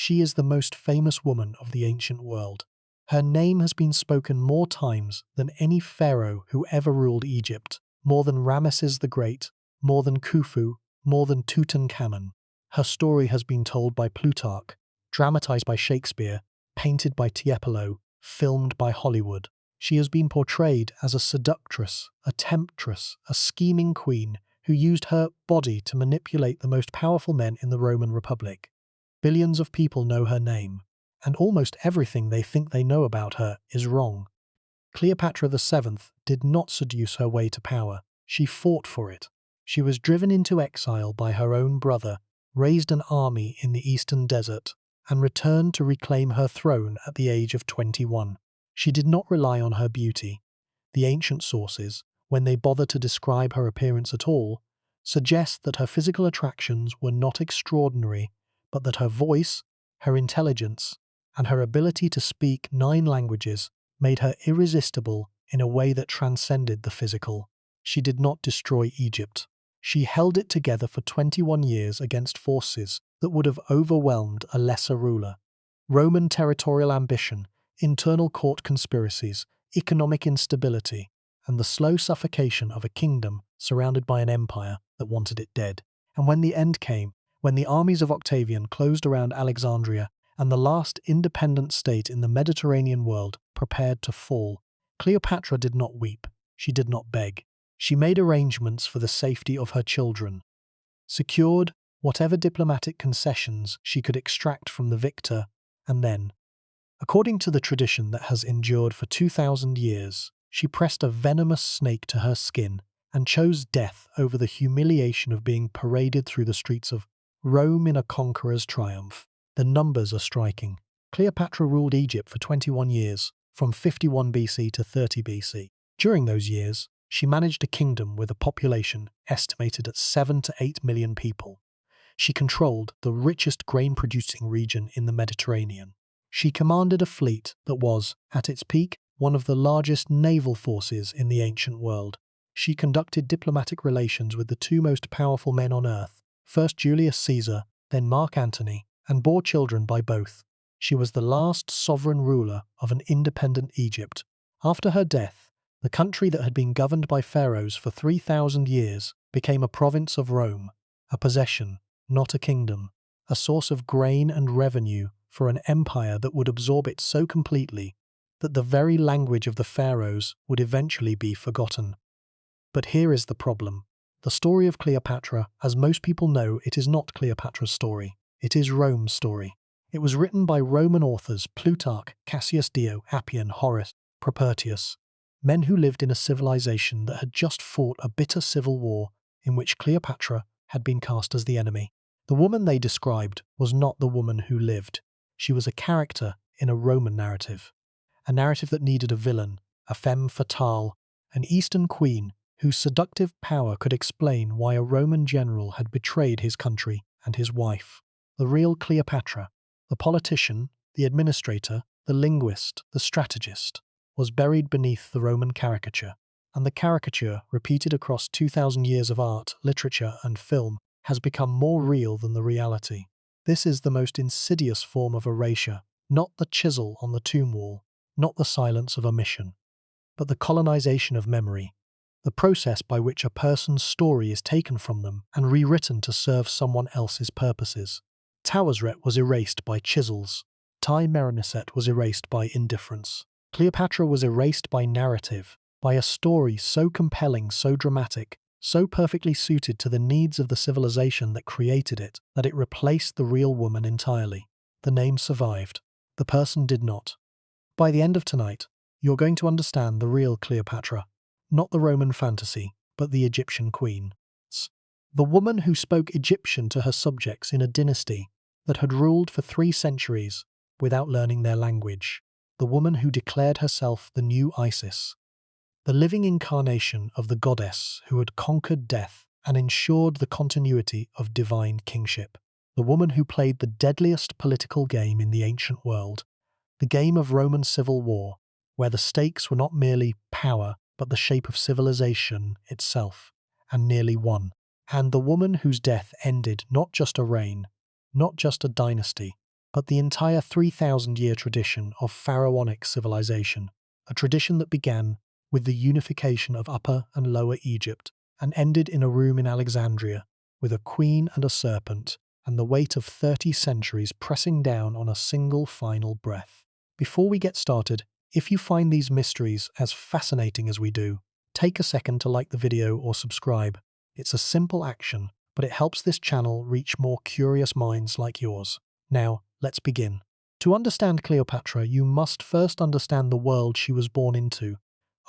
She is the most famous woman of the ancient world. Her name has been spoken more times than any pharaoh who ever ruled Egypt, more than Ramesses the Great, more than Khufu, more than Tutankhamun. Her story has been told by Plutarch, dramatized by Shakespeare, painted by Tiepolo, filmed by Hollywood. She has been portrayed as a seductress, a temptress, a scheming queen who used her body to manipulate the most powerful men in the Roman Republic. Billions of people know her name, and almost everything they think they know about her is wrong. Cleopatra VII did not seduce her way to power. She fought for it. She was driven into exile by her own brother, raised an army in the eastern desert, and returned to reclaim her throne at the age of 21. She did not rely on her beauty. The ancient sources, when they bother to describe her appearance at all, suggest that her physical attractions were not extraordinary, but that her voice, her intelligence, and her ability to speak 9 languages made her irresistible in a way that transcended the physical. She did not destroy Egypt. She held it together for 21 years against forces that would have overwhelmed a lesser ruler. Roman territorial ambition, internal court conspiracies, economic instability, and the slow suffocation of a kingdom surrounded by an empire that wanted it dead. And when the end came, when the armies of Octavian closed around Alexandria and the last independent state in the Mediterranean world prepared to fall, Cleopatra did not weep. She did not beg. She made arrangements for the safety of her children, secured whatever diplomatic concessions she could extract from the victor, and then, according to the tradition that has endured for 2,000 years, she pressed a venomous snake to her skin and chose death over the humiliation of being paraded through the streets of Rome in a conqueror's triumph. The numbers are striking. Cleopatra ruled Egypt for 21 years, from 51 BC to 30 BC. During those years, she managed a kingdom with a population estimated at 7 to 8 million people. She controlled the richest grain-producing region in the Mediterranean. She commanded a fleet that was, at its peak, one of the largest naval forces in the ancient world. She conducted diplomatic relations with the 2 most powerful men on earth, first Julius Caesar, then Mark Antony, and bore children by both. She was the last sovereign ruler of an independent Egypt. After her death, the country that had been governed by pharaohs for 3,000 years became a province of Rome, a possession, not a kingdom, a source of grain and revenue for an empire that would absorb it so completely that the very language of the pharaohs would eventually be forgotten. But here is the problem. The story of Cleopatra, as most people know, it is not Cleopatra's story. It is Rome's story. It was written by Roman authors Plutarch, Cassius Dio, Appian, Horace, Propertius, men who lived in a civilization that had just fought a bitter civil war in which Cleopatra had been cast as the enemy. The woman they described was not the woman who lived. She was a character in a Roman narrative, a narrative that needed a villain, a femme fatale, an Eastern queen whose seductive power could explain why a Roman general had betrayed his country and his wife. The real Cleopatra, the politician, the administrator, the linguist, the strategist, was buried beneath the Roman caricature, and the caricature, repeated across 2,000 years of art, literature, and film, has become more real than the reality. This is the most insidious form of erasure, not the chisel on the tomb wall, not the silence of omission, but the colonization of memory, the process by which a person's story is taken from them and rewritten to serve someone else's purposes. Tawazret was erased by chisels. Tai-Mereneset was erased by indifference. Cleopatra was erased by narrative, by a story so compelling, so dramatic, so perfectly suited to the needs of the civilization that created it, that it replaced the real woman entirely. The name survived. The person did not. By the end of tonight, you're going to understand the real Cleopatra, not the Roman fantasy, but the Egyptian queen. The woman who spoke Egyptian to her subjects in a dynasty that had ruled for 3 centuries without learning their language. The woman who declared herself the new Isis, the living incarnation of the goddess who had conquered death and ensured the continuity of divine kingship. The woman who played the deadliest political game in the ancient world, the game of Roman civil war, where the stakes were not merely power, but the shape of civilization itself, and nearly won. And the woman whose death ended not just a reign, not just a dynasty, but the entire 3,000-year tradition of pharaonic civilization, a tradition that began with the unification of Upper and Lower Egypt and ended in a room in Alexandria with a queen and a serpent and the weight of 30 centuries pressing down on a single final breath. Before we get started, if you find these mysteries as fascinating as we do, take a second to like the video or subscribe. It's a simple action, but it helps this channel reach more curious minds like yours. Now, let's begin. To understand Cleopatra, you must first understand the world she was born into,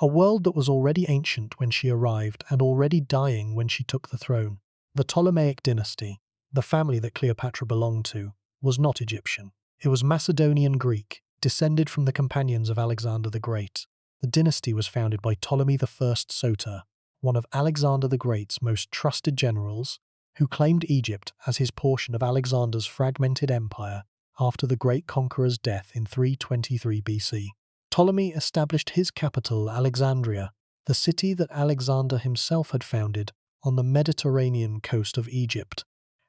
a world that was already ancient when she arrived and already dying when she took the throne. The Ptolemaic dynasty, the family that Cleopatra belonged to, was not Egyptian. It was Macedonian Greek, descended from the companions of Alexander the Great. The dynasty was founded by Ptolemy I Soter, one of Alexander the Great's most trusted generals, who claimed Egypt as his portion of Alexander's fragmented empire after the great conqueror's death in 323 BC. Ptolemy established his capital, Alexandria, the city that Alexander himself had founded on the Mediterranean coast of Egypt,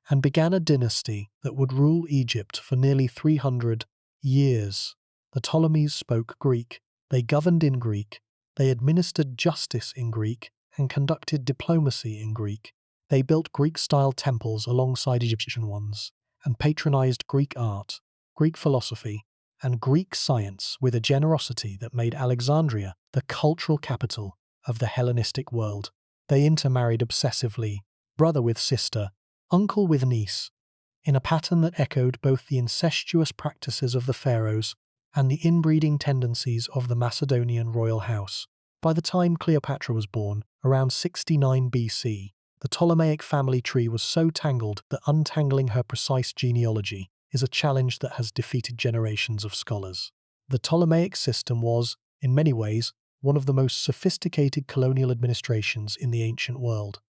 and began a dynasty that would rule Egypt for nearly 300 years. The Ptolemies spoke Greek, they governed in Greek, they administered justice in Greek, and conducted diplomacy in Greek. They built Greek-style temples alongside Egyptian ones, and patronized Greek art, Greek philosophy, and Greek science with a generosity that made Alexandria the cultural capital of the Hellenistic world. They intermarried obsessively, brother with sister, uncle with niece, in a pattern that echoed both the incestuous practices of the pharaohs and the inbreeding tendencies of the Macedonian royal house. By the time Cleopatra was born, around 69 BC, the Ptolemaic family tree was so tangled that untangling her precise genealogy is a challenge that has defeated generations of scholars. The Ptolemaic system was, in many ways, one of the most sophisticated colonial administrations in the ancient world.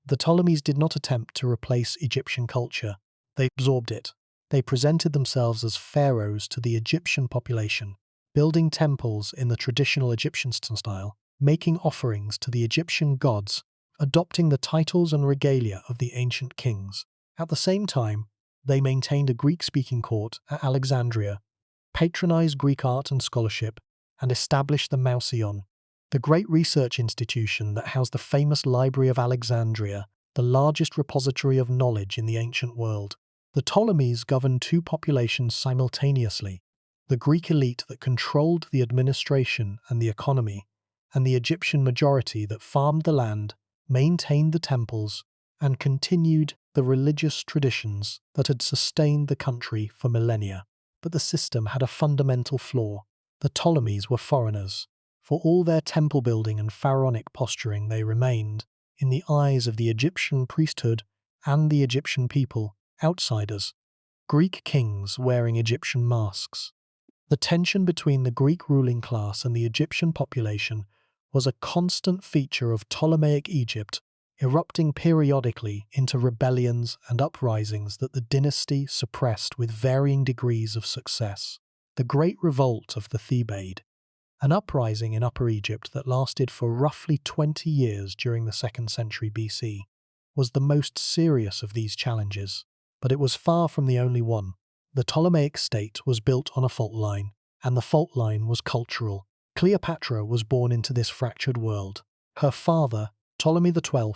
The Ptolemies did not attempt to replace Egyptian culture, they absorbed it. They presented themselves as pharaohs to the Egyptian population, building temples in the traditional Egyptian style, making offerings to the Egyptian gods, adopting the titles and regalia of the ancient kings. At the same time, they maintained a Greek-speaking court at Alexandria, patronized Greek art and scholarship, and established the Mouseion, the great research institution that housed the famous Library of Alexandria, the largest repository of knowledge in the ancient world. The Ptolemies governed two populations simultaneously, the Greek elite that controlled the administration and the economy, and the Egyptian majority that farmed the land, maintained the temples, and continued the religious traditions that had sustained the country for millennia. But the system had a fundamental flaw. The Ptolemies were foreigners. For all their temple building and pharaonic posturing, they remained, in the eyes of the Egyptian priesthood and the Egyptian people, outsiders, Greek kings wearing Egyptian masks. The tension between the Greek ruling class and the Egyptian population was a constant feature of Ptolemaic Egypt, erupting periodically into rebellions and uprisings that the dynasty suppressed with varying degrees of success. The Great Revolt of the Thebaid, an uprising in Upper Egypt that lasted for roughly 20 years during the 2nd century BC, was the most serious of these challenges, but it was far from the only one. The Ptolemaic state was built on a fault line, and the fault line was cultural. Cleopatra was born into this fractured world. Her father, Ptolemy XII,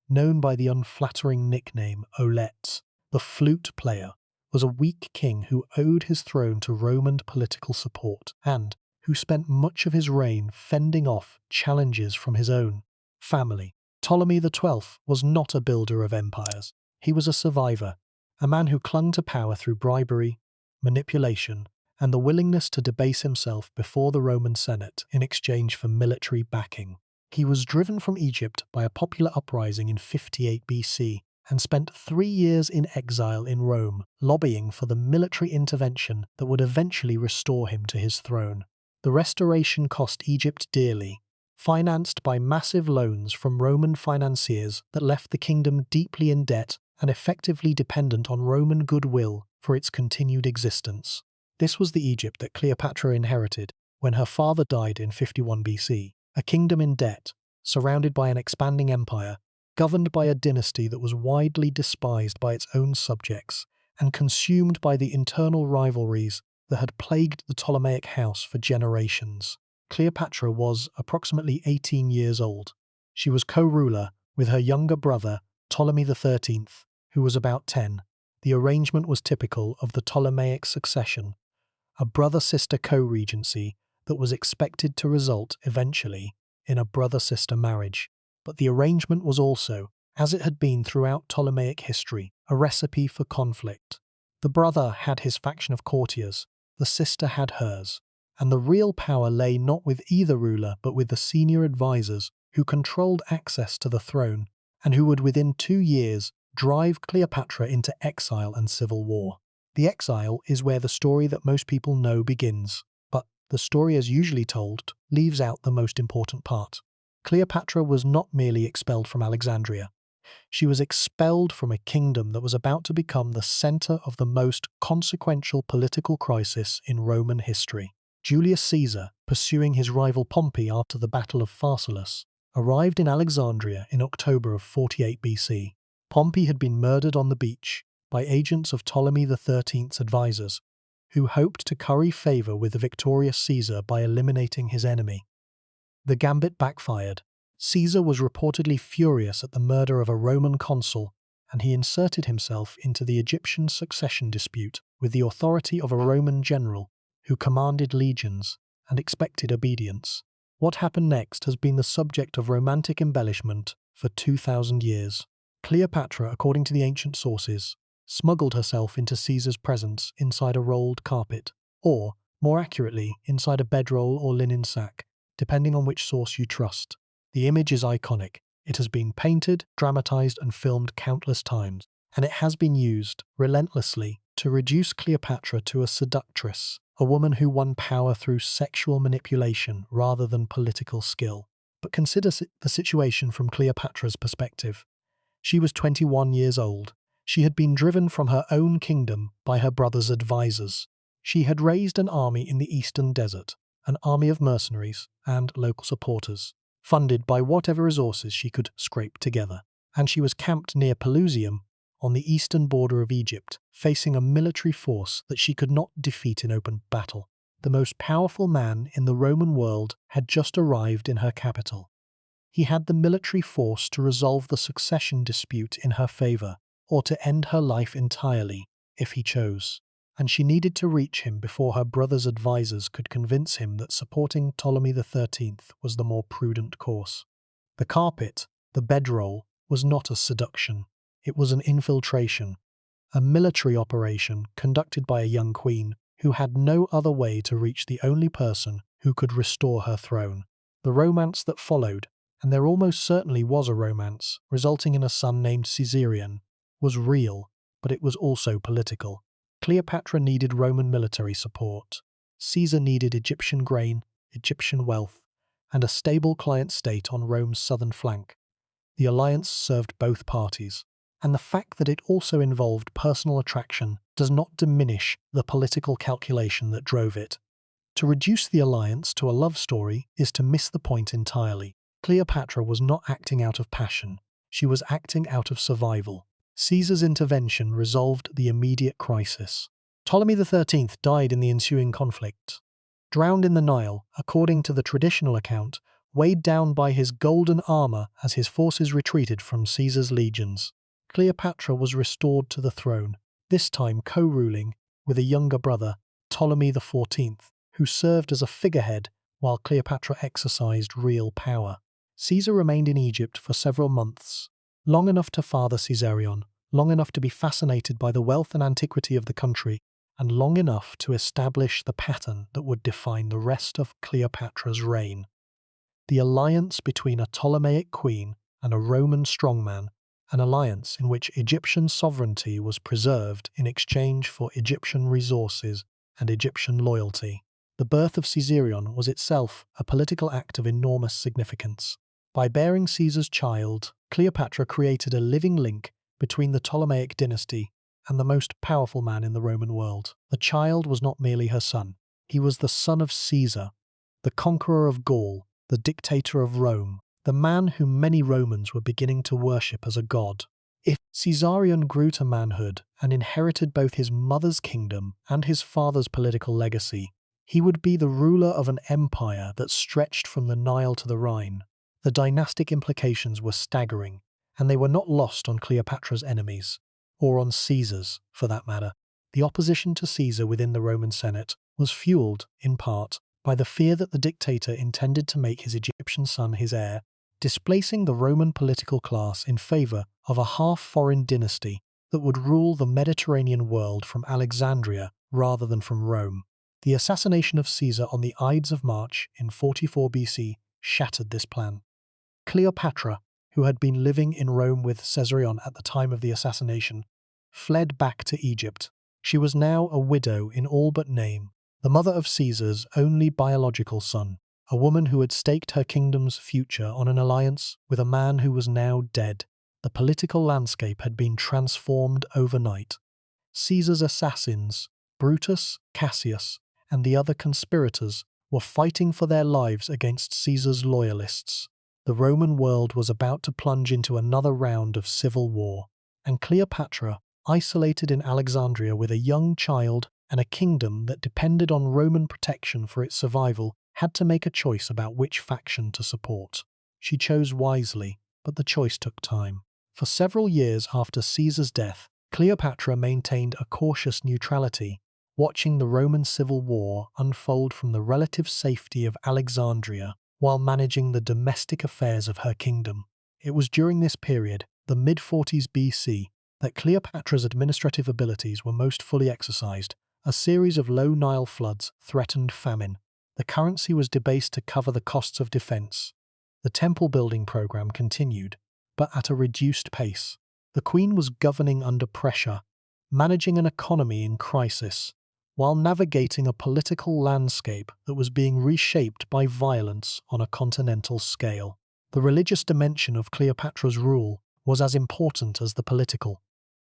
known by the unflattering nickname Olet, the flute player, was a weak king who owed his throne to Roman political support and who spent much of his reign fending off challenges from his own family. Ptolemy XII was not a builder of empires. He was a survivor, a man who clung to power through bribery, manipulation, and the willingness to debase himself before the Roman Senate in exchange for military backing. He was driven from Egypt by a popular uprising in 58 BC and spent 3 years in exile in Rome, lobbying for the military intervention that would eventually restore him to his throne. The restoration cost Egypt dearly, financed by massive loans from Roman financiers that left the kingdom deeply in debt and effectively dependent on Roman goodwill for its continued existence. This was the Egypt that Cleopatra inherited when her father died in 51 BC, a kingdom in debt, surrounded by an expanding empire, governed by a dynasty that was widely despised by its own subjects, and consumed by the internal rivalries that had plagued the Ptolemaic house for generations. Cleopatra was approximately 18 years old. She was co-ruler with her younger brother, Ptolemy XIII, who was about 10. The arrangement was typical of the Ptolemaic succession, a brother-sister co-regency that was expected to result eventually in a brother-sister marriage. But the arrangement was also, as it had been throughout Ptolemaic history, a recipe for conflict. The brother had his faction of courtiers, the sister had hers, and the real power lay not with either ruler but with the senior advisors who controlled access to the throne and who would within 2 years drive Cleopatra into exile and civil war. The exile is where the story that most people know begins, but the story as usually told leaves out the most important part. Cleopatra was not merely expelled from Alexandria. She was expelled from a kingdom that was about to become the center of the most consequential political crisis in Roman history. Julius Caesar, pursuing his rival Pompey after the Battle of Pharsalus, arrived in Alexandria in October of 48 BC. Pompey had been murdered on the beach by agents of Ptolemy XIII's advisors, who hoped to curry favor with the victorious Caesar by eliminating his enemy. The gambit backfired. Caesar was reportedly furious at the murder of a Roman consul, and he inserted himself into the Egyptian succession dispute with the authority of a Roman general who commanded legions and expected obedience. What happened next has been the subject of romantic embellishment for 2,000 years. Cleopatra, according to the ancient sources, smuggled herself into Caesar's presence inside a rolled carpet, or, more accurately, inside a bedroll or linen sack, depending on which source you trust. The image is iconic. It has been painted, dramatized, and filmed countless times, and it has been used relentlessly to reduce Cleopatra to a seductress, a woman who won power through sexual manipulation rather than political skill. But consider the situation from Cleopatra's perspective. She was 21 years old. She had been driven from her own kingdom by her brother's advisors. She had raised an army in the eastern desert, an army of mercenaries and local supporters, funded by whatever resources she could scrape together. And she was camped near Pelusium, on the eastern border of Egypt, facing a military force that she could not defeat in open battle. The most powerful man in the Roman world had just arrived in her capital. He had the military force to resolve the succession dispute in her favor, or to end her life entirely, if he chose. And she needed to reach him before her brother's advisors could convince him that supporting Ptolemy XIII was the more prudent course. The carpet, the bedroll, was not a seduction. It was an infiltration, a military operation conducted by a young queen who had no other way to reach the only person who could restore her throne. The romance that followed, and there almost certainly was a romance, resulting in a son named Caesarion, was real, but it was also political. Cleopatra needed Roman military support. Caesar needed Egyptian grain, Egyptian wealth, and a stable client state on Rome's southern flank. The alliance served both parties, and the fact that it also involved personal attraction does not diminish the political calculation that drove it. To reduce the alliance to a love story is to miss the point entirely. Cleopatra was not acting out of passion. She was acting out of survival. Caesar's intervention resolved the immediate crisis. Ptolemy XIII died in the ensuing conflict. Drowned in the Nile, according to the traditional account, weighed down by his golden armor as his forces retreated from Caesar's legions. Cleopatra was restored to the throne, this time co-ruling with a younger brother, Ptolemy XIV, who served as a figurehead while Cleopatra exercised real power. Caesar remained in Egypt for several months, long enough to father Caesarion, long enough to be fascinated by the wealth and antiquity of the country, and long enough to establish the pattern that would define the rest of Cleopatra's reign. The alliance between a Ptolemaic queen and a Roman strongman, an alliance in which Egyptian sovereignty was preserved in exchange for Egyptian resources and Egyptian loyalty. The birth of Caesarion was itself a political act of enormous significance. By bearing Caesar's child, Cleopatra created a living link between the Ptolemaic dynasty and the most powerful man in the Roman world. The child was not merely her son. He was the son of Caesar, the conqueror of Gaul, the dictator of Rome, the man whom many Romans were beginning to worship as a god. If Caesarion grew to manhood and inherited both his mother's kingdom and his father's political legacy, he would be the ruler of an empire that stretched from the Nile to the Rhine. The dynastic implications were staggering, and they were not lost on Cleopatra's enemies, or on Caesar's, for that matter. The opposition to Caesar within the Roman Senate was fueled, in part, by the fear that the dictator intended to make his Egyptian son his heir, displacing the Roman political class in favour of a half-foreign dynasty that would rule the Mediterranean world from Alexandria rather than from Rome. The assassination of Caesar on the Ides of March in 44 BC shattered this plan. Cleopatra, who had been living in Rome with Caesarion at the time of the assassination, fled back to Egypt. She was now a widow in all but name, the mother of Caesar's only biological son, a woman who had staked her kingdom's future on an alliance with a man who was now dead. The political landscape had been transformed overnight. Caesar's assassins, Brutus, Cassius, and the other conspirators, were fighting for their lives against Caesar's loyalists. The Roman world was about to plunge into another round of civil war, and Cleopatra, isolated in Alexandria with a young child and a kingdom that depended on Roman protection for its survival, had to make a choice about which faction to support. She chose wisely, but the choice took time. For several years after Caesar's death, Cleopatra maintained a cautious neutrality, watching the Roman civil war unfold from the relative safety of Alexandria while managing the domestic affairs of her kingdom. It was during this period, the mid-40s BC, that Cleopatra's administrative abilities were most fully exercised. A series of low Nile floods threatened famine. The currency was debased to cover the costs of defense. The temple-building program continued, but at a reduced pace. The queen was governing under pressure, managing an economy in crisis, while navigating a political landscape that was being reshaped by violence on a continental scale. The religious dimension of Cleopatra's rule was as important as the political.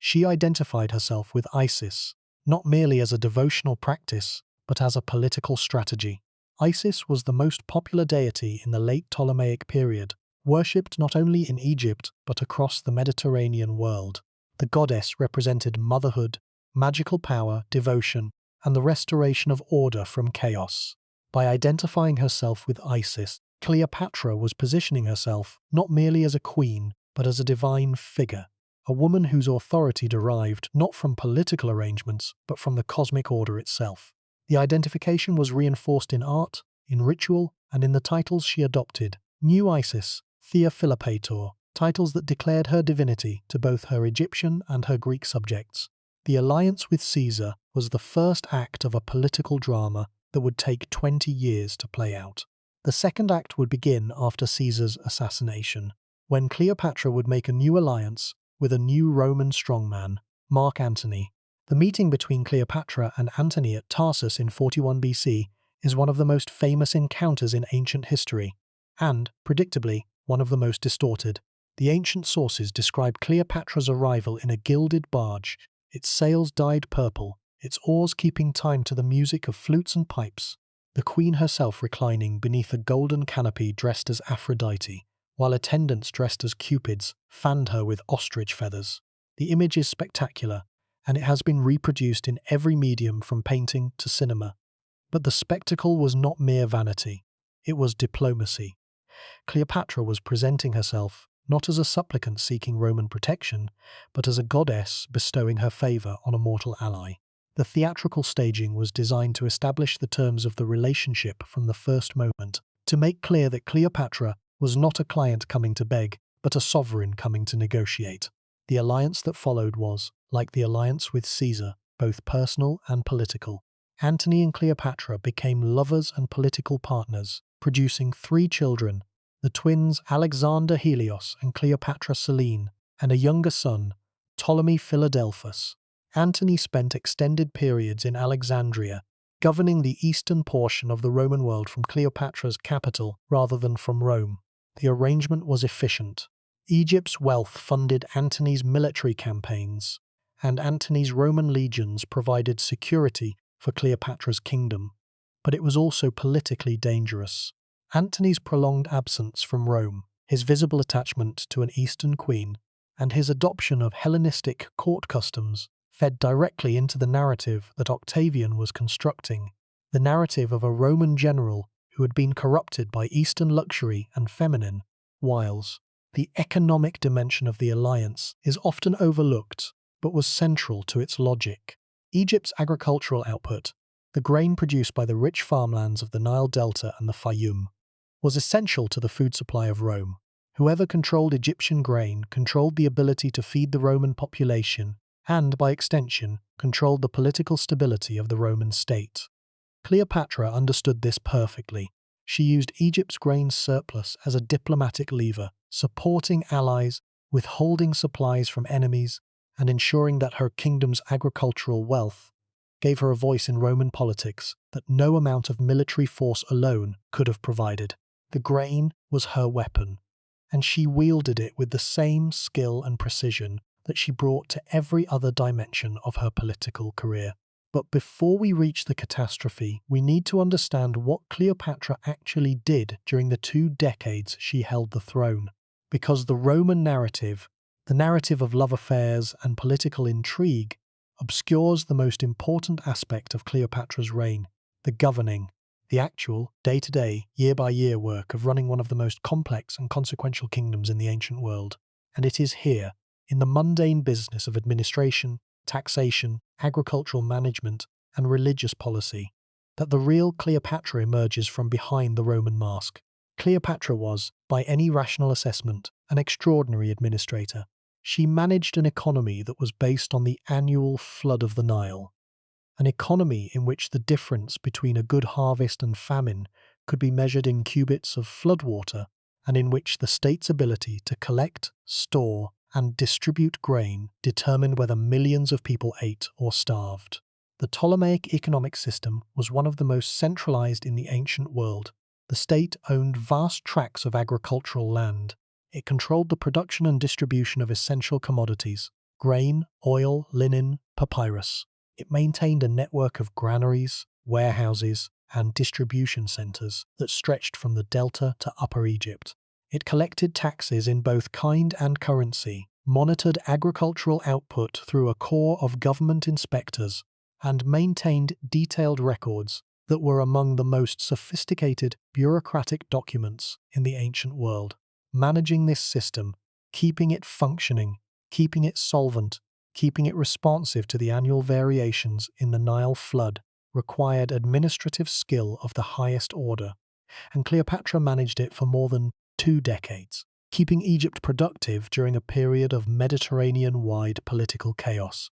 She identified herself with Isis, not merely as a devotional practice, but as a political strategy. Isis was the most popular deity in the late Ptolemaic period, worshipped not only in Egypt but across the Mediterranean world. The goddess represented motherhood, magical power, devotion, and the restoration of order from chaos. By identifying herself with Isis, Cleopatra was positioning herself not merely as a queen, but as a divine figure, a woman whose authority derived not from political arrangements, but from the cosmic order itself. The identification was reinforced in art, in ritual, and in the titles she adopted. New Isis, Thea Philopator, titles that declared her divinity to both her Egyptian and her Greek subjects. The alliance with Caesar was the first act of a political drama that would take 20 years to play out. The second act would begin after Caesar's assassination, when Cleopatra would make a new alliance with a new Roman strongman, Mark Antony. The meeting between Cleopatra and Antony at Tarsus in 41 BC is one of the most famous encounters in ancient history, and, predictably, one of the most distorted. The ancient sources describe Cleopatra's arrival in a gilded barge, its sails dyed purple, its oars keeping time to the music of flutes and pipes, the queen herself reclining beneath a golden canopy dressed as Aphrodite, while attendants dressed as cupids fanned her with ostrich feathers. The image is spectacular, and it has been reproduced in every medium from painting to cinema. But the spectacle was not mere vanity, it was diplomacy. Cleopatra was presenting herself not as a supplicant seeking Roman protection, but as a goddess bestowing her favour on a mortal ally. The theatrical staging was designed to establish the terms of the relationship from the first moment, to make clear that Cleopatra was not a client coming to beg, but a sovereign coming to negotiate. The alliance that followed was, like the alliance with Caesar, both personal and political. Antony and Cleopatra became lovers and political partners, producing 3 children, the twins Alexander Helios and Cleopatra Selene, and a younger son, Ptolemy Philadelphus. Antony spent extended periods in Alexandria, governing the eastern portion of the Roman world from Cleopatra's capital rather than from Rome. The arrangement was efficient. Egypt's wealth funded Antony's military campaigns, and Antony's Roman legions provided security for Cleopatra's kingdom. But it was also politically dangerous. Antony's prolonged absence from Rome, his visible attachment to an Eastern queen, and his adoption of Hellenistic court customs fed directly into the narrative that Octavian was constructing, the narrative of a Roman general who had been corrupted by Eastern luxury and feminine wiles. The economic dimension of the alliance is often overlooked, but was central to its logic. Egypt's agricultural output, the grain produced by the rich farmlands of the Nile Delta and the Fayum, was essential to the food supply of Rome. Whoever controlled Egyptian grain controlled the ability to feed the Roman population and, by extension, controlled the political stability of the Roman state. Cleopatra understood this perfectly. She used Egypt's grain surplus as a diplomatic lever, supporting allies, withholding supplies from enemies, and ensuring that her kingdom's agricultural wealth gave her a voice in Roman politics that no amount of military force alone could have provided. The grain was her weapon, and she wielded it with the same skill and precision that she brought to every other dimension of her political career. But before we reach the catastrophe, we need to understand what Cleopatra actually did during the 2 decades she held the throne. Because the Roman narrative, the narrative of love affairs and political intrigue, obscures the most important aspect of Cleopatra's reign, the governing, the actual, day-to-day, year-by-year work of running one of the most complex and consequential kingdoms in the ancient world. And it is here, in the mundane business of administration, taxation, agricultural management, and religious policy, that the real Cleopatra emerges from behind the Roman mask. Cleopatra was, by any rational assessment, an extraordinary administrator. She managed an economy that was based on the annual flood of the Nile, an economy in which the difference between a good harvest and famine could be measured in cubits of floodwater, and in which the state's ability to collect, store, and distribute grain determined whether millions of people ate or starved. The Ptolemaic economic system was one of the most centralized in the ancient world. The state owned vast tracts of agricultural land. It controlled the production and distribution of essential commodities: grain, oil, linen, papyrus. It maintained a network of granaries, warehouses, and distribution centers that stretched from the Delta to Upper Egypt. It collected taxes in both kind and currency, monitored agricultural output through a corps of government inspectors, and maintained detailed records that were among the most sophisticated bureaucratic documents in the ancient world. Managing this system, keeping it functioning, keeping it solvent, keeping it responsive to the annual variations in the Nile flood, required administrative skill of the highest order, and Cleopatra managed it for more than 2 decades, keeping Egypt productive during a period of Mediterranean-wide political chaos.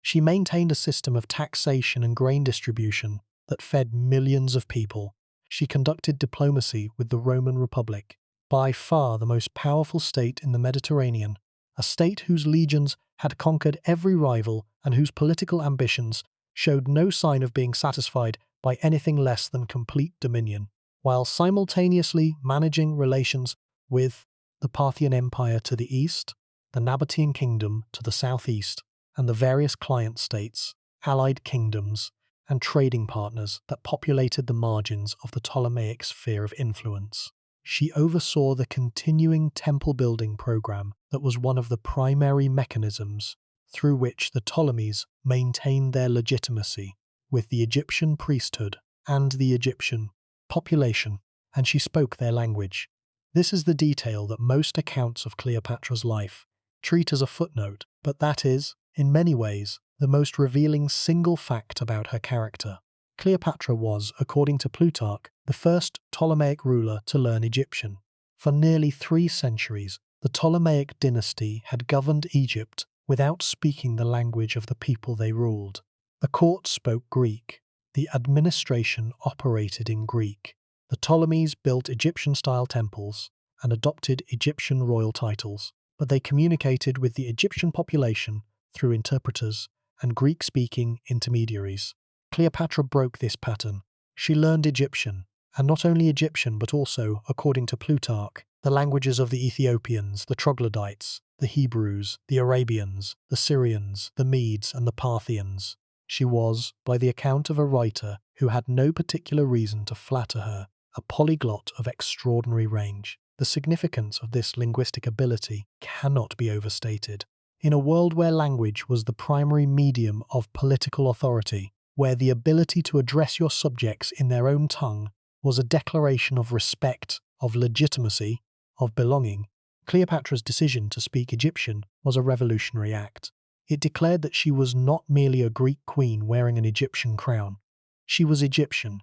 She maintained a system of taxation and grain distribution that fed millions of people. She conducted diplomacy with the Roman Republic, by far the most powerful state in the Mediterranean, a state whose legions had conquered every rival and whose political ambitions showed no sign of being satisfied by anything less than complete dominion, while simultaneously managing relations with the Parthian Empire to the east, the Nabatean Kingdom to the southeast, and the various client states, allied kingdoms, and trading partners that populated the margins of the Ptolemaic sphere of influence. She oversaw the continuing temple-building program that was one of the primary mechanisms through which the Ptolemies maintained their legitimacy with the Egyptian priesthood and the Egyptian population, and she spoke their language. This is the detail that most accounts of Cleopatra's life treat as a footnote, but that is, in many ways, the most revealing single fact about her character. Cleopatra was, according to Plutarch, the first Ptolemaic ruler to learn Egyptian. For nearly 3 centuries, the Ptolemaic dynasty had governed Egypt without speaking the language of the people they ruled. The court spoke Greek. The administration operated in Greek. The Ptolemies built Egyptian-style temples and adopted Egyptian royal titles, but they communicated with the Egyptian population through interpreters and Greek-speaking intermediaries. Cleopatra broke this pattern. She learned Egyptian, and not only Egyptian but also, according to Plutarch, the languages of the Ethiopians, the Troglodytes, the Hebrews, the Arabians, the Syrians, the Medes, and the Parthians. She was, by the account of a writer who had no particular reason to flatter her, a polyglot of extraordinary range. The significance of this linguistic ability cannot be overstated. In a world where language was the primary medium of political authority, where the ability to address your subjects in their own tongue was a declaration of respect, of legitimacy, of belonging, Cleopatra's decision to speak Egyptian was a revolutionary act. It declared that she was not merely a Greek queen wearing an Egyptian crown. She was Egyptian.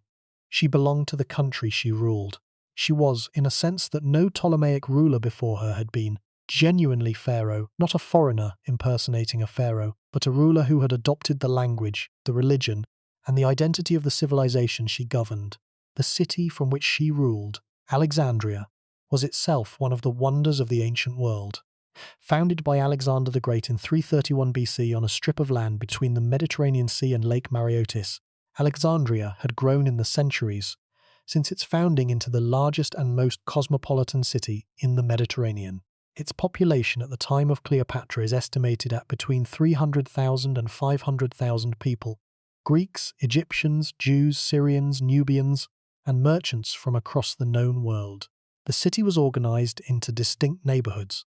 She belonged to the country she ruled. She was, in a sense that no Ptolemaic ruler before her had been, genuinely pharaoh, not a foreigner impersonating a pharaoh, but a ruler who had adopted the language, the religion, and the identity of the civilization she governed. The city from which she ruled, Alexandria, was itself one of the wonders of the ancient world. Founded by Alexander the Great in 331 BC on a strip of land between the Mediterranean Sea and Lake Mareotis, Alexandria had grown in the centuries since its founding into the largest and most cosmopolitan city in the Mediterranean. Its population at the time of Cleopatra is estimated at between 300,000 and 500,000 people. Greeks, Egyptians, Jews, Syrians, Nubians, and merchants from across the known world. The city was organized into distinct neighborhoods: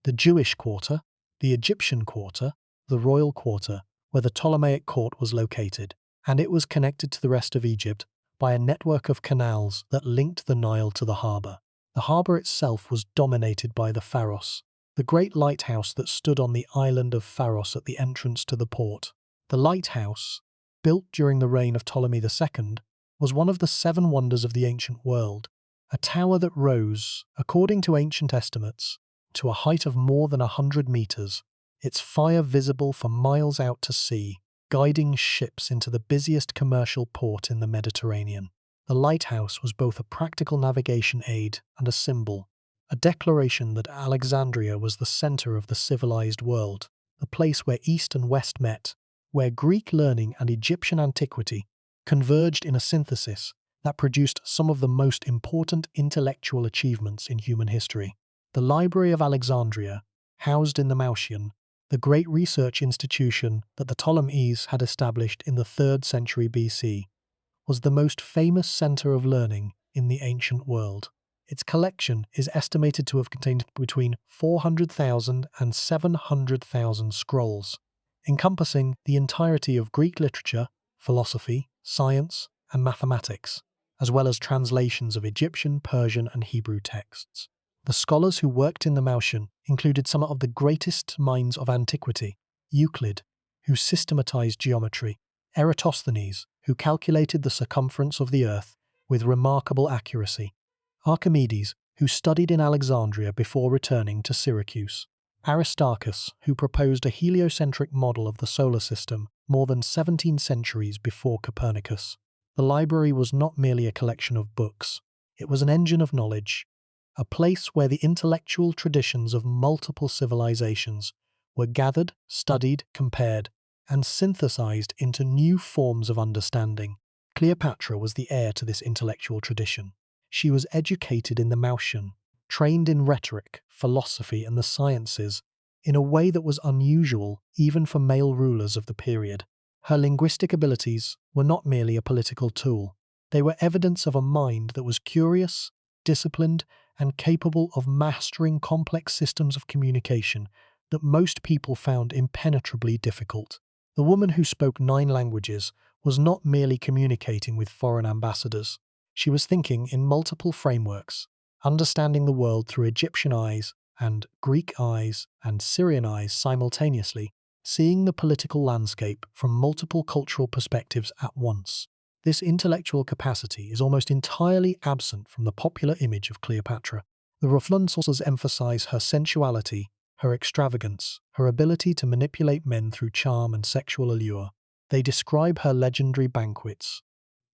the Jewish quarter, the Egyptian quarter, the royal quarter, where the Ptolemaic court was located, and it was connected to the rest of Egypt by a network of canals that linked the Nile to the harbour. The harbour itself was dominated by the pharaohs, the great lighthouse that stood on the island of Pharos at the entrance to the port. The lighthouse, built during the reign of Ptolemy II, was one of the seven wonders of the ancient world, a tower that rose, according to ancient estimates, to a height of more than 100 meters, its fire visible for miles out to sea, guiding ships into the busiest commercial port in the Mediterranean. The lighthouse was both a practical navigation aid and a symbol, a declaration that Alexandria was the center of the civilized world, the place where East and West met, where Greek learning and Egyptian antiquity converged in a synthesis that produced some of the most important intellectual achievements in human history. The Library of Alexandria, housed in the Mausoleum, the great research institution that the Ptolemies had established in the 3rd century BC, was the most famous center of learning in the ancient world. Its collection is estimated to have contained between 400,000 and 700,000 scrolls, encompassing the entirety of Greek literature, philosophy, science, and mathematics, as well as translations of Egyptian, Persian, and Hebrew texts. The scholars who worked in the Mausoleum included some of the greatest minds of antiquity: Euclid, who systematized geometry; Eratosthenes, who calculated the circumference of the earth with remarkable accuracy; Archimedes, who studied in Alexandria before returning to Syracuse; Aristarchus, who proposed a heliocentric model of the solar system more than 17 centuries before Copernicus. The library was not merely a collection of books, it was an engine of knowledge, a place where the intellectual traditions of multiple civilizations were gathered, studied, compared, and synthesized into new forms of understanding. Cleopatra was the heir to this intellectual tradition. She was educated in the Mausoleum, trained in rhetoric, philosophy, and the sciences in a way that was unusual even for male rulers of the period. Her linguistic abilities were not merely a political tool. They were evidence of a mind that was curious, disciplined, and capable of mastering complex systems of communication that most people found impenetrably difficult. The woman who spoke 9 languages was not merely communicating with foreign ambassadors. She was thinking in multiple frameworks, understanding the world through Egyptian eyes and Greek eyes and Syrian eyes simultaneously, seeing the political landscape from multiple cultural perspectives at once. This intellectual capacity is almost entirely absent from the popular image of Cleopatra. The Roughlund sources emphasize her sensuality, her extravagance, her ability to manipulate men through charm and sexual allure. They describe her legendary banquets: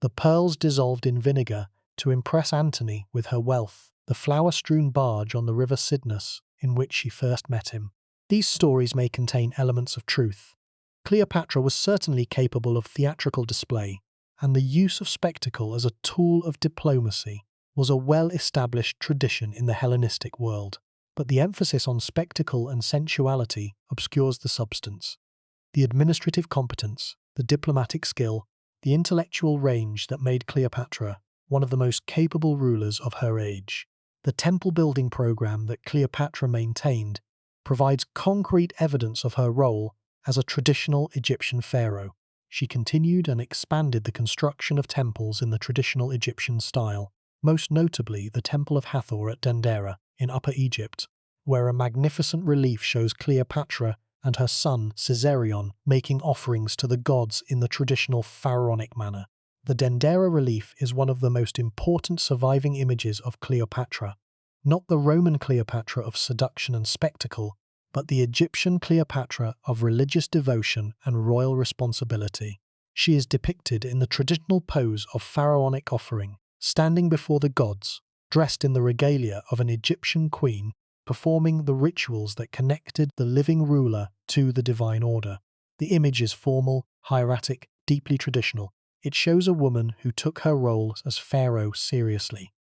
the pearls dissolved in vinegar to impress Antony with her wealth, the flower-strewn barge on the river Cydnus in which she first met him. These stories may contain elements of truth. Cleopatra was certainly capable of theatrical display, and the use of spectacle as a tool of diplomacy was a well-established tradition in the Hellenistic world. But the emphasis on spectacle and sensuality obscures the substance, the administrative competence, the diplomatic skill, the intellectual range that made Cleopatra one of the most capable rulers of her age. The temple-building program that Cleopatra maintained provides concrete evidence of her role as a traditional Egyptian pharaoh. She continued and expanded the construction of temples in the traditional Egyptian style, most notably the Temple of Hathor at Dendera in Upper Egypt, where a magnificent relief shows Cleopatra and her son Caesarion making offerings to the gods in the traditional pharaonic manner. The Dendera relief is one of the most important surviving images of Cleopatra, not the Roman Cleopatra of seduction and spectacle, but the Egyptian Cleopatra of religious devotion and royal responsibility. She is depicted in the traditional pose of pharaonic offering, standing before the gods, dressed in the regalia of an Egyptian queen, performing the rituals that connected the living ruler to the divine order. The image is formal, hieratic, deeply traditional. It shows a woman who took her role as pharaoh seriously,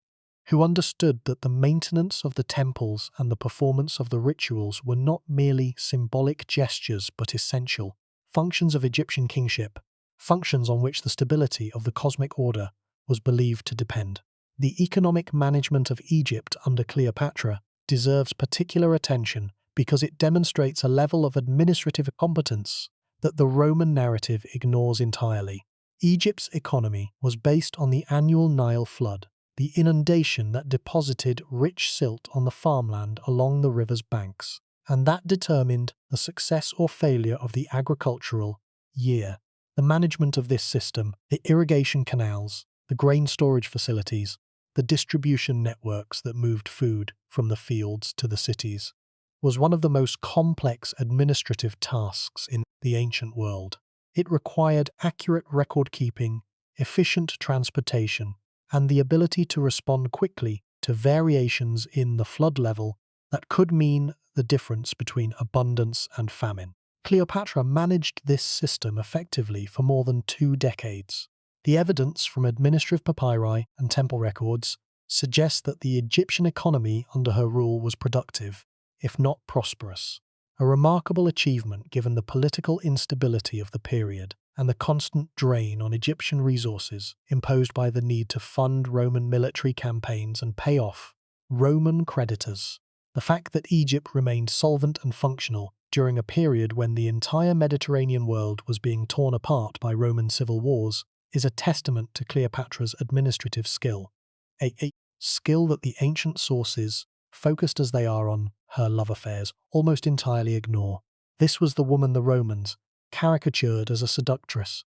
who understood that the maintenance of the temples and the performance of the rituals were not merely symbolic gestures but essential functions of Egyptian kingship, functions on which the stability of the cosmic order was believed to depend. The economic management of Egypt under Cleopatra deserves particular attention because it demonstrates a level of administrative competence that the Roman narrative ignores entirely. Egypt's economy was based on the annual Nile flood, the inundation that deposited rich silt on the farmland along the river's banks, and that determined the success or failure of the agricultural year. The management of this system, the irrigation canals, the grain storage facilities, the distribution networks that moved food from the fields to the cities, was one of the most complex administrative tasks in the ancient world. It required accurate record-keeping, efficient transportation, and the ability to respond quickly to variations in the flood level that could mean the difference between abundance and famine. Cleopatra managed this system effectively for more than 2 decades. The evidence from administrative papyri and temple records suggests that the Egyptian economy under her rule was productive, if not prosperous. A remarkable achievement given the political instability of the period and the constant drain on Egyptian resources imposed by the need to fund Roman military campaigns and pay off Roman creditors. The fact that Egypt remained solvent and functional during a period when the entire Mediterranean world was being torn apart by Roman civil wars is a testament to Cleopatra's administrative skill, a skill that the ancient sources, focused as they are on her love affairs, almost entirely ignore. This was the woman the Romans caricatured as a seductress.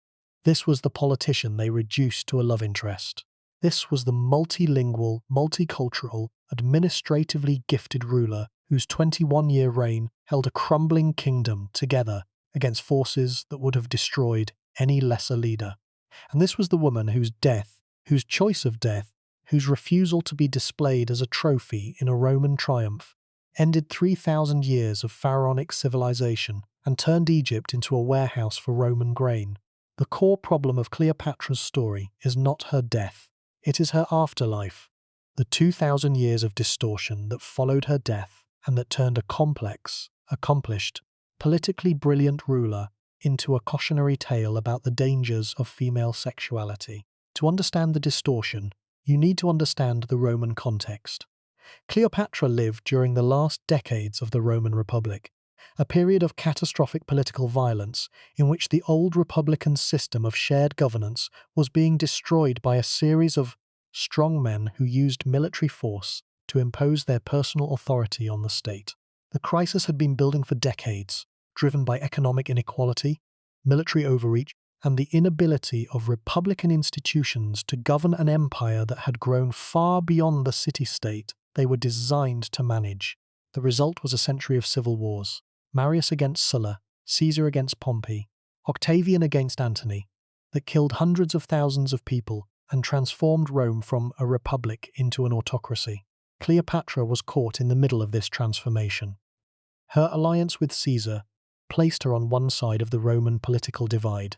This was the politician they reduced to a love interest. This was the multilingual, multicultural, administratively gifted ruler whose 21-year reign held a crumbling kingdom together against forces that would have destroyed any lesser leader. And this was the woman whose death, whose choice of death, whose refusal to be displayed as a trophy in a Roman triumph, ended 3,000 years of pharaonic civilization and turned Egypt into a warehouse for Roman grain. The core problem of Cleopatra's story is not her death, it is her afterlife, the 2,000 years of distortion that followed her death and that turned a complex, accomplished, politically brilliant ruler into a cautionary tale about the dangers of female sexuality. To understand the distortion, you need to understand the Roman context. Cleopatra lived during the last decades of the Roman Republic, a period of catastrophic political violence in which the old republican system of shared governance was being destroyed by a series of strongmen who used military force to impose their personal authority on the state. The crisis had been building for decades, driven by economic inequality, military overreach, and the inability of republican institutions to govern an empire that had grown far beyond the city-state they were designed to manage. The result was a century of civil wars. Marius against Sulla, Caesar against Pompey, Octavian against Antony, that killed hundreds of thousands of people and transformed Rome from a republic into an autocracy. Cleopatra was caught in the middle of this transformation. Her alliance with Caesar placed her on one side of the Roman political divide.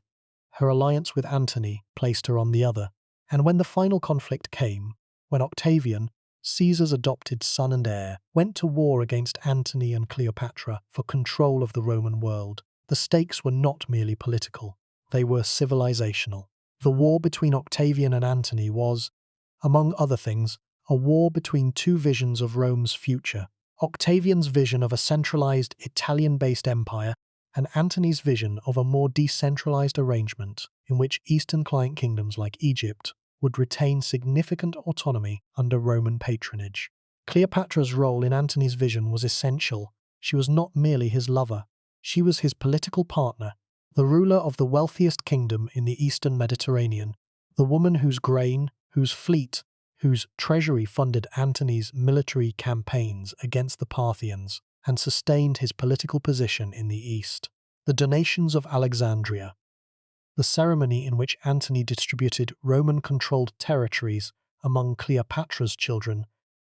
Her alliance with Antony placed her on the other. And when the final conflict came, when Octavian, Caesar's adopted son and heir, went to war against Antony and Cleopatra for control of the Roman world, the stakes were not merely political, they were civilizational. The war between Octavian and Antony was, among other things, a war between two visions of Rome's future: Octavian's vision of a centralized Italian-based empire and Antony's vision of a more decentralized arrangement in which Eastern client kingdoms like Egypt would retain significant autonomy under Roman patronage. Cleopatra's role in Antony's vision was essential. She was not merely his lover, she was his political partner, the ruler of the wealthiest kingdom in the Eastern Mediterranean, the woman whose grain, whose fleet, whose treasury funded Antony's military campaigns against the Parthians and sustained his political position in the East. The Donations of Alexandria. The ceremony in which Antony distributed Roman-controlled territories among Cleopatra's children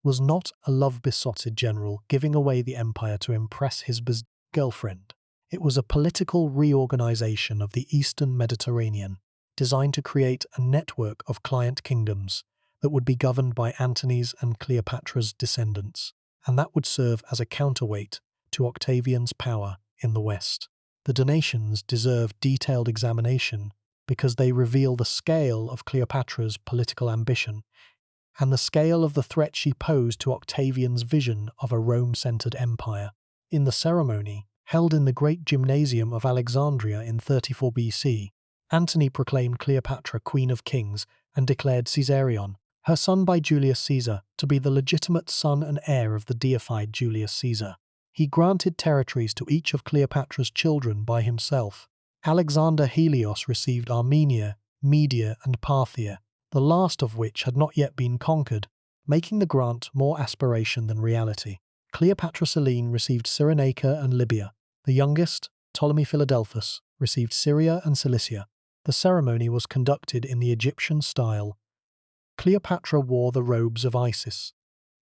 was not a love-besotted general giving away the empire to impress his girlfriend. It was a political reorganization of the Eastern Mediterranean, designed to create a network of client kingdoms that would be governed by Antony's and Cleopatra's descendants, and that would serve as a counterweight to Octavian's power in the West. The donations deserve detailed examination because they reveal the scale of Cleopatra's political ambition and the scale of the threat she posed to Octavian's vision of a Rome-centered empire. In the ceremony, held in the great gymnasium of Alexandria in 34 BC, Antony proclaimed Cleopatra Queen of Kings and declared Caesarion, her son by Julius Caesar, to be the legitimate son and heir of the deified Julius Caesar. He granted territories to each of Cleopatra's children by himself. Alexander Helios received Armenia, Media, and Parthia, the last of which had not yet been conquered, making the grant more aspiration than reality. Cleopatra Selene received Cyrenaica and Libya. The youngest, Ptolemy Philadelphus, received Syria and Cilicia. The ceremony was conducted in the Egyptian style. Cleopatra wore the robes of Isis,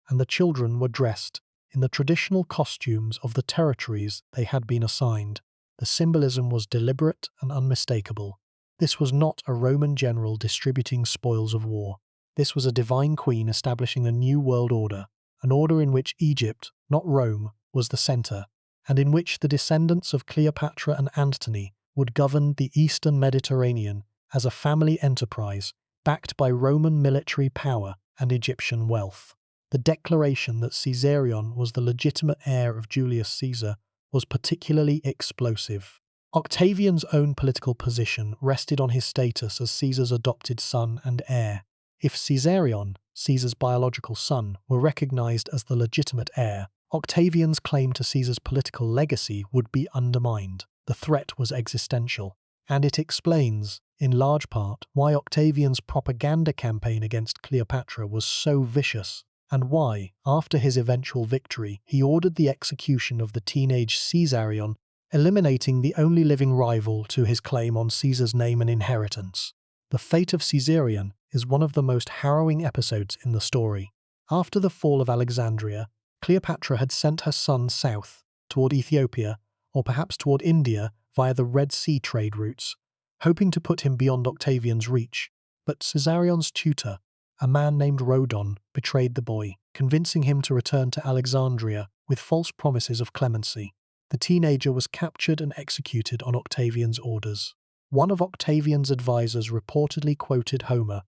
and the children were dressed in the traditional costumes of the territories they had been assigned. The symbolism was deliberate and unmistakable. This was not a Roman general distributing spoils of war. This was a divine queen establishing a new world order, an order in which Egypt, not Rome, was the center, and in which the descendants of Cleopatra and Antony would govern the Eastern Mediterranean as a family enterprise backed by Roman military power and Egyptian wealth. The declaration that Caesarion was the legitimate heir of Julius Caesar was particularly explosive. Octavian's own political position rested on his status as Caesar's adopted son and heir. If Caesarion, Caesar's biological son, were recognized as the legitimate heir, Octavian's claim to Caesar's political legacy would be undermined. The threat was existential, and it explains, in large part, why Octavian's propaganda campaign against Cleopatra was so vicious, and why, after his eventual victory, he ordered the execution of the teenage Caesarion, eliminating the only living rival to his claim on Caesar's name and inheritance. The fate of Caesarion is one of the most harrowing episodes in the story. After the fall of Alexandria, Cleopatra had sent her son south, toward Ethiopia, or perhaps toward India via the Red Sea trade routes, hoping to put him beyond Octavian's reach. But Caesarion's tutor, a man named Rhodon, betrayed the boy, convincing him to return to Alexandria with false promises of clemency. The teenager was captured and executed on Octavian's orders. One of Octavian's advisors reportedly quoted Homer,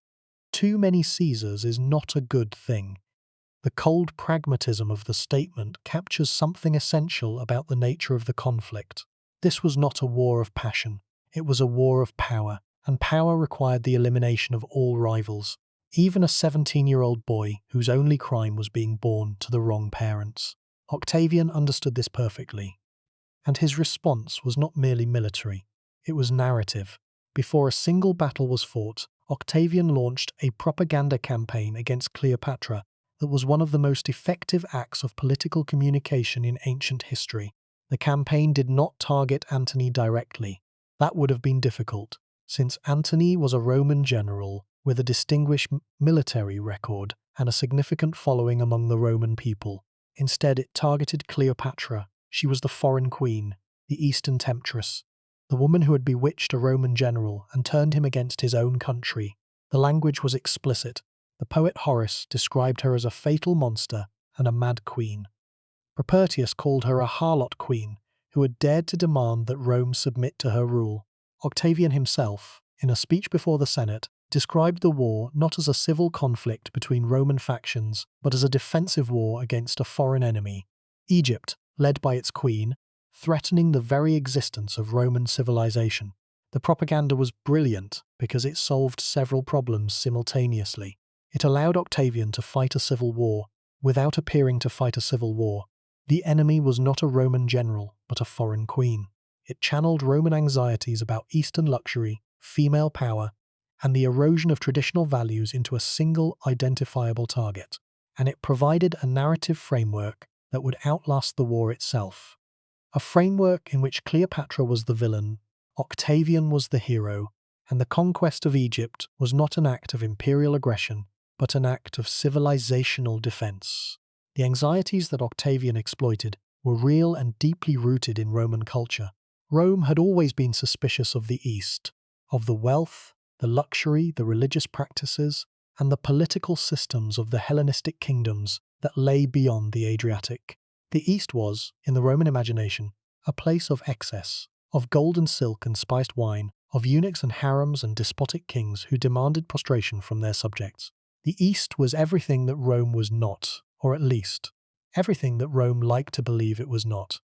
"Too many Caesars is not a good thing." The cold pragmatism of the statement captures something essential about the nature of the conflict. This was not a war of passion, it was a war of power, and power required the elimination of all rivals, even a 17-year-old boy whose only crime was being born to the wrong parents. Octavian understood this perfectly, and his response was not merely military, it was narrative. Before a single battle was fought, Octavian launched a propaganda campaign against Cleopatra that was one of the most effective acts of political communication in ancient history. The campaign did not target Antony directly. That would have been difficult, since Antony was a Roman general with a distinguished military record and a significant following among the Roman people. Instead, it targeted Cleopatra. She was the foreign queen, the Eastern temptress, the woman who had bewitched a Roman general and turned him against his own country. The language was explicit. The poet Horace described her as a fatal monster and a mad queen. Propertius called her a harlot queen who had dared to demand that Rome submit to her rule. Octavian himself, in a speech before the Senate, described the war not as a civil conflict between Roman factions, but as a defensive war against a foreign enemy, Egypt, led by its queen, threatening the very existence of Roman civilization. The propaganda was brilliant because it solved several problems simultaneously. It allowed Octavian to fight a civil war without appearing to fight a civil war. The enemy was not a Roman general, but a foreign queen. It channeled Roman anxieties about Eastern luxury, female power, and the erosion of traditional values into a single identifiable target. And it provided a narrative framework that would outlast the war itself. A framework in which Cleopatra was the villain, Octavian was the hero, and the conquest of Egypt was not an act of imperial aggression, but an act of civilizational defense. The anxieties that Octavian exploited were real and deeply rooted in Roman culture. Rome had always been suspicious of the East, of the wealth, the luxury, the religious practices, and the political systems of the Hellenistic kingdoms that lay beyond the Adriatic. The East was, in the Roman imagination, a place of excess, of gold and silk and spiced wine, of eunuchs and harems and despotic kings who demanded prostration from their subjects. The East was everything that Rome was not, or at least, everything that Rome liked to believe it was not.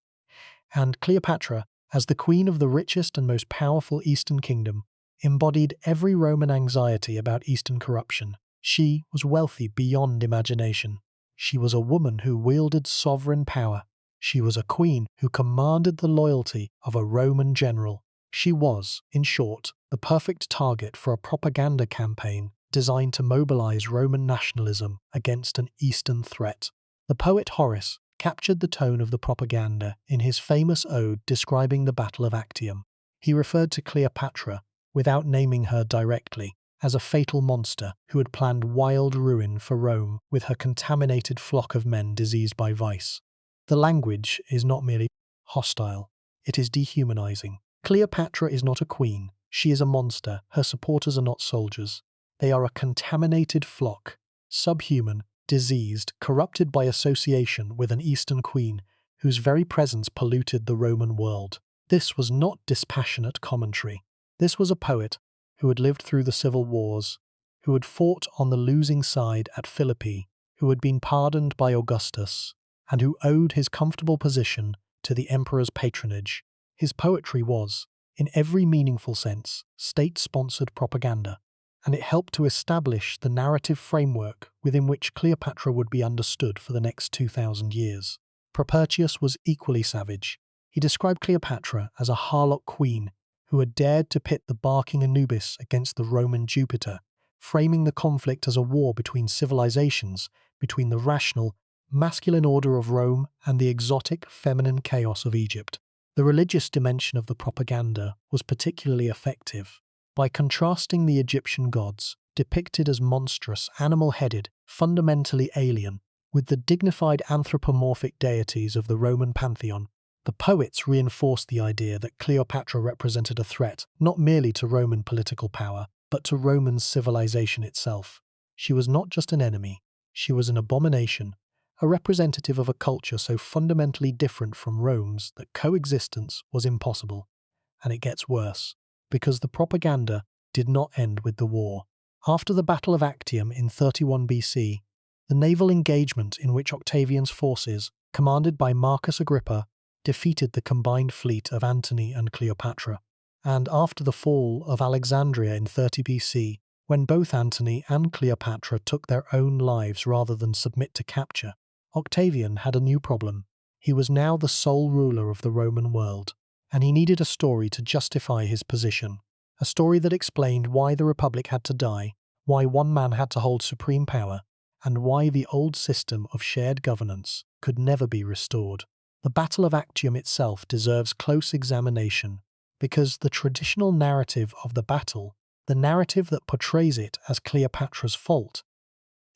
And Cleopatra, as the queen of the richest and most powerful Eastern kingdom, embodied every Roman anxiety about Eastern corruption. She was wealthy beyond imagination. She was a woman who wielded sovereign power. She was a queen who commanded the loyalty of a Roman general. She was, in short, the perfect target for a propaganda campaign designed to mobilize Roman nationalism against an Eastern threat. The poet Horace captured the tone of the propaganda in his famous ode describing the Battle of Actium. He referred to Cleopatra, without naming her directly, as a fatal monster who had planned wild ruin for Rome with her contaminated flock of men diseased by vice. The language is not merely hostile, it is dehumanizing. Cleopatra is not a queen, she is a monster. Her supporters are not soldiers. They are a contaminated flock, subhuman, diseased, corrupted by association with an Eastern queen whose very presence polluted the Roman world. This was not dispassionate commentary. This was a poet who had lived through the civil wars, who had fought on the losing side at Philippi, who had been pardoned by Augustus, and who owed his comfortable position to the emperor's patronage. His poetry was, in every meaningful sense, state-sponsored propaganda, and it helped to establish the narrative framework within which Cleopatra would be understood for the next 2,000 years. Propertius was equally savage. He described Cleopatra as a harlot queen who had dared to pit the barking Anubis against the Roman Jupiter, framing the conflict as a war between civilizations, between the rational, masculine order of Rome and the exotic, feminine chaos of Egypt. The religious dimension of the propaganda was particularly effective. By contrasting the Egyptian gods, depicted as monstrous, animal-headed, fundamentally alien, with the dignified anthropomorphic deities of the Roman pantheon, the poets reinforced the idea that Cleopatra represented a threat not merely to Roman political power, but to Roman civilization itself. She was not just an enemy, she was an abomination, a representative of a culture so fundamentally different from Rome's that coexistence was impossible. And it gets worse, because the propaganda did not end with the war. After the Battle of Actium in 31 BC, the naval engagement in which Octavian's forces, commanded by Marcus Agrippa, defeated the combined fleet of Antony and Cleopatra. And after the fall of Alexandria in 30 BC, when both Antony and Cleopatra took their own lives rather than submit to capture, Octavian had a new problem. He was now the sole ruler of the Roman world, and he needed a story to justify his position, a story that explained why the Republic had to die, why one man had to hold supreme power, and why the old system of shared governance could never be restored. The Battle of Actium itself deserves close examination, because the traditional narrative of the battle, the narrative that portrays it as Cleopatra's fault,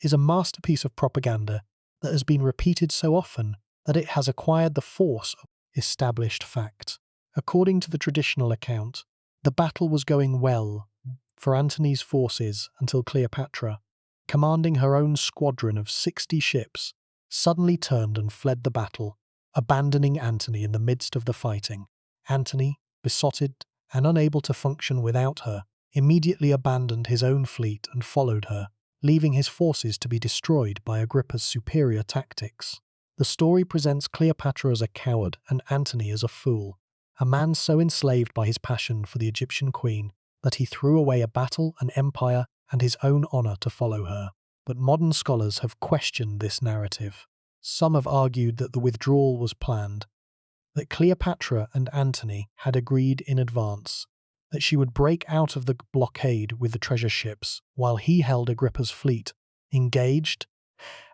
is a masterpiece of propaganda that has been repeated so often that it has acquired the force of established fact. According to the traditional account, the battle was going well for Antony's forces until Cleopatra, commanding her own squadron of 60 ships, suddenly turned and fled the battle, abandoning Antony in the midst of the fighting. Antony, besotted and unable to function without her, immediately abandoned his own fleet and followed her, leaving his forces to be destroyed by Agrippa's superior tactics. The story presents Cleopatra as a coward and Antony as a fool, a man so enslaved by his passion for the Egyptian queen that he threw away a battle, an empire, and his own honor to follow her. But modern scholars have questioned this narrative. Some have argued that the withdrawal was planned, that Cleopatra and Antony had agreed in advance, that she would break out of the blockade with the treasure ships while he held Agrippa's fleet engaged,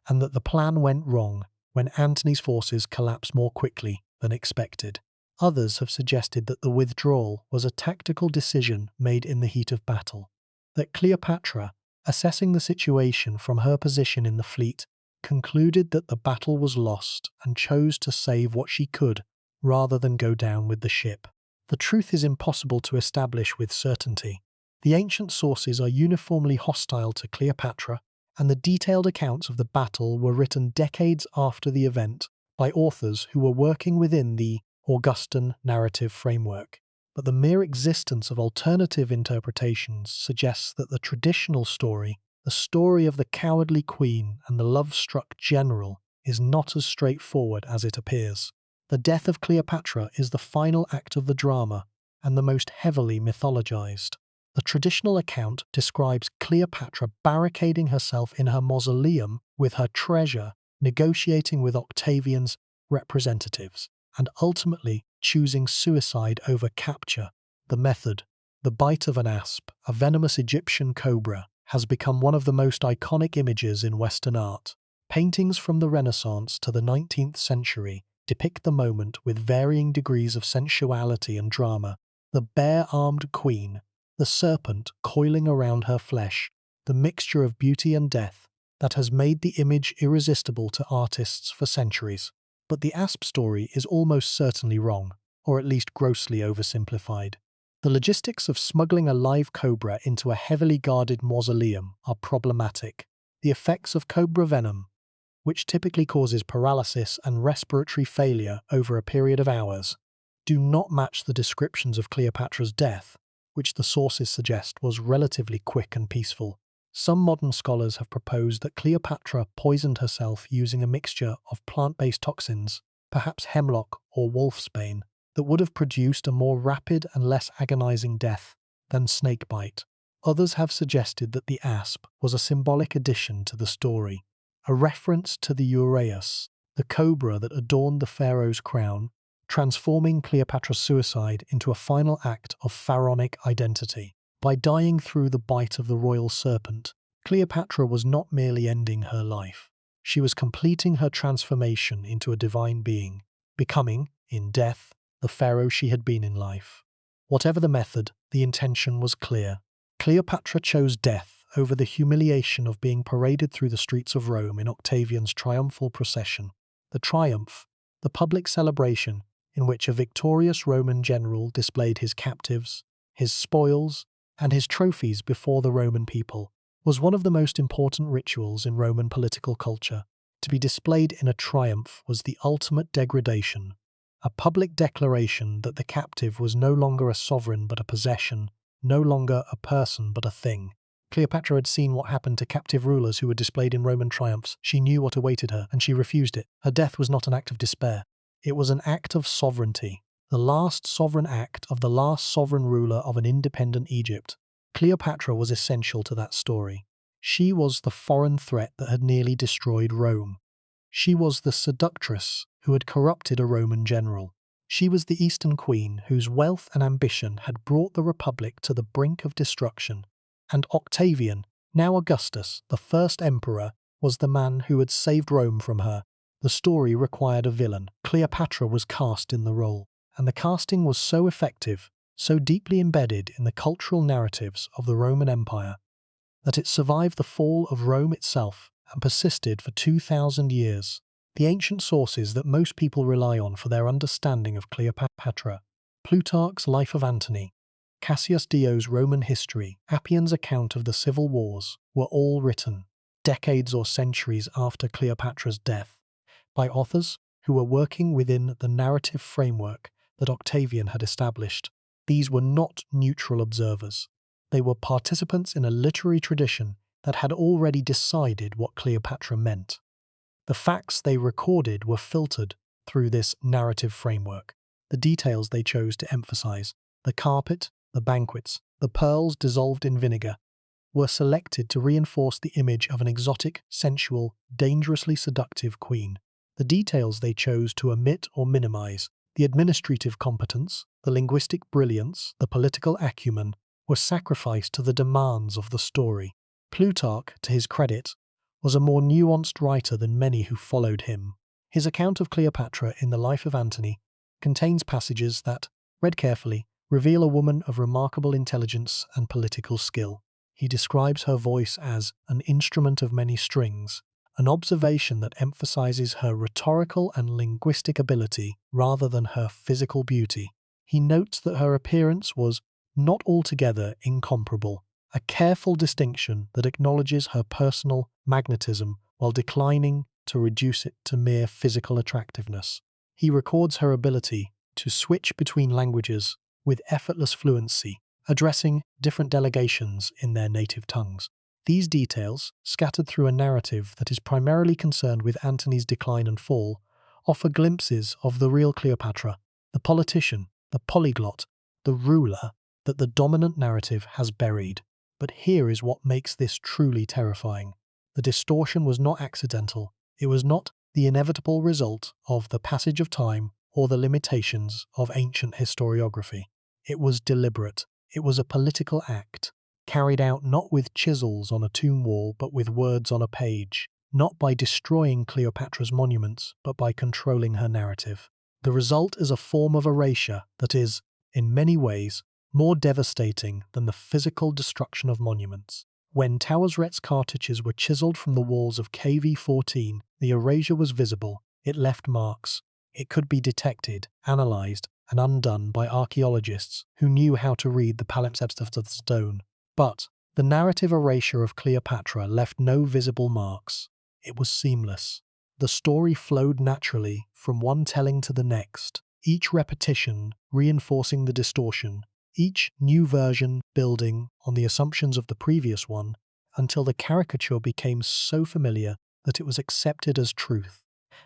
and that the plan went wrong when Antony's forces collapsed more quickly than expected. Others have suggested that the withdrawal was a tactical decision made in the heat of battle, that Cleopatra, assessing the situation from her position in the fleet, concluded that the battle was lost and chose to save what she could rather than go down with the ship. The truth is impossible to establish with certainty. The ancient sources are uniformly hostile to Cleopatra, and the detailed accounts of the battle were written decades after the event by authors who were working within the Augustan narrative framework. But the mere existence of alternative interpretations suggests that the traditional story, the story of the cowardly queen and the love-struck general, is not as straightforward as it appears. The death of Cleopatra is the final act of the drama and the most heavily mythologized. The traditional account describes Cleopatra barricading herself in her mausoleum with her treasure, negotiating with Octavian's representatives, and ultimately choosing suicide over capture. The method, the bite of an asp, a venomous Egyptian cobra, has become one of the most iconic images in Western art. Paintings from the Renaissance to the 19th century depict the moment with varying degrees of sensuality and drama. The bare-armed queen, the serpent coiling around her flesh, the mixture of beauty and death that has made the image irresistible to artists for centuries. But the asp story is almost certainly wrong, or at least grossly oversimplified. The logistics of smuggling a live cobra into a heavily guarded mausoleum are problematic. The effects of cobra venom, which typically causes paralysis and respiratory failure over a period of hours, do not match the descriptions of Cleopatra's death, which the sources suggest was relatively quick and peaceful. Some modern scholars have proposed that Cleopatra poisoned herself using a mixture of plant-based toxins, perhaps hemlock or wolfsbane, that would have produced a more rapid and less agonizing death than snakebite. Others have suggested that the asp was a symbolic addition to the story, a reference to the uraeus, the cobra that adorned the pharaoh's crown, transforming Cleopatra's suicide into a final act of pharaonic identity. By dying through the bite of the royal serpent, Cleopatra was not merely ending her life. She was completing her transformation into a divine being, becoming, in death, the pharaoh she had been in life. Whatever the method, the intention was clear. Cleopatra chose death over the humiliation of being paraded through the streets of Rome in Octavian's triumphal procession. The triumph, the public celebration in which a victorious Roman general displayed his captives, his spoils, and his trophies before the Roman people, was one of the most important rituals in Roman political culture. To be displayed in a triumph was the ultimate degradation, a public declaration that the captive was no longer a sovereign but a possession, no longer a person but a thing. Cleopatra had seen what happened to captive rulers who were displayed in Roman triumphs. She knew what awaited her, and she refused it. Her death was not an act of despair. It was an act of sovereignty, the last sovereign act of the last sovereign ruler of an independent Egypt. Cleopatra was essential to that story. She was the foreign threat that had nearly destroyed Rome. She was the seductress who had corrupted a Roman general. She was the Eastern queen whose wealth and ambition had brought the Republic to the brink of destruction. And Octavian, now Augustus, the first emperor, was the man who had saved Rome from her. The story required a villain. Cleopatra was cast in the role, and the casting was so effective, so deeply embedded in the cultural narratives of the Roman Empire, that it survived the fall of Rome itself and persisted for 2,000 years. The ancient sources that most people rely on for their understanding of Cleopatra, Plutarch's Life of Antony, Cassius Dio's Roman History, Appian's account of the civil wars, were all written, decades or centuries after Cleopatra's death, by authors who were working within the narrative framework that Octavian had established. These were not neutral observers. They were participants in a literary tradition that had already decided what Cleopatra meant. The facts they recorded were filtered through this narrative framework. The details they chose to emphasize, the carpet, the banquets, the pearls dissolved in vinegar, were selected to reinforce the image of an exotic, sensual, dangerously seductive queen. The details they chose to omit or minimize, the administrative competence, the linguistic brilliance, the political acumen, were sacrificed to the demands of the story. Plutarch, to his credit, was a more nuanced writer than many who followed him. His account of Cleopatra in the life of Antony contains passages that, read carefully, reveal a woman of remarkable intelligence and political skill. He describes her voice as an instrument of many strings, an observation that emphasizes her rhetorical and linguistic ability rather than her physical beauty. He notes that her appearance was not altogether incomparable, a careful distinction that acknowledges her personal magnetism while declining to reduce it to mere physical attractiveness. He records her ability to switch between languages with effortless fluency, addressing different delegations in their native tongues. These details, scattered through a narrative that is primarily concerned with Antony's decline and fall, offer glimpses of the real Cleopatra, the politician, the polyglot, the ruler that the dominant narrative has buried. But here is what makes this truly terrifying. The distortion was not accidental. It was not the inevitable result of the passage of time or the limitations of ancient historiography. It was deliberate. It was a political act, carried out not with chisels on a tomb wall but with words on a page, not by destroying Cleopatra's monuments but by controlling her narrative. The result is a form of erasure that is, in many ways, more devastating than the physical destruction of monuments. When Tausret's cartouches were chiseled from the walls of KV-14, the erasure was visible. It left marks. It could be detected, analysed, and undone by archaeologists who knew how to read the palimpsest of the stone. But the narrative erasure of Cleopatra left no visible marks. It was seamless. The story flowed naturally from one telling to the next, each repetition reinforcing the distortion, each new version building on the assumptions of the previous one, until the caricature became so familiar that it was accepted as truth.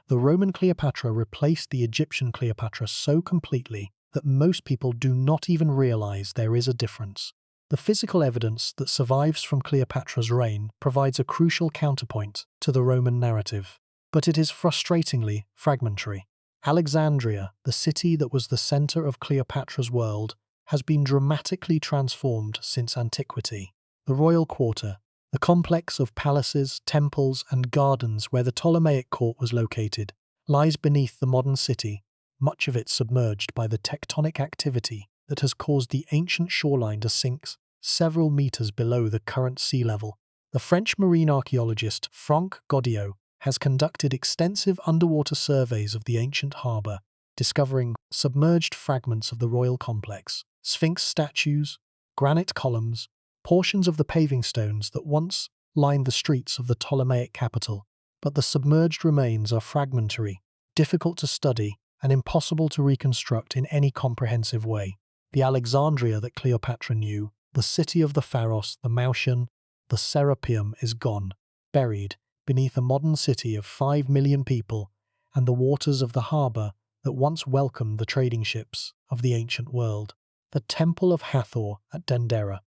The Roman Cleopatra replaced the Egyptian Cleopatra so completely that most people do not even realize there is a difference. The physical evidence that survives from Cleopatra's reign provides a crucial counterpoint to the Roman narrative, but it is frustratingly fragmentary. Alexandria, the city that was the center of Cleopatra's world, has been dramatically transformed since antiquity. The royal quarter, the complex of palaces, temples, and gardens where the Ptolemaic court was located, lies beneath the modern city, much of it submerged by the tectonic activity that has caused the ancient shoreline to sink several meters below the current sea level. The French marine archaeologist Franck Godillot has conducted extensive underwater surveys of the ancient harbour, discovering submerged fragments of the royal complex, sphinx statues, granite columns, portions of the paving stones that once lined the streets of the Ptolemaic capital. But the submerged remains are fragmentary, difficult to study, and impossible to reconstruct in any comprehensive way. The Alexandria that Cleopatra knew, the city of the pharaohs, the Mautian, the Serapeum, is gone, buried beneath a modern city of 5 million people and the waters of the harbour that once welcomed the trading ships of the ancient world. The Temple of Hathor at Dendera,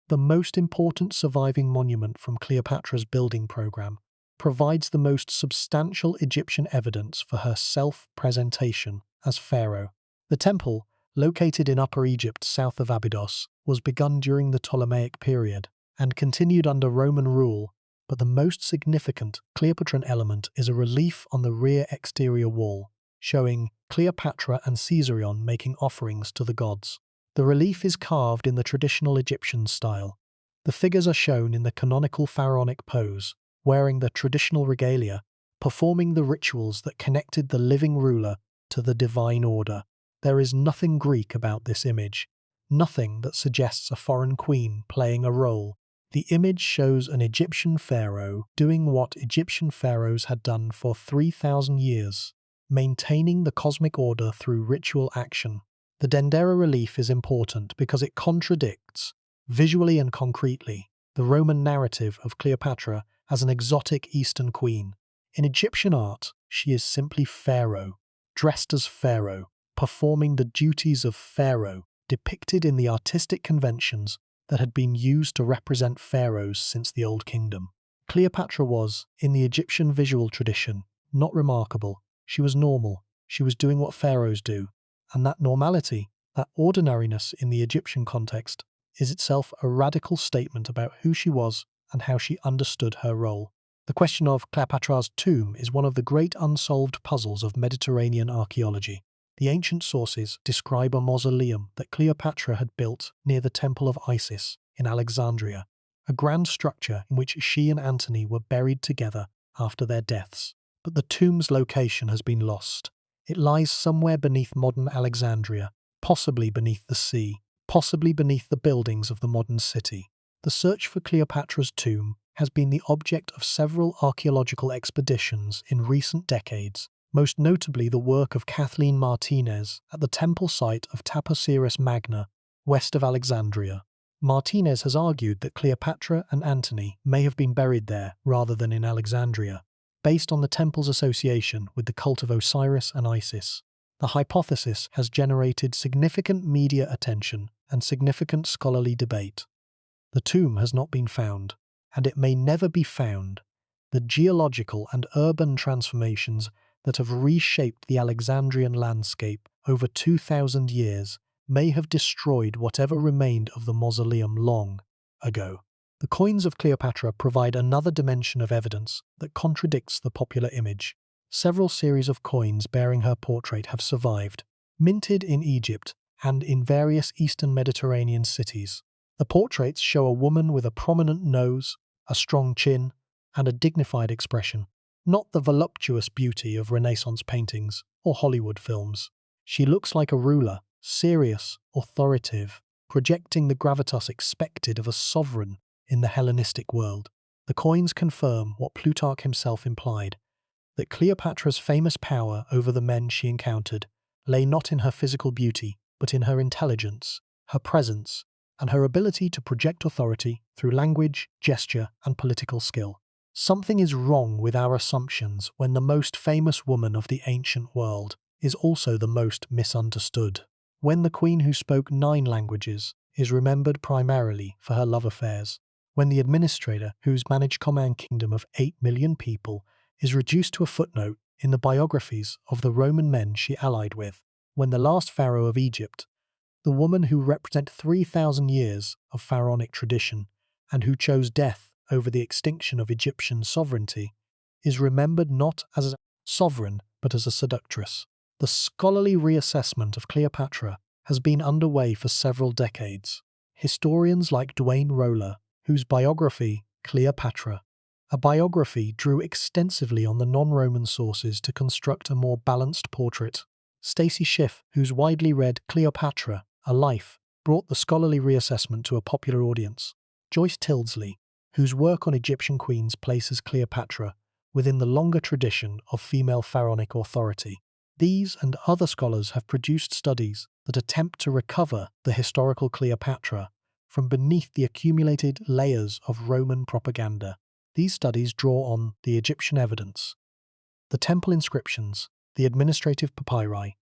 the most important surviving monument from Cleopatra's building program, provides the most substantial Egyptian evidence for her self-presentation as pharaoh. The temple, located in Upper Egypt south of Abydos, was begun during the Ptolemaic period and continued under Roman rule, but the most significant Cleopatran element is a relief on the rear exterior wall, showing Cleopatra and Caesarion making offerings to the gods. The relief is carved in the traditional Egyptian style. The figures are shown in the canonical pharaonic pose, wearing the traditional regalia, performing the rituals that connected the living ruler to the divine order. There is nothing Greek about this image, nothing that suggests a foreign queen playing a role. The image shows an Egyptian pharaoh doing what Egyptian pharaohs had done for 3,000 years, maintaining the cosmic order through ritual action. The Dendera relief is important because it contradicts Visually and concretely, the Roman narrative of Cleopatra as an exotic Eastern queen. In Egyptian art, she is simply Pharaoh, dressed as Pharaoh, performing the duties of Pharaoh, depicted in the artistic conventions that had been used to represent pharaohs since the Old Kingdom. Cleopatra was, in the Egyptian visual tradition, not remarkable. She was normal. She was doing what pharaohs do. And that normality, that ordinariness in the Egyptian context, is itself a radical statement about who she was and how she understood her role. The question of Cleopatra's tomb is one of the great unsolved puzzles of Mediterranean archaeology. The ancient sources describe a mausoleum that Cleopatra had built near the Temple of Isis in Alexandria, a grand structure in which she and Antony were buried together after their deaths. But the tomb's location has been lost. It lies somewhere beneath modern Alexandria, possibly beneath the sea, possibly beneath the buildings of the modern city. The search for Cleopatra's tomb has been the object of several archaeological expeditions in recent decades, most notably the work of Kathleen Martinez at the temple site of Taposiris Magna, west of Alexandria. Martinez has argued that Cleopatra and Antony may have been buried there rather than in Alexandria, based on the temple's association with the cult of Osiris and Isis. The hypothesis has generated significant media attention and significant scholarly debate. The tomb has not been found, and it may never be found. The geological and urban transformations that have reshaped the Alexandrian landscape over 2,000 years may have destroyed whatever remained of the mausoleum long ago. The coins of Cleopatra provide another dimension of evidence that contradicts the popular image. Several series of coins bearing her portrait have survived, minted in Egypt and in various Eastern Mediterranean cities. The portraits show a woman with a prominent nose, a strong chin, and a dignified expression, not the voluptuous beauty of Renaissance paintings or Hollywood films. She looks like a ruler, serious, authoritative, projecting the gravitas expected of a sovereign in the Hellenistic world. The coins confirm what Plutarch himself implied, that Cleopatra's famous power over the men she encountered lay not in her physical beauty, but in her intelligence, her presence, and her ability to project authority through language, gesture, and political skill. Something is wrong with our assumptions when the most famous woman of the ancient world is also the most misunderstood. When the queen who spoke 9 languages is remembered primarily for her love affairs, when the administrator whose managed command kingdom of 8 million people is reduced to a footnote in the biographies of the Roman men she allied with, when the last pharaoh of Egypt, the woman who represents 3,000 years of pharaonic tradition and who chose death over the extinction of Egyptian sovereignty, is remembered not as a sovereign but as a seductress. The scholarly reassessment of Cleopatra has been underway for several decades. Historians like Dwayne Roller, whose biography, Cleopatra, a biography, drew extensively on the non-Roman sources to construct a more balanced portrait. Stacy Schiff, whose widely read Cleopatra, A Life, brought the scholarly reassessment to a popular audience. Joyce Tildesley, whose work on Egyptian queens places Cleopatra within the longer tradition of female pharaonic authority. These and other scholars have produced studies that attempt to recover the historical Cleopatra from beneath the accumulated layers of Roman propaganda. These studies draw on the Egyptian evidence, the temple inscriptions, the administrative papyri,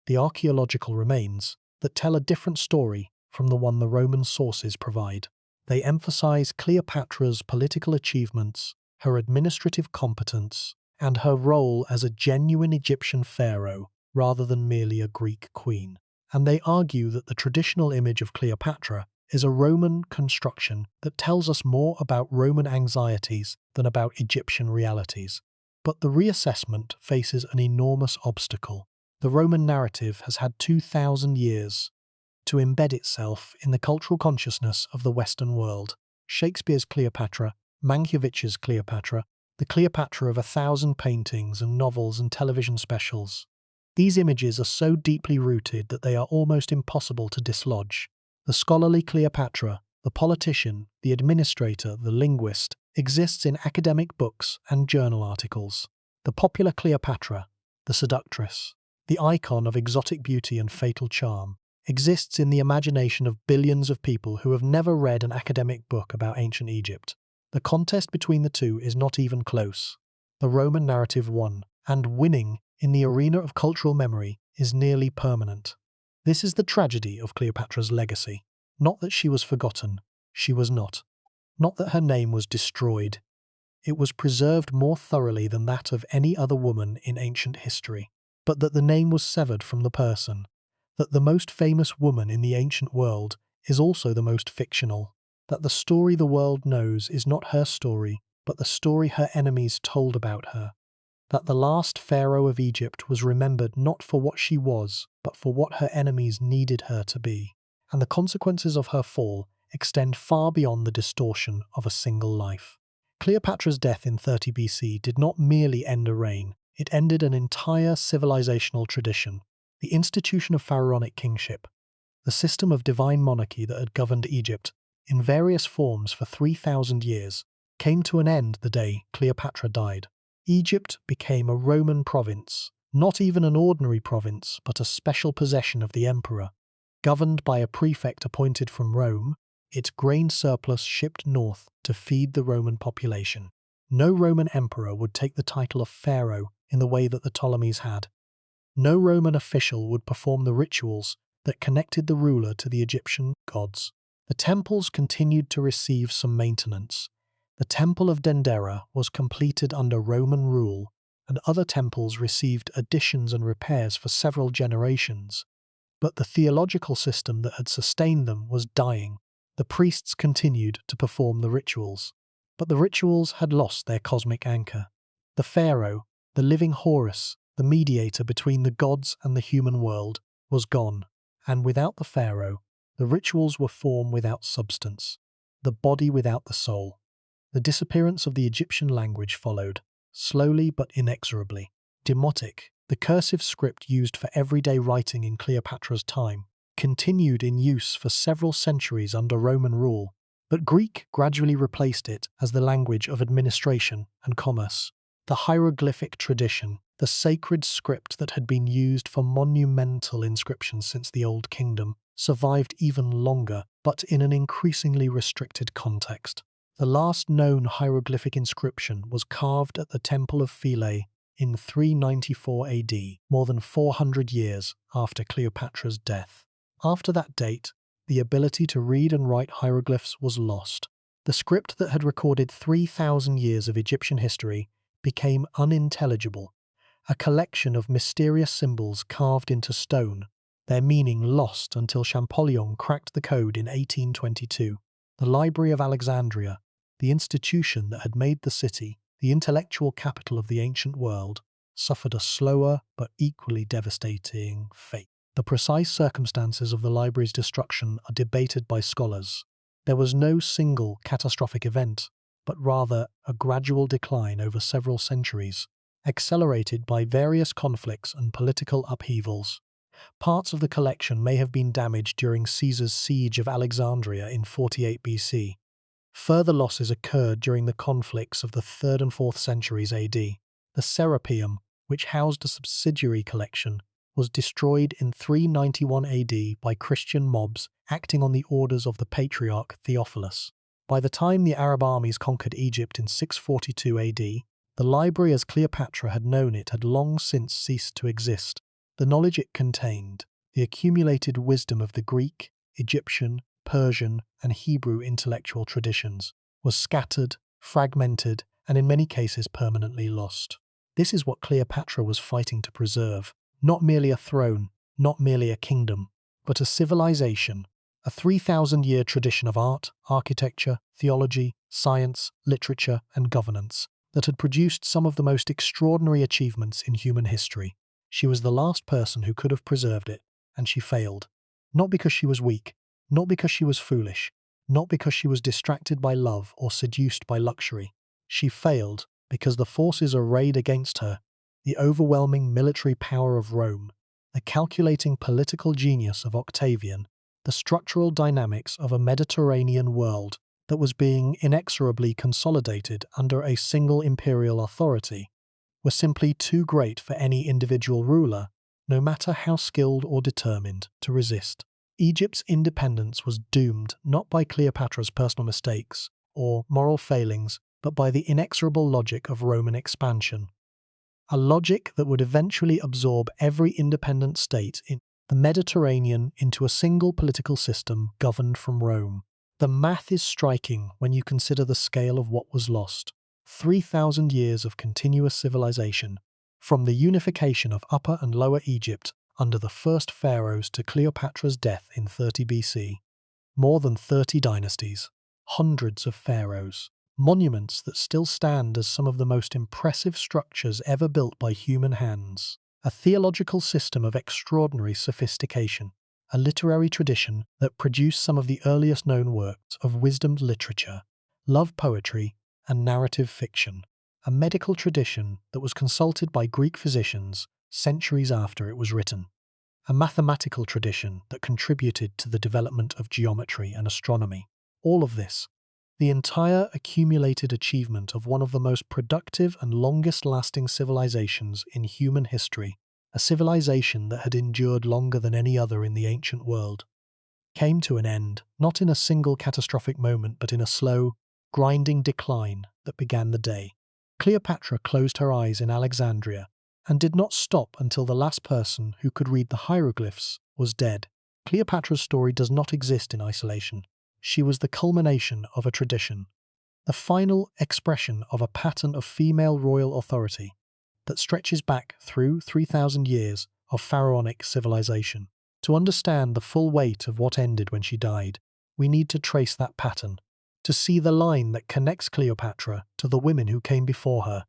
the archaeological remains that tell a different story from the one the Roman sources provide. They emphasize Cleopatra's political achievements, her administrative competence, and her role as a genuine Egyptian pharaoh rather than merely a Greek queen. And they argue that the traditional image of Cleopatra is a Roman construction that tells us more about Roman anxieties than about Egyptian realities. But the reassessment faces an enormous obstacle. The Roman narrative has had 2,000 years to embed itself in the cultural consciousness of the Western world. Shakespeare's Cleopatra, Mankiewicz's Cleopatra, the Cleopatra of 1,000 paintings and novels and television specials. These images are so deeply rooted that they are almost impossible to dislodge. The scholarly Cleopatra, the politician, the administrator, the linguist, exists in academic books and journal articles. The popular Cleopatra, the seductress, the icon of exotic beauty and fatal charm, exists in the imagination of billions of people who have never read an academic book about ancient Egypt. The contest between the two is not even close. The Roman narrative won, and winning in the arena of cultural memory is nearly permanent. This is the tragedy of Cleopatra's legacy. Not that she was forgotten, she was not. Not that her name was destroyed. It was preserved more thoroughly than that of any other woman in ancient history. But that the name was severed from the person. That the most famous woman in the ancient world is also the most fictional. That the story the world knows is not her story, but the story her enemies told about her. That the last pharaoh of Egypt was remembered not for what she was, but for what her enemies needed her to be. And the consequences of her fall extend far beyond the distortion of a single life. Cleopatra's death in 30 BC did not merely end a reign, it ended an entire civilizational tradition. The institution of pharaonic kingship, the system of divine monarchy that had governed Egypt in various forms for 3,000 years, came to an end the day Cleopatra died. Egypt became a Roman province, not even an ordinary province, but a special possession of the emperor. Governed by a prefect appointed from Rome, its grain surplus shipped north to feed the Roman population. No Roman emperor would take the title of pharaoh in the way that the Ptolemies had. No Roman official would perform the rituals that connected the ruler to the Egyptian gods. The temples continued to receive some maintenance. The Temple of Dendera was completed under Roman rule, and other temples received additions and repairs for several generations. But the theological system that had sustained them was dying. The priests continued to perform the rituals, but the rituals had lost their cosmic anchor. The pharaoh, the living Horus, the mediator between the gods and the human world, was gone, and without the pharaoh, the rituals were form without substance, the body without the soul. The disappearance of the Egyptian language followed, slowly but inexorably. Demotic, the cursive script used for everyday writing in Cleopatra's time, continued in use for several centuries under Roman rule, but Greek gradually replaced it as the language of administration and commerce. The hieroglyphic tradition, the sacred script that had been used for monumental inscriptions since the Old Kingdom, survived even longer, but in an increasingly restricted context. The last known hieroglyphic inscription was carved at the Temple of Philae in 394 AD, more than 400 years after Cleopatra's death. After that date, the ability to read and write hieroglyphs was lost. The script that had recorded 3,000 years of Egyptian history became unintelligible, a collection of mysterious symbols carved into stone, their meaning lost until Champollion cracked the code in 1822. The Library of Alexandria, the institution that had made the city the intellectual capital of the ancient world, suffered a slower but equally devastating fate. The precise circumstances of the library's destruction are debated by scholars. There was no single catastrophic event, but rather a gradual decline over several centuries, accelerated by various conflicts and political upheavals. Parts of the collection may have been damaged during Caesar's siege of Alexandria in 48 BC. Further losses occurred during the conflicts of the 3rd and 4th centuries AD. The Serapeum, which housed a subsidiary collection, was destroyed in 391 AD by Christian mobs acting on the orders of the Patriarch Theophilus. By the time the Arab armies conquered Egypt in 642 AD, the library as Cleopatra had known it had long since ceased to exist. The knowledge it contained, the accumulated wisdom of the Greek, Egyptian, Persian, and Hebrew intellectual traditions, was scattered, fragmented, and in many cases permanently lost. This is what Cleopatra was fighting to preserve. Not merely a throne, not merely a kingdom, but a civilization, a 3,000-year tradition of art, architecture, theology, science, literature, and governance that had produced some of the most extraordinary achievements in human history. She was the last person who could have preserved it, and she failed. Not because she was weak, not because she was foolish, not because she was distracted by love or seduced by luxury. She failed because the forces arrayed against her, the overwhelming military power of Rome, the calculating political genius of Octavian, the structural dynamics of a Mediterranean world that was being inexorably consolidated under a single imperial authority, were simply too great for any individual ruler, no matter how skilled or determined, to resist. Egypt's independence was doomed not by Cleopatra's personal mistakes or moral failings, but by the inexorable logic of Roman expansion. A logic that would eventually absorb every independent state in the Mediterranean into a single political system governed from Rome. The math is striking when you consider the scale of what was lost. 3,000 years of continuous civilization, from the unification of Upper and Lower Egypt under the first pharaohs to Cleopatra's death in 30 BC. More than 30 dynasties, hundreds of pharaohs, monuments that still stand as some of the most impressive structures ever built by human hands, a theological system of extraordinary sophistication, a literary tradition that produced some of the earliest known works of wisdom literature, love poetry, and narrative fiction, a medical tradition that was consulted by Greek physicians centuries after it was written, a mathematical tradition that contributed to the development of geometry and astronomy. All of this, the entire accumulated achievement of one of the most productive and longest-lasting civilizations in human history, a civilization that had endured longer than any other in the ancient world, came to an end, not in a single catastrophic moment, but in a slow, grinding decline that began the day. Cleopatra closed her eyes in Alexandria and did not stop until the last person who could read the hieroglyphs was dead. Cleopatra's story does not exist in isolation. She was the culmination of a tradition, the final expression of a pattern of female royal authority that stretches back through 3,000 years of pharaonic civilization. To understand the full weight of what ended when she died, we need to trace that pattern, to see the line that connects Cleopatra to the women who came before her,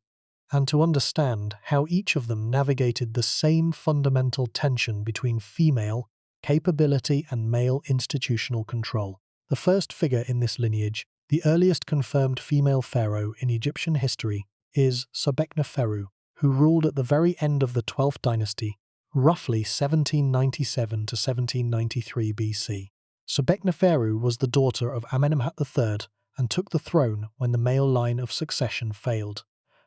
and to understand how each of them navigated the same fundamental tension between female capability and male institutional control. The first figure in this lineage, the earliest confirmed female pharaoh in Egyptian history, is Sobekneferu, who ruled at the very end of the 12th dynasty, roughly 1797 to 1793 BC. Sobekneferu was the daughter of Amenemhat III and took the throne when the male line of succession failed.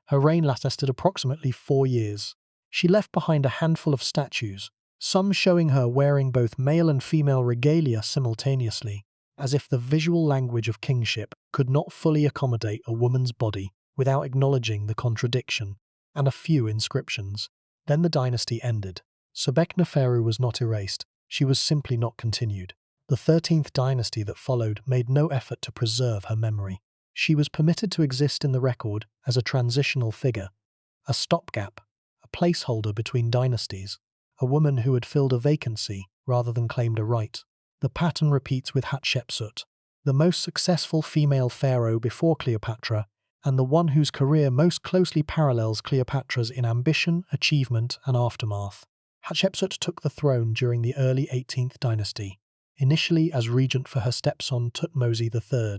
Her reign lasted approximately 4 years. She left behind a handful of statues, some showing her wearing both male and female regalia simultaneously, as if the visual language of kingship could not fully accommodate a woman's body without acknowledging the contradiction, and a few inscriptions. Then the dynasty ended. Sobekneferu was not erased, she was simply not continued. The 13th dynasty that followed made no effort to preserve her memory. She was permitted to exist in the record as a transitional figure, a stopgap, a placeholder between dynasties, a woman who had filled a vacancy rather than claimed a right. The pattern repeats with Hatshepsut, the most successful female pharaoh before Cleopatra, and the one whose career most closely parallels Cleopatra's in ambition, achievement, and aftermath. Hatshepsut took the throne during the early 18th dynasty, initially as regent for her stepson Thutmose III,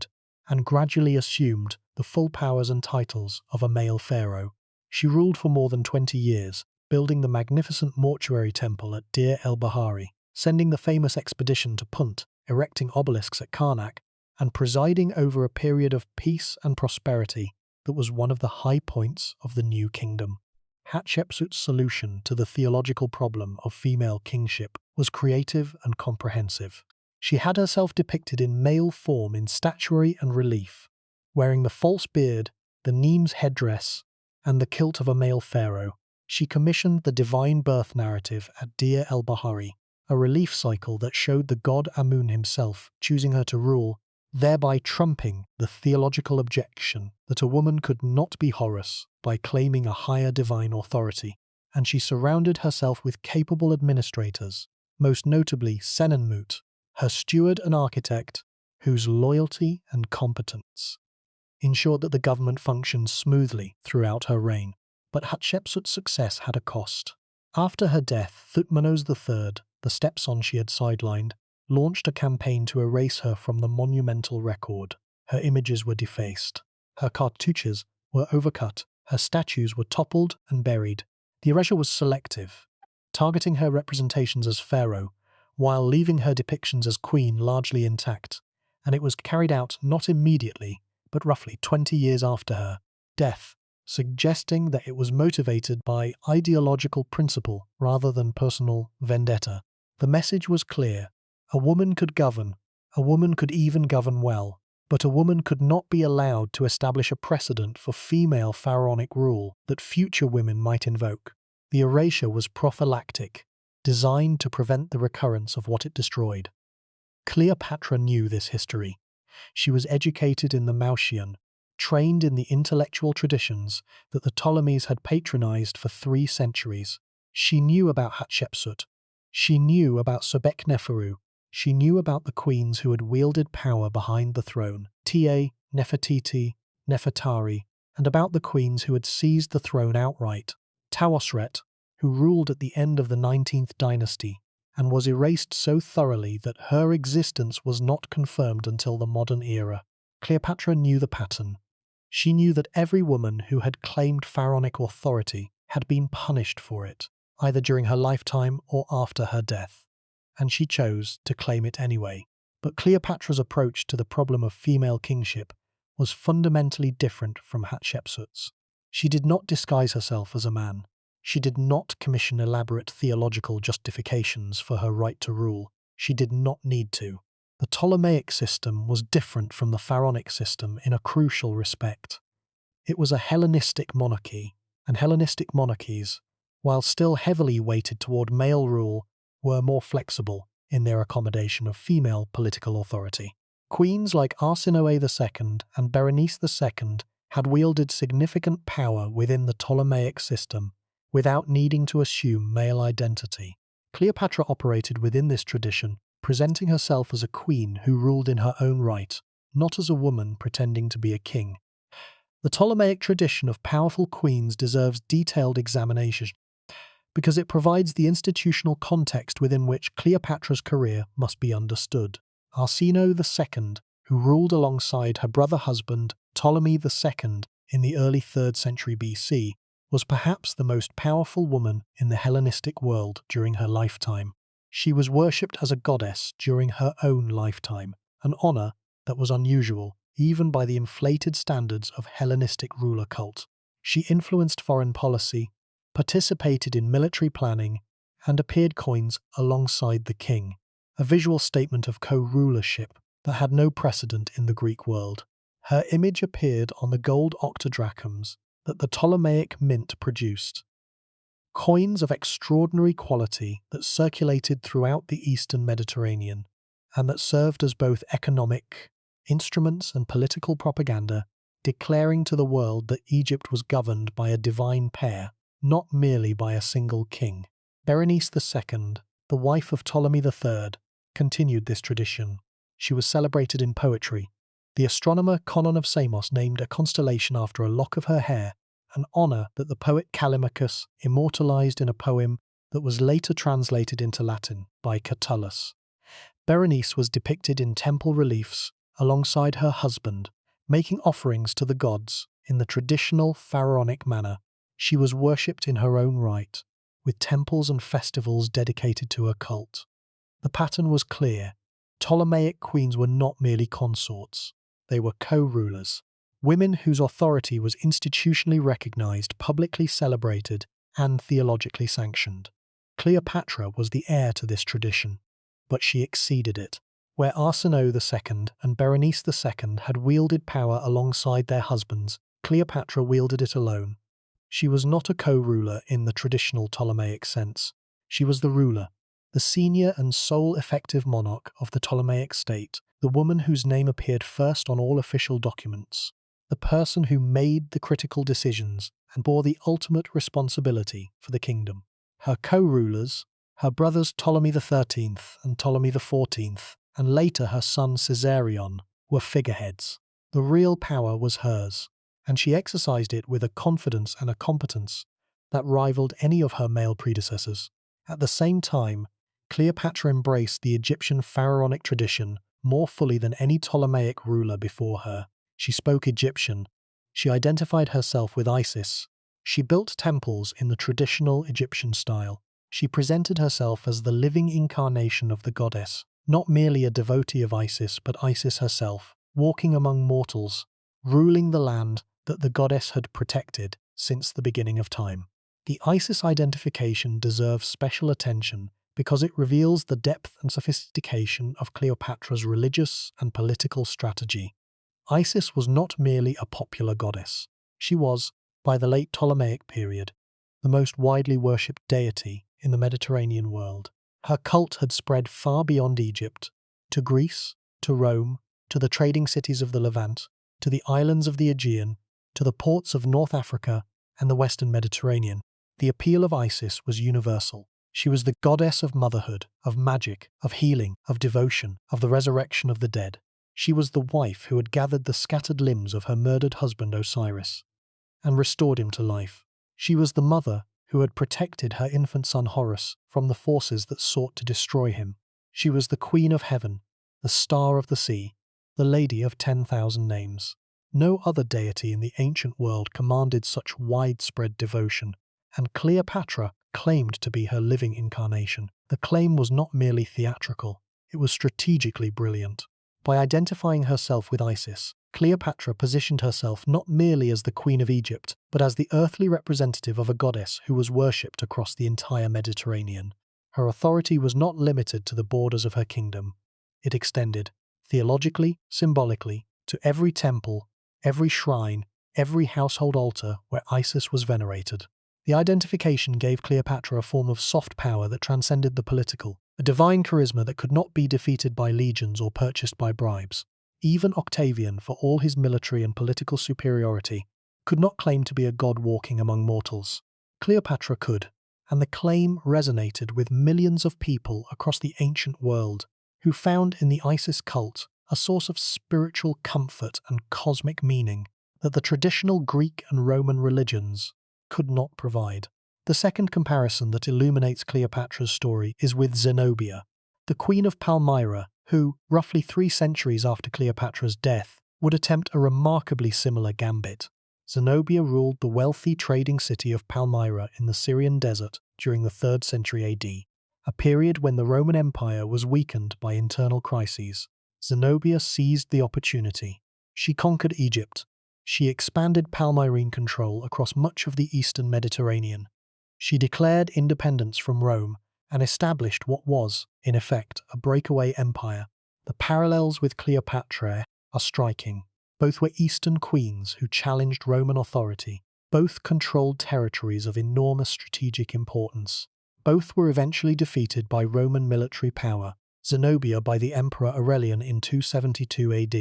and gradually assumed the full powers and titles of a male pharaoh. She ruled for more than 20 years, building the magnificent mortuary temple at Deir el-Bahari, sending the famous expedition to Punt, erecting obelisks at Karnak, and presiding over a period of peace and prosperity that was one of the high points of the new kingdom. Hatshepsut's solution to the theological problem of female kingship was creative and comprehensive. She had herself depicted in male form in statuary and relief, wearing the false beard, the Nemes headdress, and the kilt of a male pharaoh. She commissioned the divine birth narrative at Deir el-Bahari, a relief cycle that showed the god Amun himself choosing her to rule, thereby trumping the theological objection that a woman could not be Horus by claiming a higher divine authority. And she surrounded herself with capable administrators, most notably Senenmut, her steward and architect, whose loyalty and competence ensured that the government functioned smoothly throughout her reign. But Hatshepsut's success had a cost. After her death, Thutmose III, the stepson she had sidelined, launched a campaign to erase her from the monumental record. Her images were defaced. Her cartouches were overcut. Her statues were toppled and buried. The erasure was selective, targeting her representations as pharaoh, while leaving her depictions as queen largely intact, and it was carried out not immediately, but roughly 20 years after her death, suggesting that it was motivated by ideological principle rather than personal vendetta. The message was clear: A woman could govern, a woman could even govern well, but a woman could not be allowed to establish a precedent for female pharaonic rule that future women might invoke. The erasure was prophylactic, designed to prevent the recurrence of what it destroyed. Cleopatra knew this history. She was educated in the Mauseion, trained in the intellectual traditions that the Ptolemies had patronized for 3 centuries. She knew about Hatshepsut. She knew about Sobekneferu. She knew about the queens who had wielded power behind the throne, Tie, Nefertiti, Nefertari, and about the queens who had seized the throne outright, Taosret, who ruled at the end of the 19th dynasty, and was erased so thoroughly that her existence was not confirmed until the modern era. Cleopatra knew the pattern. She knew that every woman who had claimed pharaonic authority had been punished for it, either during her lifetime or after her death, and she chose to claim it anyway. But Cleopatra's approach to the problem of female kingship was fundamentally different from Hatshepsut's. She did not disguise herself as a man. She did not commission elaborate theological justifications for her right to rule. She did not need to. The Ptolemaic system was different from the pharaonic system in a crucial respect. It was a Hellenistic monarchy, and Hellenistic monarchies, while still heavily weighted toward male rule, were more flexible in their accommodation of female political authority. Queens like Arsinoe II and Berenice II had wielded significant power within the Ptolemaic system without needing to assume male identity. Cleopatra operated within this tradition, presenting herself as a queen who ruled in her own right, not as a woman pretending to be a king. The Ptolemaic tradition of powerful queens deserves detailed examination because it provides the institutional context within which Cleopatra's career must be understood. Arsinoe II, who ruled alongside her brother husband Ptolemy II in the early 3rd century BC, was perhaps the most powerful woman in the Hellenistic world during her lifetime. She was worshipped as a goddess during her own lifetime, an honor that was unusual even by the inflated standards of Hellenistic ruler cult. She influenced foreign policy, participated in military planning, and appeared coins alongside the king, a visual statement of co-rulership that had no precedent in the Greek world. Her image appeared on the gold octadrachms that the Ptolemaic mint produced, coins of extraordinary quality that circulated throughout the Eastern Mediterranean, and that served as both economic instruments and political propaganda, declaring to the world that Egypt was governed by a divine pair, not merely by a single king. Berenice II, the wife of Ptolemy III, continued this tradition. She was celebrated in poetry. The astronomer Conon of Samos named a constellation after a lock of her hair, an honor that the poet Callimachus immortalized in a poem that was later translated into Latin by Catullus. Berenice was depicted in temple reliefs alongside her husband, making offerings to the gods in the traditional pharaonic manner. She was worshipped in her own right, with temples and festivals dedicated to her cult. The pattern was clear. Ptolemaic queens were not merely consorts. They were co-rulers, women whose authority was institutionally recognized, publicly celebrated, and theologically sanctioned. Cleopatra was the heir to this tradition, but she exceeded it. Where Arsinoe II and Berenice II had wielded power alongside their husbands, Cleopatra wielded it alone. She was not a co-ruler in the traditional Ptolemaic sense. She was the ruler, the senior and sole effective monarch of the Ptolemaic state, the woman whose name appeared first on all official documents, the person who made the critical decisions and bore the ultimate responsibility for the kingdom. Her co-rulers, her brothers Ptolemy XIII and Ptolemy XIV, and later her son Caesarion, were figureheads. The real power was hers, and she exercised it with a confidence and a competence that rivaled any of her male predecessors. At the same time, Cleopatra embraced the Egyptian pharaonic tradition more fully than any Ptolemaic ruler before her. She spoke Egyptian. She identified herself with Isis. She built temples in the traditional Egyptian style. She presented herself as the living incarnation of the goddess, not merely a devotee of Isis, but Isis herself, walking among mortals, ruling the land that the goddess had protected since the beginning of time. The Isis identification deserves special attention because it reveals the depth and sophistication of Cleopatra's religious and political strategy. Isis was not merely a popular goddess. She was, by the late Ptolemaic period, the most widely worshipped deity in the Mediterranean world. Her cult had spread far beyond Egypt, to Greece, to Rome, to the trading cities of the Levant, to the islands of the Aegean, to the ports of North Africa and the Western Mediterranean. The appeal of Isis was universal. She was the goddess of motherhood, of magic, of healing, of devotion, of the resurrection of the dead. She was the wife who had gathered the scattered limbs of her murdered husband Osiris and restored him to life. She was the mother who had protected her infant son Horus from the forces that sought to destroy him. She was the queen of heaven, the star of the sea, the lady of 10,000 names. No other deity in the ancient world commanded such widespread devotion, and Cleopatra claimed to be her living incarnation. The claim was not merely theatrical, it was strategically brilliant. By identifying herself with Isis, Cleopatra positioned herself not merely as the Queen of Egypt, but as the earthly representative of a goddess who was worshipped across the entire Mediterranean. Her authority was not limited to the borders of her kingdom. It extended, theologically, symbolically, to every temple, every shrine, every household altar where Isis was venerated. The identification gave Cleopatra a form of soft power that transcended the political, a divine charisma that could not be defeated by legions or purchased by bribes. Even Octavian, for all his military and political superiority, could not claim to be a god walking among mortals. Cleopatra could, and the claim resonated with millions of people across the ancient world, who found in the Isis cult a source of spiritual comfort and cosmic meaning that the traditional Greek and Roman religions could not provide. The second comparison that illuminates Cleopatra's story is with Zenobia, the queen of Palmyra, who, roughly 3 centuries after Cleopatra's death, would attempt a remarkably similar gambit. Zenobia ruled the wealthy trading city of Palmyra in the Syrian desert during the 3rd century AD, a period when the Roman Empire was weakened by internal crises. Zenobia seized the opportunity. She conquered Egypt. She expanded Palmyrene control across much of the eastern Mediterranean. She declared independence from Rome and established what was, in effect, a breakaway empire. The parallels with Cleopatra are striking. Both were Eastern queens who challenged Roman authority. Both controlled territories of enormous strategic importance. Both were eventually defeated by Roman military power, Zenobia by the Emperor Aurelian in 272 AD,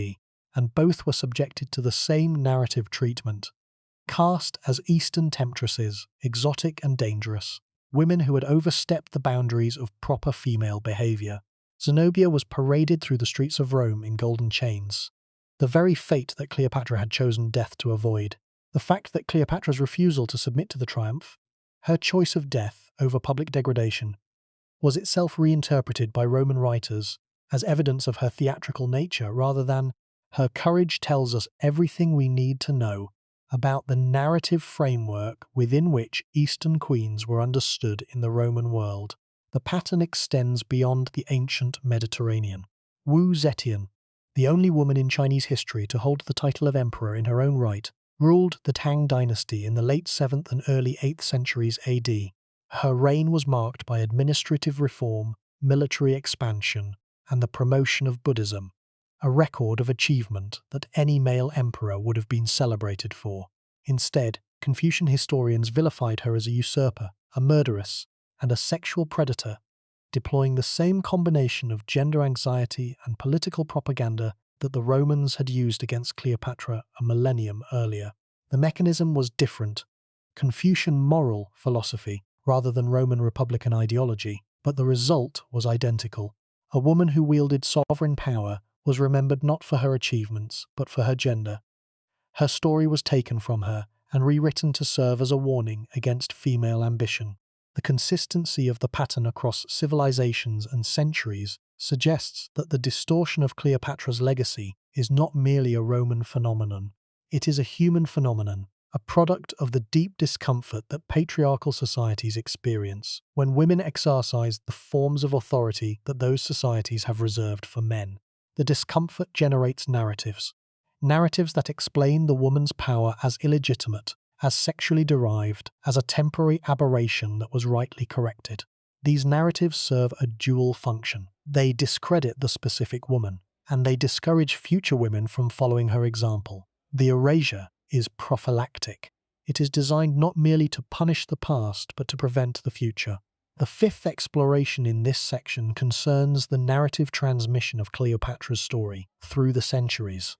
and both were subjected to the same narrative treatment. Cast as Eastern temptresses, exotic and dangerous, women who had overstepped the boundaries of proper female behavior. Zenobia was paraded through the streets of Rome in golden chains. The very fate that Cleopatra had chosen death to avoid. The fact that Cleopatra's refusal to submit to the triumph, her choice of death over public degradation, was itself reinterpreted by Roman writers as evidence of her theatrical nature rather than her courage tells us everything we need to know about the narrative framework within which Eastern queens were understood in the Roman world. The pattern extends beyond the ancient Mediterranean. Wu Zetian, the only woman in Chinese history to hold the title of emperor in her own right, ruled the Tang dynasty in the late 7th and early 8th centuries AD. Her reign was marked by administrative reform, military expansion, and the promotion of Buddhism, a record of achievement that any male emperor would have been celebrated for. Instead, Confucian historians vilified her as a usurper, a murderess, and a sexual predator, deploying the same combination of gender anxiety and political propaganda that the Romans had used against Cleopatra a millennium earlier. The mechanism was different, Confucian moral philosophy rather than Roman republican ideology, but the result was identical. A woman who wielded sovereign power was remembered not for her achievements, but for her gender. Her story was taken from her and rewritten to serve as a warning against female ambition. The consistency of the pattern across civilizations and centuries suggests that the distortion of Cleopatra's legacy is not merely a Roman phenomenon. It is a human phenomenon, a product of the deep discomfort that patriarchal societies experience when women exercise the forms of authority that those societies have reserved for men. The discomfort generates narratives that explain the woman's power as illegitimate, as sexually derived, as a temporary aberration that was rightly corrected. These narratives serve a dual function. They discredit the specific woman, and they discourage future women from following her example. The erasure is prophylactic. It is designed not merely to punish the past, but to prevent the future. The fifth exploration in this section concerns the narrative transmission of Cleopatra's story through the centuries.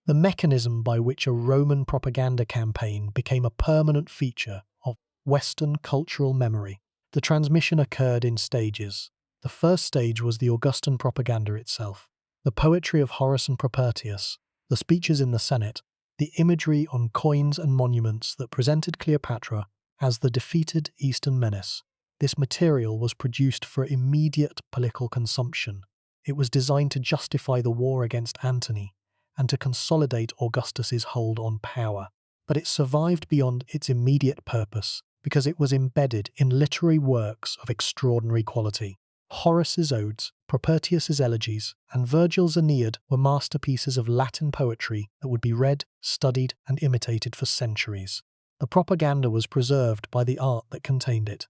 The mechanism by which a Roman propaganda campaign became a permanent feature of Western cultural memory. The transmission occurred in stages. The first stage was the Augustan propaganda itself. The poetry of Horace and Propertius, the speeches in the Senate, the imagery on coins and monuments that presented Cleopatra as the defeated Eastern menace. This material was produced for immediate political consumption. It was designed to justify the war against Antony and to consolidate Augustus's hold on power. But it survived beyond its immediate purpose because it was embedded in literary works of extraordinary quality. Horace's odes, Propertius's elegies, and Virgil's Aeneid were masterpieces of Latin poetry that would be read, studied, and imitated for centuries. The propaganda was preserved by the art that contained it.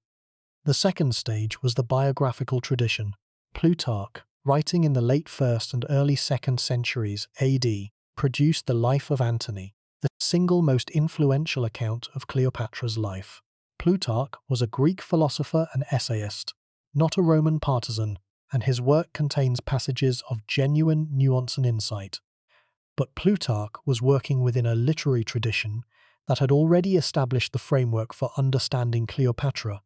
The second stage was the biographical tradition. Plutarch, writing in the late 1st and early 2nd centuries AD, produced the Life of Antony, the single most influential account of Cleopatra's life. Plutarch was a Greek philosopher and essayist, not a Roman partisan, and his work contains passages of genuine nuance and insight. But Plutarch was working within a literary tradition that had already established the framework for understanding Cleopatra,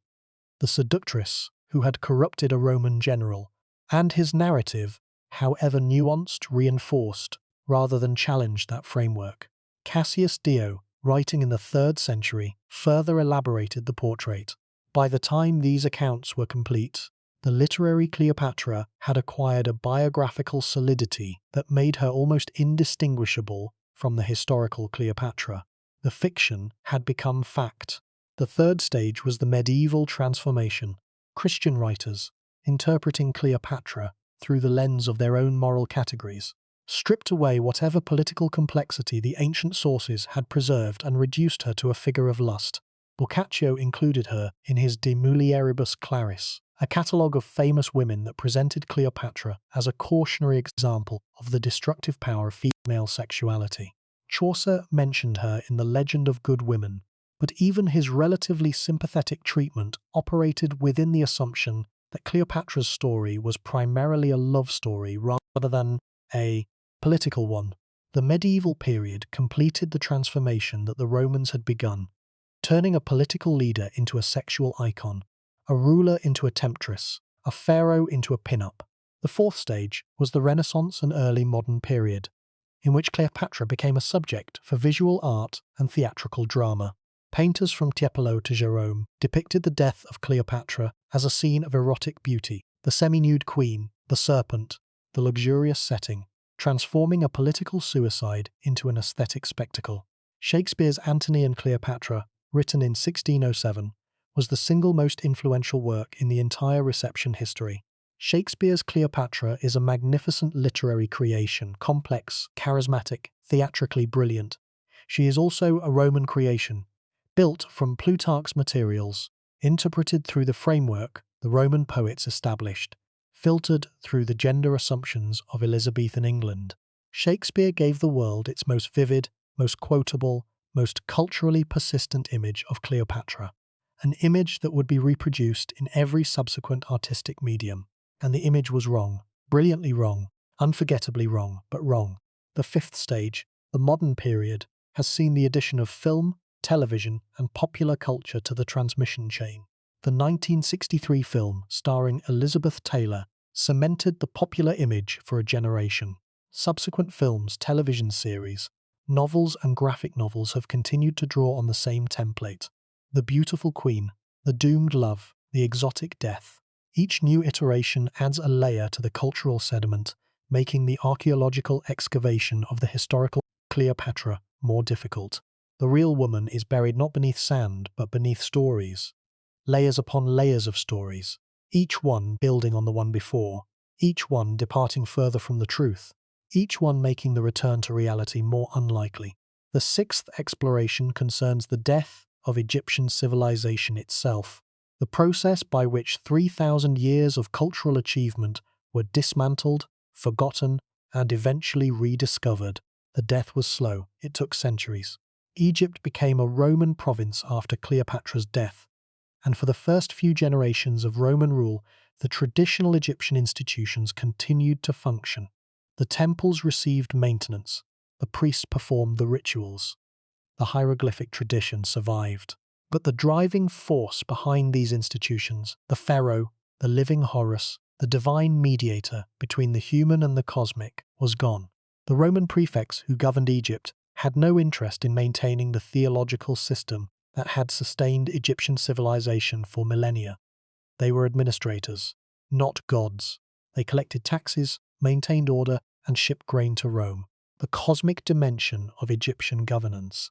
the seductress who had corrupted a Roman general, and his narrative, however nuanced, reinforced, rather than challenged that framework. Cassius Dio, writing in the 3rd century, further elaborated the portrait. By the time these accounts were complete, the literary Cleopatra had acquired a biographical solidity that made her almost indistinguishable from the historical Cleopatra. The fiction had become fact. The third stage was the medieval transformation. Christian writers, interpreting Cleopatra through the lens of their own moral categories, stripped away whatever political complexity the ancient sources had preserved and reduced her to a figure of lust. Boccaccio included her in his De Mulieribus Claris, a catalogue of famous women that presented Cleopatra as a cautionary example of the destructive power of female sexuality. Chaucer mentioned her in the Legend of Good Women, but even his relatively sympathetic treatment operated within the assumption that Cleopatra's story was primarily a love story rather than a political one. The medieval period completed the transformation that the Romans had begun, turning a political leader into a sexual icon, a ruler into a temptress, a pharaoh into a pin-up. The fourth stage was the Renaissance and early modern period, in which Cleopatra became a subject for visual art and theatrical drama. Painters from Tiepolo to Jerome depicted the death of Cleopatra as a scene of erotic beauty, the semi-nude queen, the serpent, the luxurious setting, transforming a political suicide into an aesthetic spectacle. Shakespeare's Antony and Cleopatra, written in 1607, was the single most influential work in the entire reception history. Shakespeare's Cleopatra is a magnificent literary creation, complex, charismatic, theatrically brilliant. She is also a Roman creation, built from Plutarch's materials, interpreted through the framework the Roman poets established, filtered through the gender assumptions of Elizabethan England. Shakespeare gave the world its most vivid, most quotable, most culturally persistent image of Cleopatra, an image that would be reproduced in every subsequent artistic medium. And the image was wrong, brilliantly wrong, unforgettably wrong, but wrong. The fifth stage, the modern period, has seen the addition of film, television, and popular culture to the transmission chain. The 1963 film, starring Elizabeth Taylor, cemented the popular image for a generation. Subsequent films, television series, novels, and graphic novels have continued to draw on the same template. The beautiful queen, the doomed love, the exotic death. Each new iteration adds a layer to the cultural sediment, making the archaeological excavation of the historical Cleopatra more difficult. The real woman is buried not beneath sand, but beneath stories. Layers upon layers of stories, each one building on the one before, each one departing further from the truth, each one making the return to reality more unlikely. The sixth exploration concerns the death of Egyptian civilization itself. the process by which 3,000 years of cultural achievement were dismantled, forgotten, and eventually rediscovered. The death was slow, it took centuries. Egypt became a Roman province after Cleopatra's death, and for the first few generations of Roman rule, the traditional Egyptian institutions continued to function. The temples received maintenance, the priests performed the rituals. The hieroglyphic tradition survived. But the driving force behind these institutions, the pharaoh, the living Horus, the divine mediator between the human and the cosmic, was gone. The Roman prefects who governed Egypt had no interest in maintaining the theological system that had sustained Egyptian civilization for millennia. They were administrators, not gods. They collected taxes, maintained order, and shipped grain to Rome. The cosmic dimension of Egyptian governance.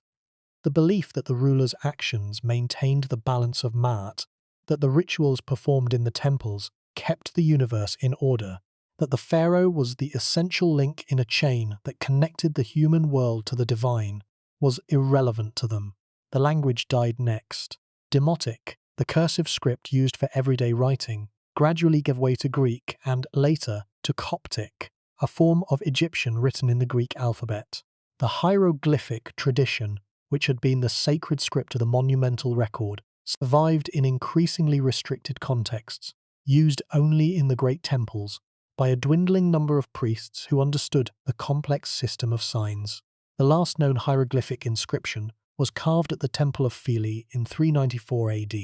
The belief that the ruler's actions maintained the balance of Ma'at, that the rituals performed in the temples kept the universe in order, that the pharaoh was the essential link in a chain that connected the human world to the divine, was irrelevant to them. The language died next. Demotic, the cursive script used for everyday writing, gradually gave way to Greek and, later, to Coptic, a form of Egyptian written in the Greek alphabet. The hieroglyphic tradition, which had been the sacred script of the monumental record, survived in increasingly restricted contexts, used only in the great temples, by a dwindling number of priests who understood the complex system of signs. The last known hieroglyphic inscription was carved at the Temple of Philae in 394 AD.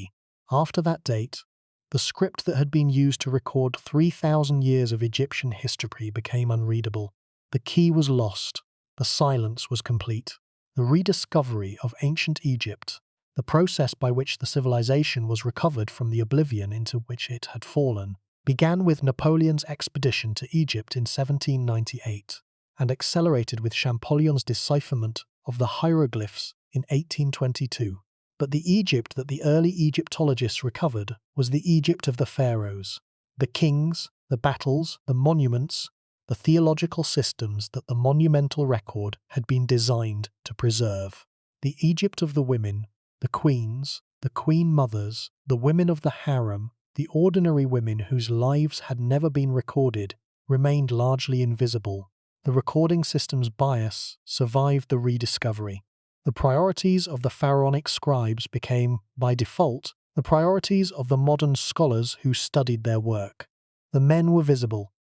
After that date, the script that had been used to record 3,000 years of Egyptian history became unreadable. The key was lost. The silence was complete. The rediscovery of ancient Egypt, the process by which the civilization was recovered from the oblivion into which it had fallen, began with Napoleon's expedition to Egypt in 1798 and accelerated with Champollion's decipherment of the hieroglyphs in 1822. But the Egypt that the early Egyptologists recovered was the Egypt of the pharaohs, the kings, the battles, the monuments, the theological systems that the monumental record had been designed to preserve. The Egypt of the women, the queens, the queen mothers, the women of the harem, the ordinary women whose lives had never been recorded, remained largely invisible. The recording system's bias survived the rediscovery. The priorities of the pharaonic scribes became, by default, the priorities of the modern scholars who studied their work. The men were visible,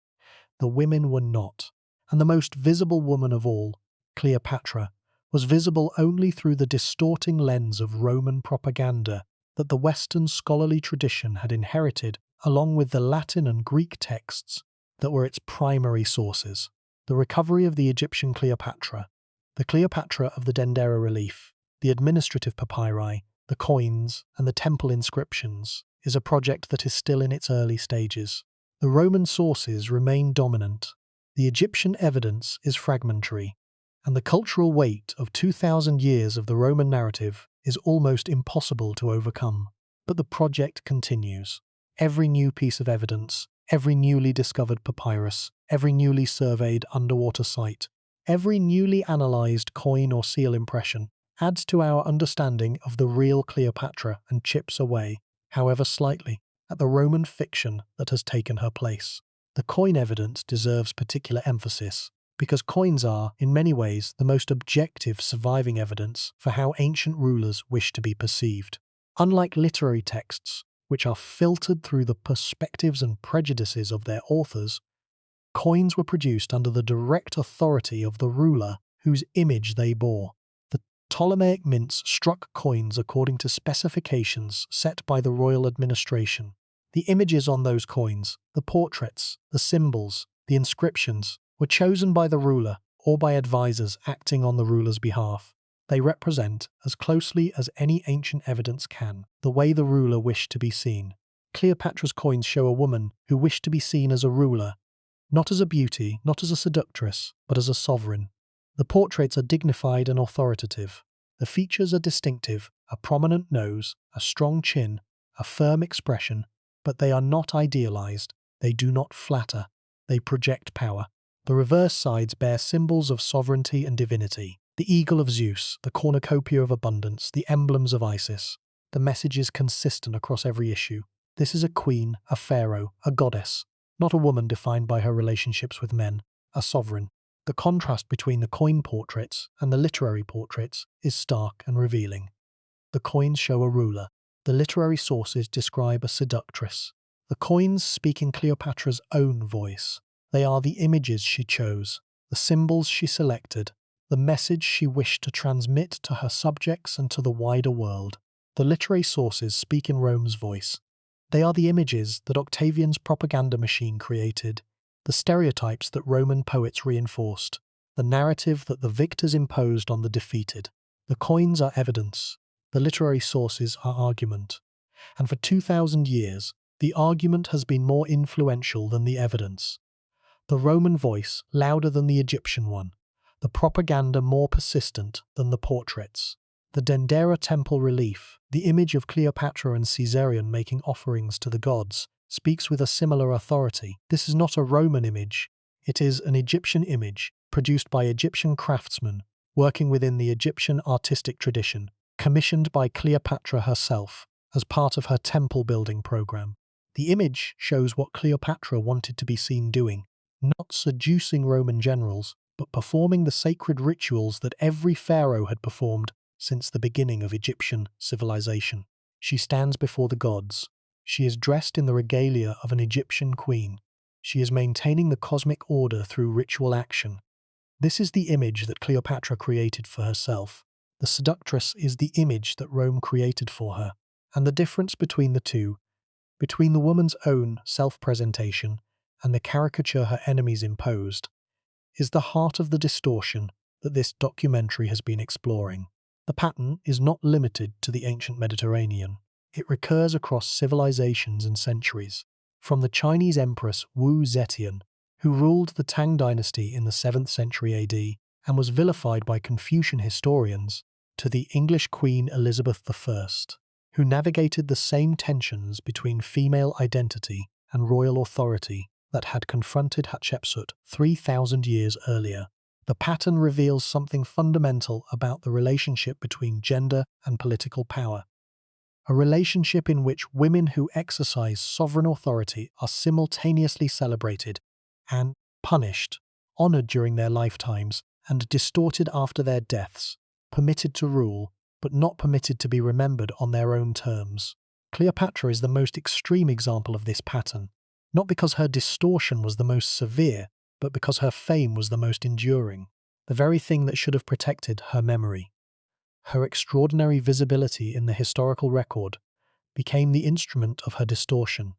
the women were not, and the most visible woman of all, Cleopatra, was visible only through the distorting lens of Roman propaganda that the Western scholarly tradition had inherited along with the Latin and Greek texts that were its primary sources. The recovery of the Egyptian Cleopatra, the Cleopatra of the Dendera relief, the administrative papyri, the coins, and the temple inscriptions, is a project that is still in its early stages. The Roman sources remain dominant, the Egyptian evidence is fragmentary, and the cultural weight of 2,000 years of the Roman narrative is almost impossible to overcome. But the project continues. Every new piece of evidence, every newly discovered papyrus, every newly surveyed underwater site, every newly analysed coin or seal impression adds to our understanding of the real Cleopatra and chips away, however slightly, at the Roman fiction that has taken her place. The coin evidence deserves particular emphasis, because coins are, in many ways, the most objective surviving evidence for how ancient rulers wish to be perceived. Unlike literary texts, which are filtered through the perspectives and prejudices of their authors, coins were produced under the direct authority of the ruler whose image they bore. The Ptolemaic mints struck coins according to specifications set by the royal administration. The images on those coins, the portraits, the symbols, the inscriptions, were chosen by the ruler or by advisors acting on the ruler's behalf. They represent, as closely as any ancient evidence can, the way the ruler wished to be seen. Cleopatra's coins show a woman who wished to be seen as a ruler, not as a beauty, not as a seductress, but as a sovereign. The portraits are dignified and authoritative. The features are distinctive, a prominent nose, a strong chin, a firm expression, but they are not idealized, they do not flatter, they project power. The reverse sides bear symbols of sovereignty and divinity. The eagle of Zeus, the cornucopia of abundance, the emblems of Isis. the message is consistent across every issue. This is a queen, a pharaoh, a goddess, not a woman defined by her relationships with men, a sovereign. The contrast between the coin portraits and the literary portraits is stark and revealing. The coins show a ruler. The literary sources describe a seductress. The coins speak in Cleopatra's own voice. They are the images she chose, the symbols she selected, the message she wished to transmit to her subjects and to the wider world. The literary sources speak in Rome's voice. They are the images that Octavian's propaganda machine created, the stereotypes that Roman poets reinforced, the narrative that the victors imposed on the defeated. The coins are evidence. The literary sources are argument. And for 2,000 years, the argument has been more influential than the evidence. The Roman voice louder than the Egyptian one. The propaganda more persistent than the portraits. The Dendera temple relief, the image of Cleopatra and Caesarion making offerings to the gods, speaks with a similar authority. This is not a Roman image. It is an Egyptian image, produced by Egyptian craftsmen, working within the Egyptian artistic tradition, commissioned by Cleopatra herself as part of her temple-building program. The image shows what Cleopatra wanted to be seen doing, not seducing Roman generals, but performing the sacred rituals that every pharaoh had performed since the beginning of Egyptian civilization. She stands before the gods. She is dressed in the regalia of an Egyptian queen. She is maintaining the cosmic order through ritual action. This is the image that Cleopatra created for herself. The seductress is the image that Rome created for her. And the difference between the two, between the woman's own self-presentation and the caricature her enemies imposed, is the heart of the distortion that this documentary has been exploring. The pattern is not limited to the ancient Mediterranean. It recurs across civilizations and centuries, from the Chinese empress Wu Zetian, who ruled the Tang dynasty in the 7th century AD and was vilified by Confucian historians, to the English Queen Elizabeth I, who navigated the same tensions between female identity and royal authority that had confronted Hatshepsut 3,000 years earlier. The pattern reveals something fundamental about the relationship between gender and political power. A relationship in which women who exercise sovereign authority are simultaneously celebrated and punished, honored during their lifetimes, and distorted after their deaths, permitted to rule, but not permitted to be remembered on their own terms. Cleopatra is the most extreme example of this pattern, not because her distortion was the most severe, but because her fame was the most enduring, the very thing that should have protected her memory. Her extraordinary visibility in the historical record became the instrument of her distortion.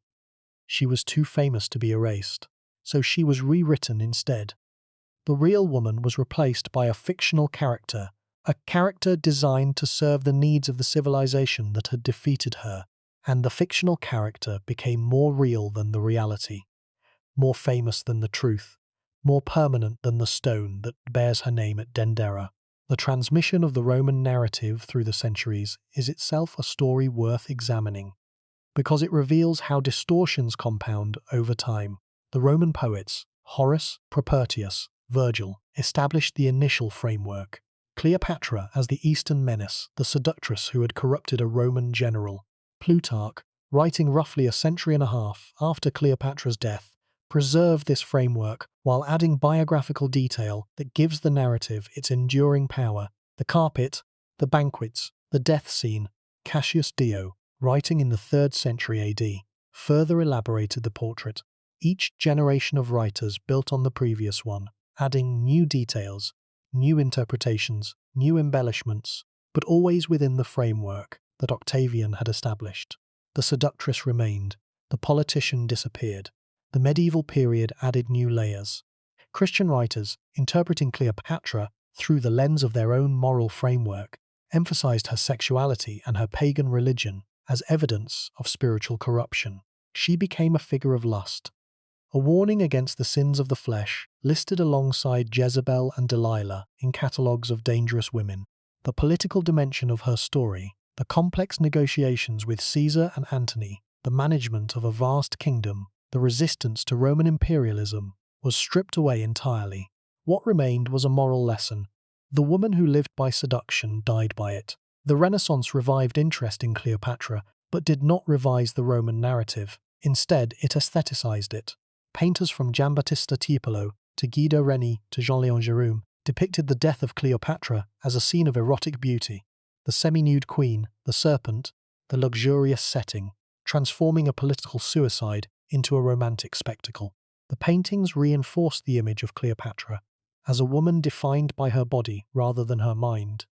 She was too famous to be erased, so she was rewritten instead. The real woman was replaced by a fictional character, a character designed to serve the needs of the civilization that had defeated her, and the fictional character became more real than the reality, more famous than the truth, more permanent than the stone that bears her name at Dendera. The transmission of the Roman narrative through the centuries is itself a story worth examining, because it reveals how distortions compound over time. The Roman poets, Horace, Propertius, Virgil, established the initial framework. Cleopatra as the Eastern menace, the seductress who had corrupted a Roman general. Plutarch, writing roughly a century and a half after Cleopatra's death, preserved this framework while adding biographical detail that gives the narrative its enduring power. The carpet, the banquets, the death scene. Cassius Dio, writing in the 3rd century AD, further elaborated the portrait. Each generation of writers built on the previous one, adding new details, new interpretations, new embellishments, but always within the framework that Octavian had established. The seductress remained, the politician disappeared. The medieval period added new layers. Christian writers, interpreting Cleopatra through the lens of their own moral framework, emphasized her sexuality and her pagan religion as evidence of spiritual corruption. She became a figure of lust, a warning against the sins of the flesh, listed alongside Jezebel and Delilah in catalogues of dangerous women. The political dimension of her story, the complex negotiations with Caesar and Antony, the management of a vast kingdom, the resistance to Roman imperialism, was stripped away entirely. What remained was a moral lesson. The woman who lived by seduction died by it. The Renaissance revived interest in Cleopatra, but did not revise the Roman narrative. Instead, it aestheticized it. Painters from Giambattista Tiepolo to Guido Reni to Jean-Léon Gérôme depicted the death of Cleopatra as a scene of erotic beauty. The semi-nude queen, the serpent, the luxurious setting, transforming a political suicide into a romantic spectacle. The paintings reinforced the image of Cleopatra as a woman defined by her body rather than her mind,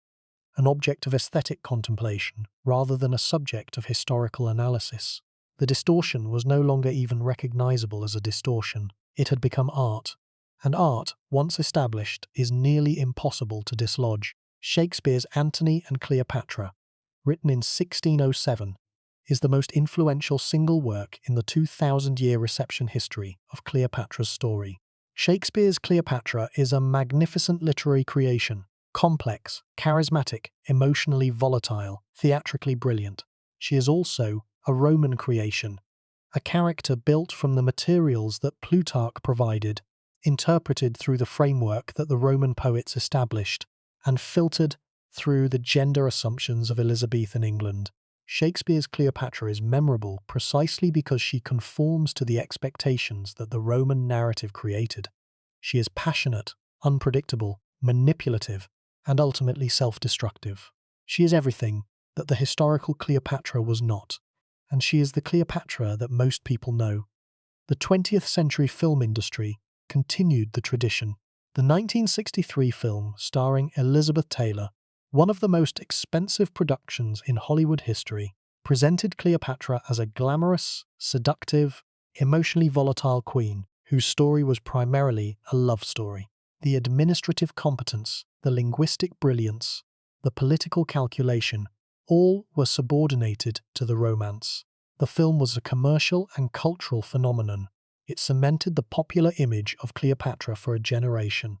an object of aesthetic contemplation rather than a subject of historical analysis. The distortion was no longer even recognizable as a distortion. It had become art, and art, once established, is nearly impossible to dislodge. Shakespeare's Antony and Cleopatra, written in 1607, is the most influential single work in the 2,000-year reception history of Cleopatra's story. Shakespeare's Cleopatra is a magnificent literary creation, complex, charismatic, emotionally volatile, theatrically brilliant. She is also a Roman creation, a character built from the materials that Plutarch provided, interpreted through the framework that the Roman poets established, and filtered through the gender assumptions of Elizabethan England. Shakespeare's Cleopatra is memorable precisely because she conforms to the expectations that the Roman narrative created. She is passionate, unpredictable, manipulative, and ultimately self-destructive. She is everything that the historical Cleopatra was not, and she is the Cleopatra that most people know. The 20th century film industry continued the tradition. The 1963 film starring Elizabeth Taylor, one of the most expensive productions in Hollywood history, presented Cleopatra as a glamorous, seductive, emotionally volatile queen whose story was primarily a love story. The administrative competence, the linguistic brilliance, the political calculation, all were subordinated to the romance. The film was a commercial and cultural phenomenon. It cemented the popular image of Cleopatra for a generation,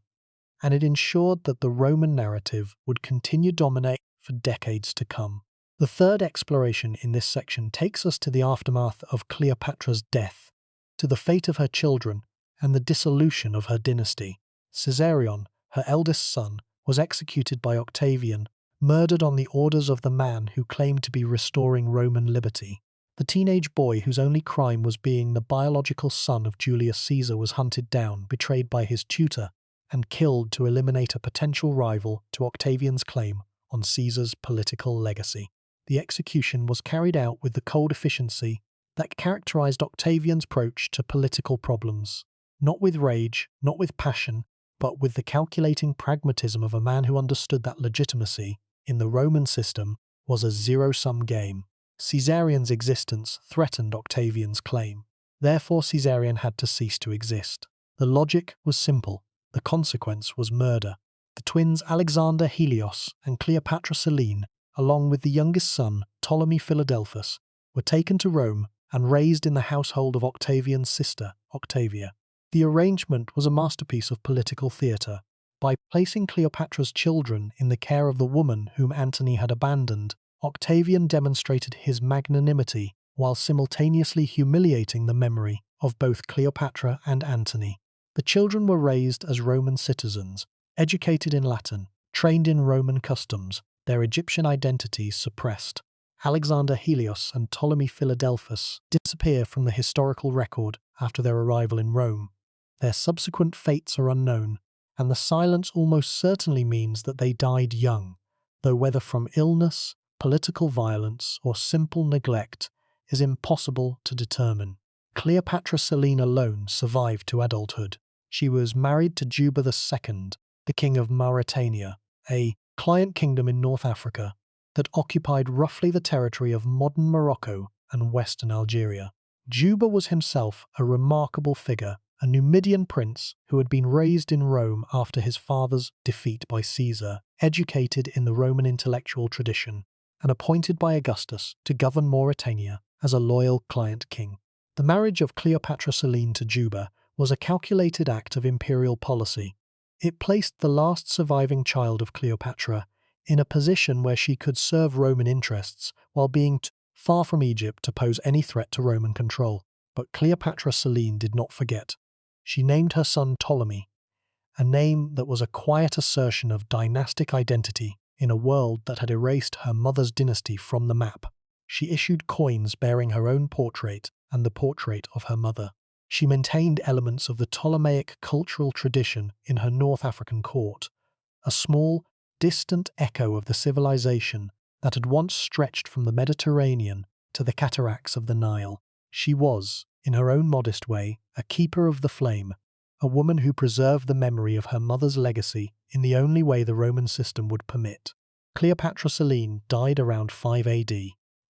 and it ensured that the Roman narrative would continue to dominate for decades to come. The third exploration in this section takes us to the aftermath of Cleopatra's death, to the fate of her children, and the dissolution of her dynasty. Caesarion, her eldest son, was executed by Octavian, murdered on the orders of the man who claimed to be restoring Roman liberty. The teenage boy whose only crime was being the biological son of Julius Caesar was hunted down, betrayed by his tutor, and killed to eliminate a potential rival to Octavian's claim on Caesar's political legacy. The execution was carried out with the cold efficiency that characterized Octavian's approach to political problems. Not with rage, not with passion, but with the calculating pragmatism of a man who understood that legitimacy, in the Roman system, was a zero-sum game. Caesarion's existence threatened Octavian's claim. Therefore, Caesarion had to cease to exist. The logic was simple. The consequence was murder. The twins Alexander Helios and Cleopatra Selene, along with the youngest son, Ptolemy Philadelphus, were taken to Rome and raised in the household of Octavian's sister, Octavia. The arrangement was a masterpiece of political theatre. By placing Cleopatra's children in the care of the woman whom Antony had abandoned, Octavian demonstrated his magnanimity while simultaneously humiliating the memory of both Cleopatra and Antony. The children were raised as Roman citizens, educated in Latin, trained in Roman customs, their Egyptian identities suppressed. Alexander Helios and Ptolemy Philadelphus disappear from the historical record after their arrival in Rome. Their subsequent fates are unknown, and the silence almost certainly means that they died young, though whether from illness, political violence, or simple neglect is impossible to determine. Cleopatra Selene alone survived to adulthood. She was married to Juba II, the king of Mauritania, a client kingdom in North Africa that occupied roughly the territory of modern Morocco and western Algeria. Juba was himself a remarkable figure, a Numidian prince who had been raised in Rome after his father's defeat by Caesar, educated in the Roman intellectual tradition, and appointed by Augustus to govern Mauritania as a loyal client king. The marriage of Cleopatra Selene to Juba was a calculated act of imperial policy. It placed the last surviving child of Cleopatra in a position where she could serve Roman interests while being far from Egypt to pose any threat to Roman control. But Cleopatra Selene did not forget. She named her son Ptolemy, a name that was a quiet assertion of dynastic identity in a world that had erased her mother's dynasty from the map. She issued coins bearing her own portrait and the portrait of her mother. She maintained elements of the Ptolemaic cultural tradition in her North African court, a small, distant echo of the civilization that had once stretched from the Mediterranean to the cataracts of the Nile. She was, in her own modest way, a keeper of the flame, a woman who preserved the memory of her mother's legacy in the only way the Roman system would permit. Cleopatra VII died around 5 AD.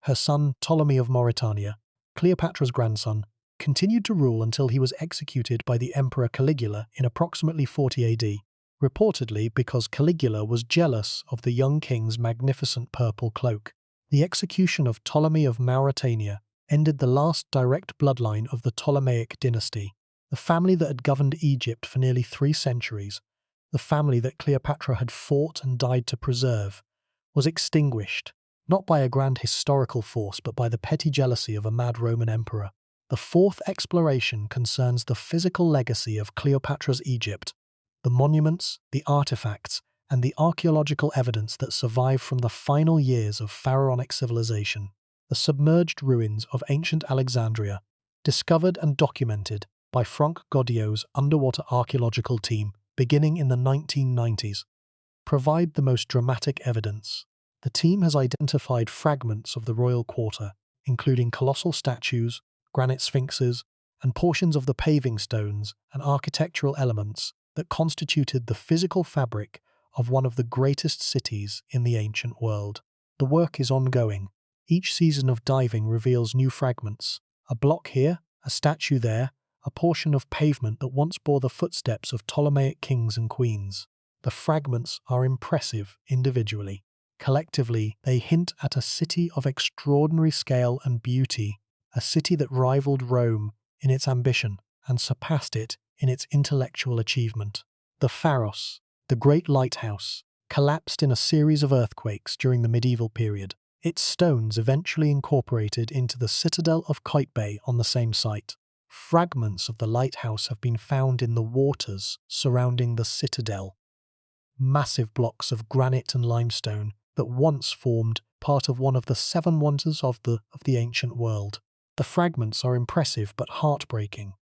Her son, Ptolemy of Mauritania, Cleopatra's grandson, continued to rule until he was executed by the Emperor Caligula in approximately 40 AD, reportedly because Caligula was jealous of the young king's magnificent purple cloak. The execution of Ptolemy of Mauritania ended the last direct bloodline of the Ptolemaic dynasty, the family that had governed Egypt for nearly 3 centuries, the family that Cleopatra had fought and died to preserve, was extinguished, not by a grand historical force but by the petty jealousy of a mad Roman emperor. The fourth exploration concerns the physical legacy of Cleopatra's Egypt, the monuments, the artifacts, and the archaeological evidence that survive from the final years of pharaonic civilization. The submerged ruins of ancient Alexandria, discovered and documented by Franck Godio's underwater archaeological team beginning in the 1990s, provide the most dramatic evidence. The team has identified fragments of the royal quarter, including colossal statues, granite sphinxes, and portions of the paving stones and architectural elements that constituted the physical fabric of one of the greatest cities in the ancient world. The work is ongoing. Each season of diving reveals new fragments. A block here, a statue there, a portion of pavement that once bore the footsteps of Ptolemaic kings and queens. The fragments are impressive individually. Collectively, they hint at a city of extraordinary scale and beauty, a city that rivaled Rome in its ambition and surpassed it in its intellectual achievement. The Pharaohs, the great lighthouse, collapsed in a series of earthquakes during the medieval period, its stones eventually incorporated into the citadel of Qaitbay on the same site. Fragments of the lighthouse have been found in the waters surrounding the citadel. Massive blocks of granite and limestone that once formed part of one of the 7 wonders of the ancient world. The fragments are impressive but heartbreaking.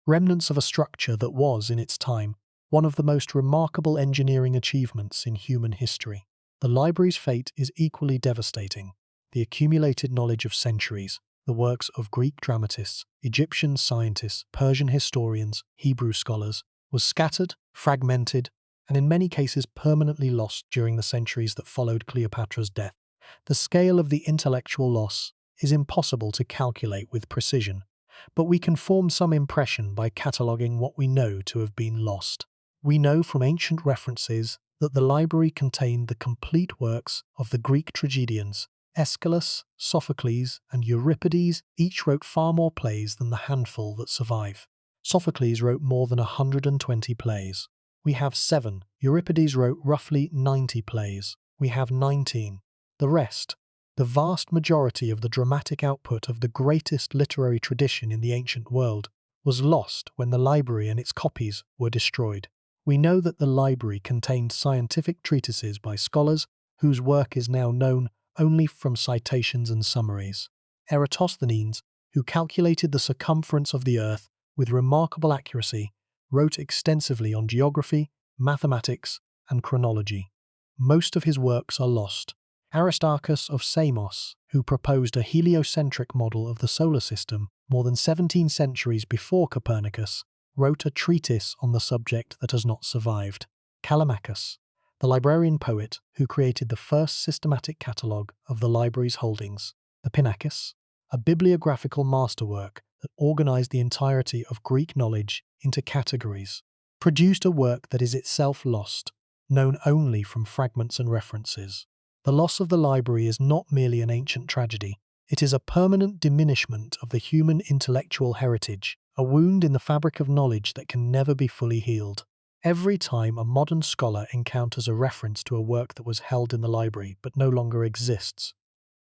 Remnants of a structure that was, in its time, one of the most remarkable engineering achievements in human history. The library's fate is equally devastating. The accumulated knowledge of centuries, the works of Greek dramatists, Egyptian scientists, Persian historians, Hebrew scholars, was scattered, fragmented, and in many cases permanently lost during the centuries that followed Cleopatra's death. The scale of the intellectual loss is impossible to calculate with precision, but we can form some impression by cataloguing what we know to have been lost. We know from ancient references that the library contained the complete works of the Greek tragedians. Aeschylus, Sophocles, and Euripides each wrote far more plays than the handful that survive. Sophocles wrote more than 120 plays. We have 7. Euripides wrote roughly 90 plays. We have 19. The rest, the vast majority of the dramatic output of the greatest literary tradition in the ancient world, was lost when the library and its copies were destroyed. We know that the library contained scientific treatises by scholars whose work is now known only from citations and summaries. Eratosthenes, who calculated the circumference of the Earth with remarkable accuracy, wrote extensively on geography, mathematics, and chronology. Most of his works are lost. Aristarchus of Samos, who proposed a heliocentric model of the solar system more than 17 centuries before Copernicus, wrote a treatise on the subject that has not survived. Callimachus, the librarian poet who created the first systematic catalogue of the library's holdings. The Pinakes, a bibliographical masterwork that organized the entirety of Greek knowledge into categories, produced a work that is itself lost, known only from fragments and references. The loss of the library is not merely an ancient tragedy, it is a permanent diminishment of the human intellectual heritage, a wound in the fabric of knowledge that can never be fully healed. Every time a modern scholar encounters a reference to a work that was held in the library but no longer exists,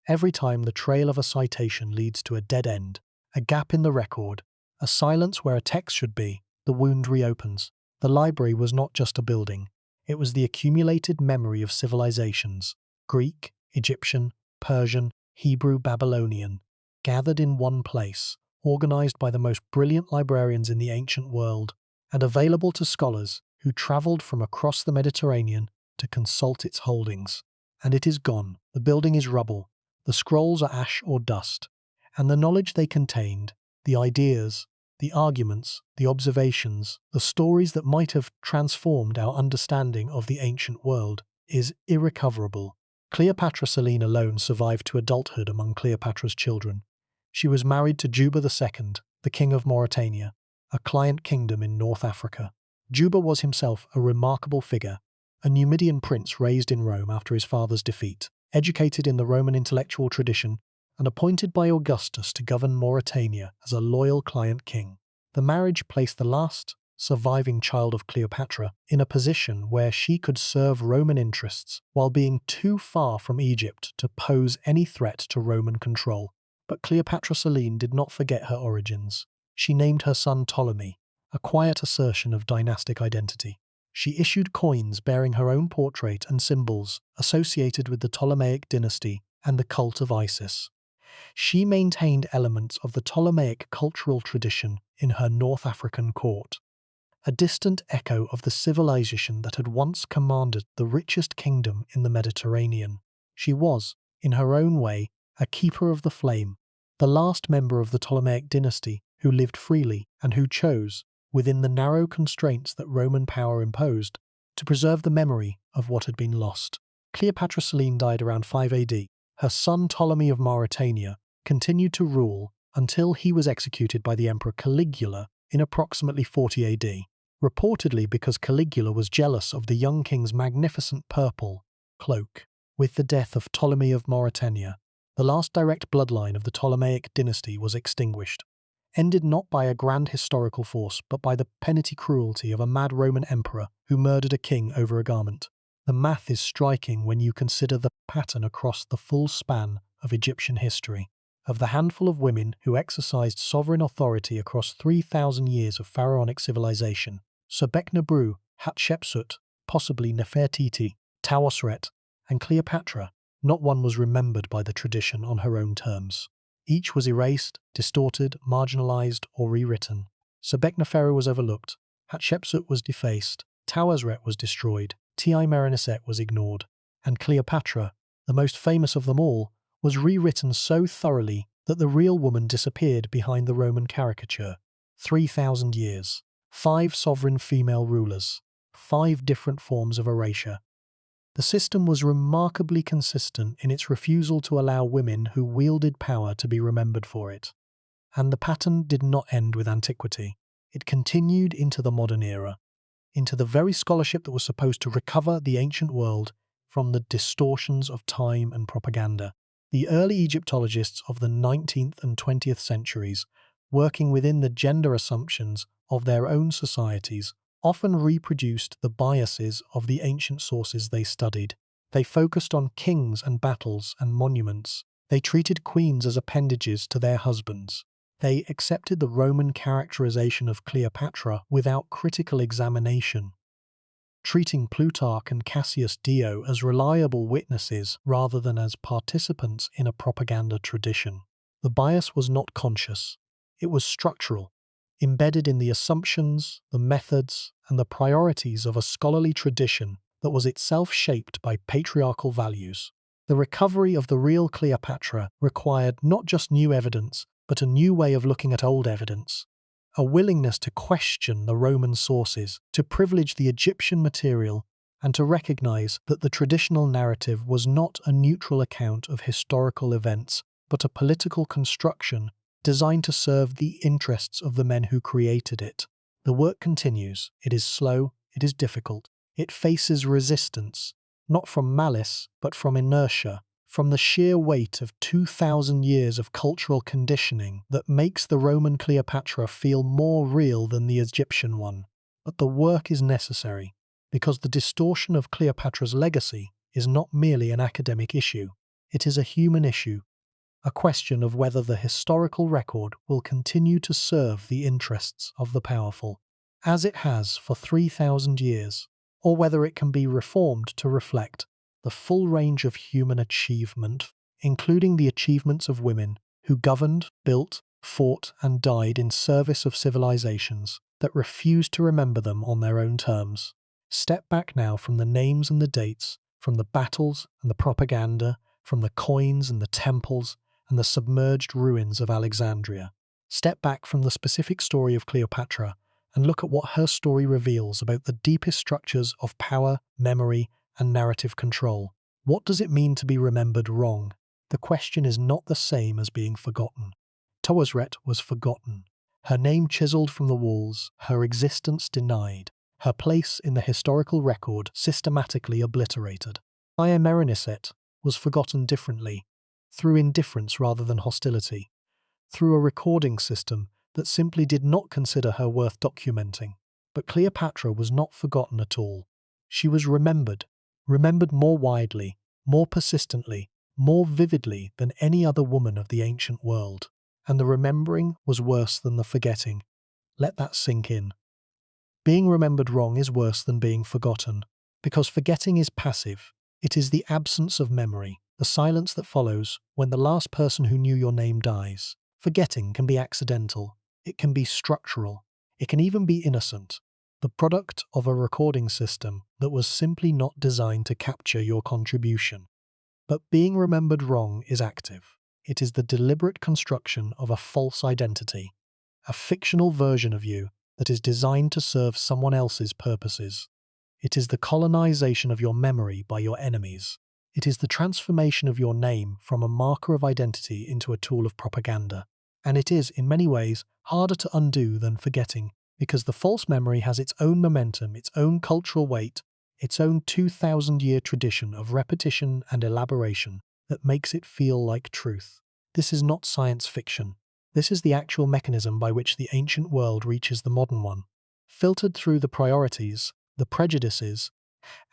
every time the trail of a citation leads to a dead end, a gap in the record, a silence where a text should be, the wound reopens. The library was not just a building. It was the accumulated memory of civilizations, Greek, Egyptian, Persian, Hebrew, Babylonian, gathered in one place, organized by the most brilliant librarians in the ancient world, and available to scholars who traveled from across the Mediterranean to consult its holdings. And it is gone. The building is rubble. The scrolls are ash or dust. And the knowledge they contained, the ideas, the arguments, the observations, the stories that might have transformed our understanding of the ancient world, is irrecoverable. Cleopatra Selene alone survived to adulthood among Cleopatra's children. She was married to Juba II, the king of Mauritania, a client kingdom in North Africa. Juba was himself a remarkable figure, a Numidian prince raised in Rome after his father's defeat, educated in the Roman intellectual tradition, and appointed by Augustus to govern Mauritania as a loyal client king. The marriage placed the last surviving child of Cleopatra in a position where she could serve Roman interests while being too far from Egypt to pose any threat to Roman control. But Cleopatra Selene did not forget her origins. She named her son Ptolemy, a quiet assertion of dynastic identity. She issued coins bearing her own portrait and symbols associated with the Ptolemaic dynasty and the cult of Isis. She maintained elements of the Ptolemaic cultural tradition in her North African court, a distant echo of the civilization that had once commanded the richest kingdom in the Mediterranean. She was, in her own way, a keeper of the flame, the last member of the Ptolemaic dynasty who lived freely and who chose, within the narrow constraints that Roman power imposed, to preserve the memory of what had been lost. Cleopatra Selene died around 5 AD. Her son Ptolemy of Mauritania continued to rule until he was executed by the Emperor Caligula in approximately 40 AD, reportedly because Caligula was jealous of the young king's magnificent purple cloak. With the death of Ptolemy of Mauritania, the last direct bloodline of the Ptolemaic dynasty was extinguished, ended not by a grand historical force but by the petty cruelty of a mad Roman emperor who murdered a king over a garment. The math is striking when you consider the pattern across the full span of Egyptian history. Of the handful of women who exercised sovereign authority across 3,000 years of pharaonic civilization, Sobeknebru, Hatshepsut, possibly Nefertiti, Taosret, and Cleopatra, not one was remembered by the tradition on her own terms. Each was erased, distorted, marginalized, or rewritten. Sobekneferu was overlooked, Hatshepsut was defaced, Taosret was destroyed, Ti-Mereniset was ignored, and Cleopatra, the most famous of them all, was rewritten so thoroughly that the real woman disappeared behind the Roman caricature. 3,000 years, 5 sovereign female rulers, 5 different forms of erasure. The system was remarkably consistent in its refusal to allow women who wielded power to be remembered for it. And the pattern did not end with antiquity. It continued into the modern era, into the very scholarship that was supposed to recover the ancient world from the distortions of time and propaganda. The early Egyptologists of the 19th and 20th centuries, working within the gender assumptions of their own societies, often reproduced the biases of the ancient sources they studied. They focused on kings and battles and monuments. They treated queens as appendages to their husbands. They accepted the Roman characterization of Cleopatra without critical examination, treating Plutarch and Cassius Dio as reliable witnesses rather than as participants in a propaganda tradition. The bias was not conscious. It was structural, embedded in the assumptions, the methods, and the priorities of a scholarly tradition that was itself shaped by patriarchal values. The recovery of the real Cleopatra required not just new evidence, but a new way of looking at old evidence, a willingness to question the Roman sources, to privilege the Egyptian material, and to recognize that the traditional narrative was not a neutral account of historical events, but a political construction designed to serve the interests of the men who created it. The work continues. It is slow, it is difficult. It faces resistance, not from malice, but from inertia, from the sheer weight of 2,000 years of cultural conditioning that makes the Roman Cleopatra feel more real than the Egyptian one. But the work is necessary, because the distortion of Cleopatra's legacy is not merely an academic issue. It is a human issue, a question of whether the historical record will continue to serve the interests of the powerful, as it has for 3,000 years, or whether it can be reformed to reflect the full range of human achievement, including the achievements of women who governed, built, fought, and died in service of civilizations that refused to remember them on their own terms. Step back now from the names and the dates, from the battles and the propaganda, from the coins and the temples and the submerged ruins of Alexandria. Step back from the specific story of Cleopatra and look at what her story reveals about the deepest structures of power, memory, and narrative control. What does it mean to be remembered wrong? The question is not the same as being forgotten. Tawazret was forgotten. Her name chiseled from the walls, her existence denied, her place in the historical record systematically obliterated. Meroniset was forgotten differently, through indifference rather than hostility, through a recording system that simply did not consider her worth documenting. But Cleopatra was not forgotten at all. She was remembered more widely, more persistently, more vividly than any other woman of the ancient world. And the remembering was worse than the forgetting. Let that sink in. Being remembered wrong is worse than being forgotten, because forgetting is passive. It is the absence of memory, the silence that follows when the last person who knew your name dies. Forgetting can be accidental, it can be structural, it can even be innocent, the product of a recording system that was simply not designed to capture your contribution. But being remembered wrong is active. It is the deliberate construction of a false identity, a fictional version of you that is designed to serve someone else's purposes. It is the colonization of your memory by your enemies. It is the transformation of your name from a marker of identity into a tool of propaganda. And it is, in many ways, harder to undo than forgetting, because the false memory has its own momentum, its own cultural weight, its own 2,000-year tradition of repetition and elaboration that makes it feel like truth. This is not science fiction. This is the actual mechanism by which the ancient world reaches the modern one, filtered through the priorities, the prejudices,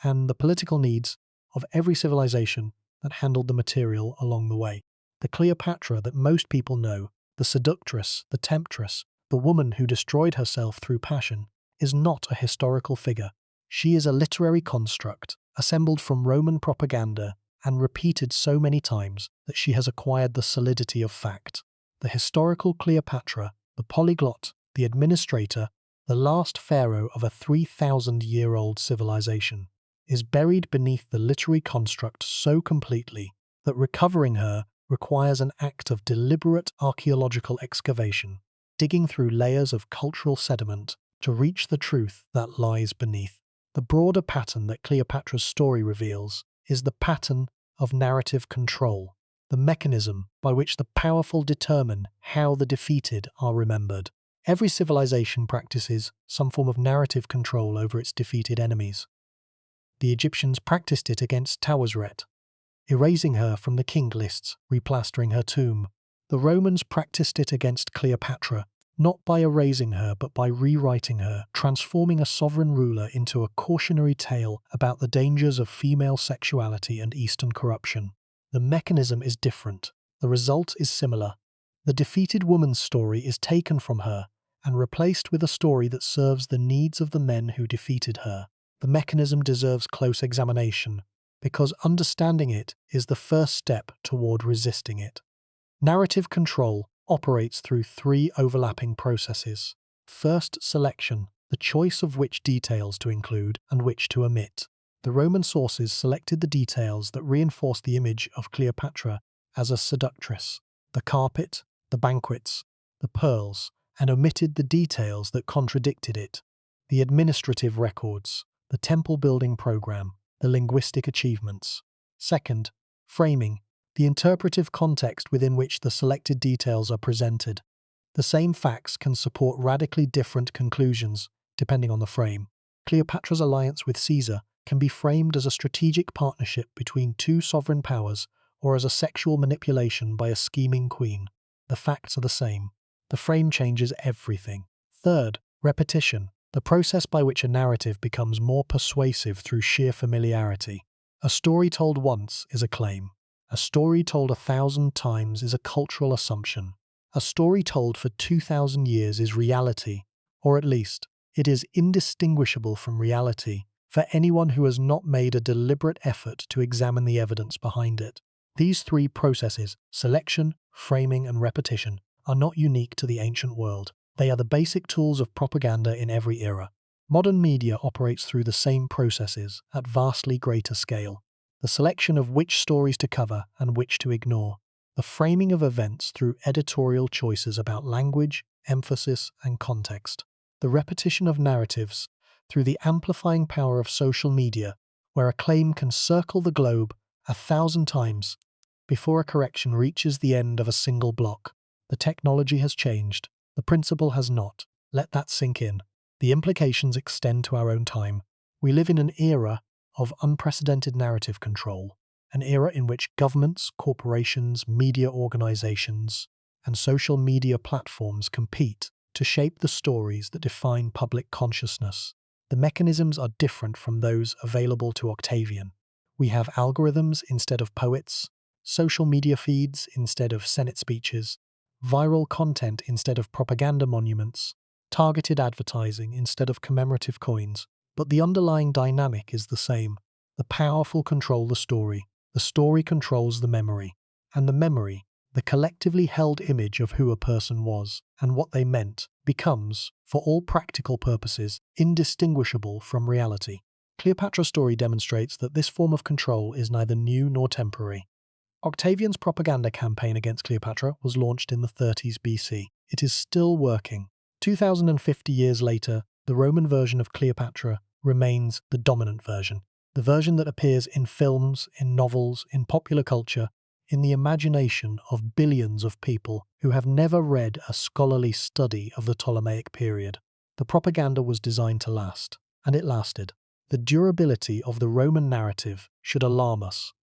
and the political needs of every civilization that handled the material along the way. The Cleopatra that most people know, the seductress, the temptress, the woman who destroyed herself through passion, is not a historical figure. She is a literary construct, assembled from Roman propaganda and repeated so many times that she has acquired the solidity of fact. The historical Cleopatra, the polyglot, the administrator, the last pharaoh of a 3,000-year-old civilization, is buried beneath the literary construct so completely that recovering her requires an act of deliberate archaeological excavation, digging through layers of cultural sediment to reach the truth that lies beneath. The broader pattern that Cleopatra's story reveals is the pattern of narrative control, the mechanism by which the powerful determine how the defeated are remembered. Every civilization practices some form of narrative control over its defeated enemies. The Egyptians practiced it against Tawazret, erasing her from the king lists, replastering her tomb. The Romans practiced it against Cleopatra, not by erasing her but by rewriting her, transforming a sovereign ruler into a cautionary tale about the dangers of female sexuality and Eastern corruption. The mechanism is different. The result is similar. The defeated woman's story is taken from her and replaced with a story that serves the needs of the men who defeated her. The mechanism deserves close examination, because understanding it is the first step toward resisting it. Narrative control operates through three overlapping processes. First, selection, the choice of which details to include and which to omit. The Roman sources selected the details that reinforced the image of Cleopatra as a seductress, the carpet, the banquets, the pearls, and omitted the details that contradicted it, the administrative records, the temple building program, the linguistic achievements. Second, framing, the interpretive context within which the selected details are presented. The same facts can support radically different conclusions, depending on the frame. Cleopatra's alliance with Caesar can be framed as a strategic partnership between two sovereign powers or as a sexual manipulation by a scheming queen. The facts are the same. The frame changes everything. Third, repetition, the process by which a narrative becomes more persuasive through sheer familiarity. A story told once is a claim. A story told 1,000 times is a cultural assumption. A story told for 2,000 years is reality, or at least, it is indistinguishable from reality, for anyone who has not made a deliberate effort to examine the evidence behind it. These three processes, selection, framing, and repetition, are not unique to the ancient world. They are the basic tools of propaganda in every era. Modern media operates through the same processes at vastly greater scale. The selection of which stories to cover and which to ignore. The framing of events through editorial choices about language, emphasis, and context. The repetition of narratives through the amplifying power of social media, where a claim can circle the globe 1,000 times before a correction reaches the end of a single block. The technology has changed. The principle has not. Let that sink in. The implications extend to our own time. We live in an era of unprecedented narrative control, an era in which governments, corporations, media organizations, and social media platforms compete to shape the stories that define public consciousness. The mechanisms are different from those available to Octavian. We have algorithms instead of poets, social media feeds instead of Senate speeches, viral content instead of propaganda monuments, targeted advertising instead of commemorative coins. But the underlying dynamic is the same. The powerful control the story controls the memory, and the memory, the collectively held image of who a person was and what they meant, becomes, for all practical purposes, indistinguishable from reality. Cleopatra's story demonstrates that this form of control is neither new nor temporary. Octavian's propaganda campaign against Cleopatra was launched in the 30s BC. It is still working. 2,050 years later, the Roman version of Cleopatra remains the dominant version. The version that appears in films, in novels, in popular culture, in the imagination of billions of people who have never read a scholarly study of the Ptolemaic period. The propaganda was designed to last, and it lasted. The durability of the Roman narrative should alarm us,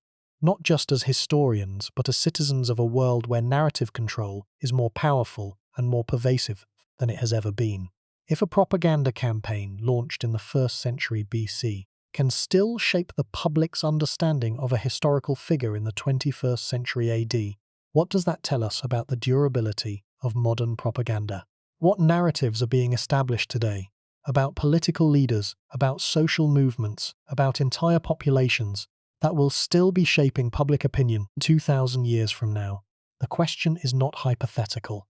not just as historians, but as citizens of a world where narrative control is more powerful and more pervasive than it has ever been. If a propaganda campaign launched in the 1st century BC can still shape the public's understanding of a historical figure in the 21st century AD, what does that tell us about the durability of modern propaganda? What narratives are being established today about political leaders, about social movements, about entire populations that will still be shaping public opinion 2,000 years from now? The question is not hypothetical.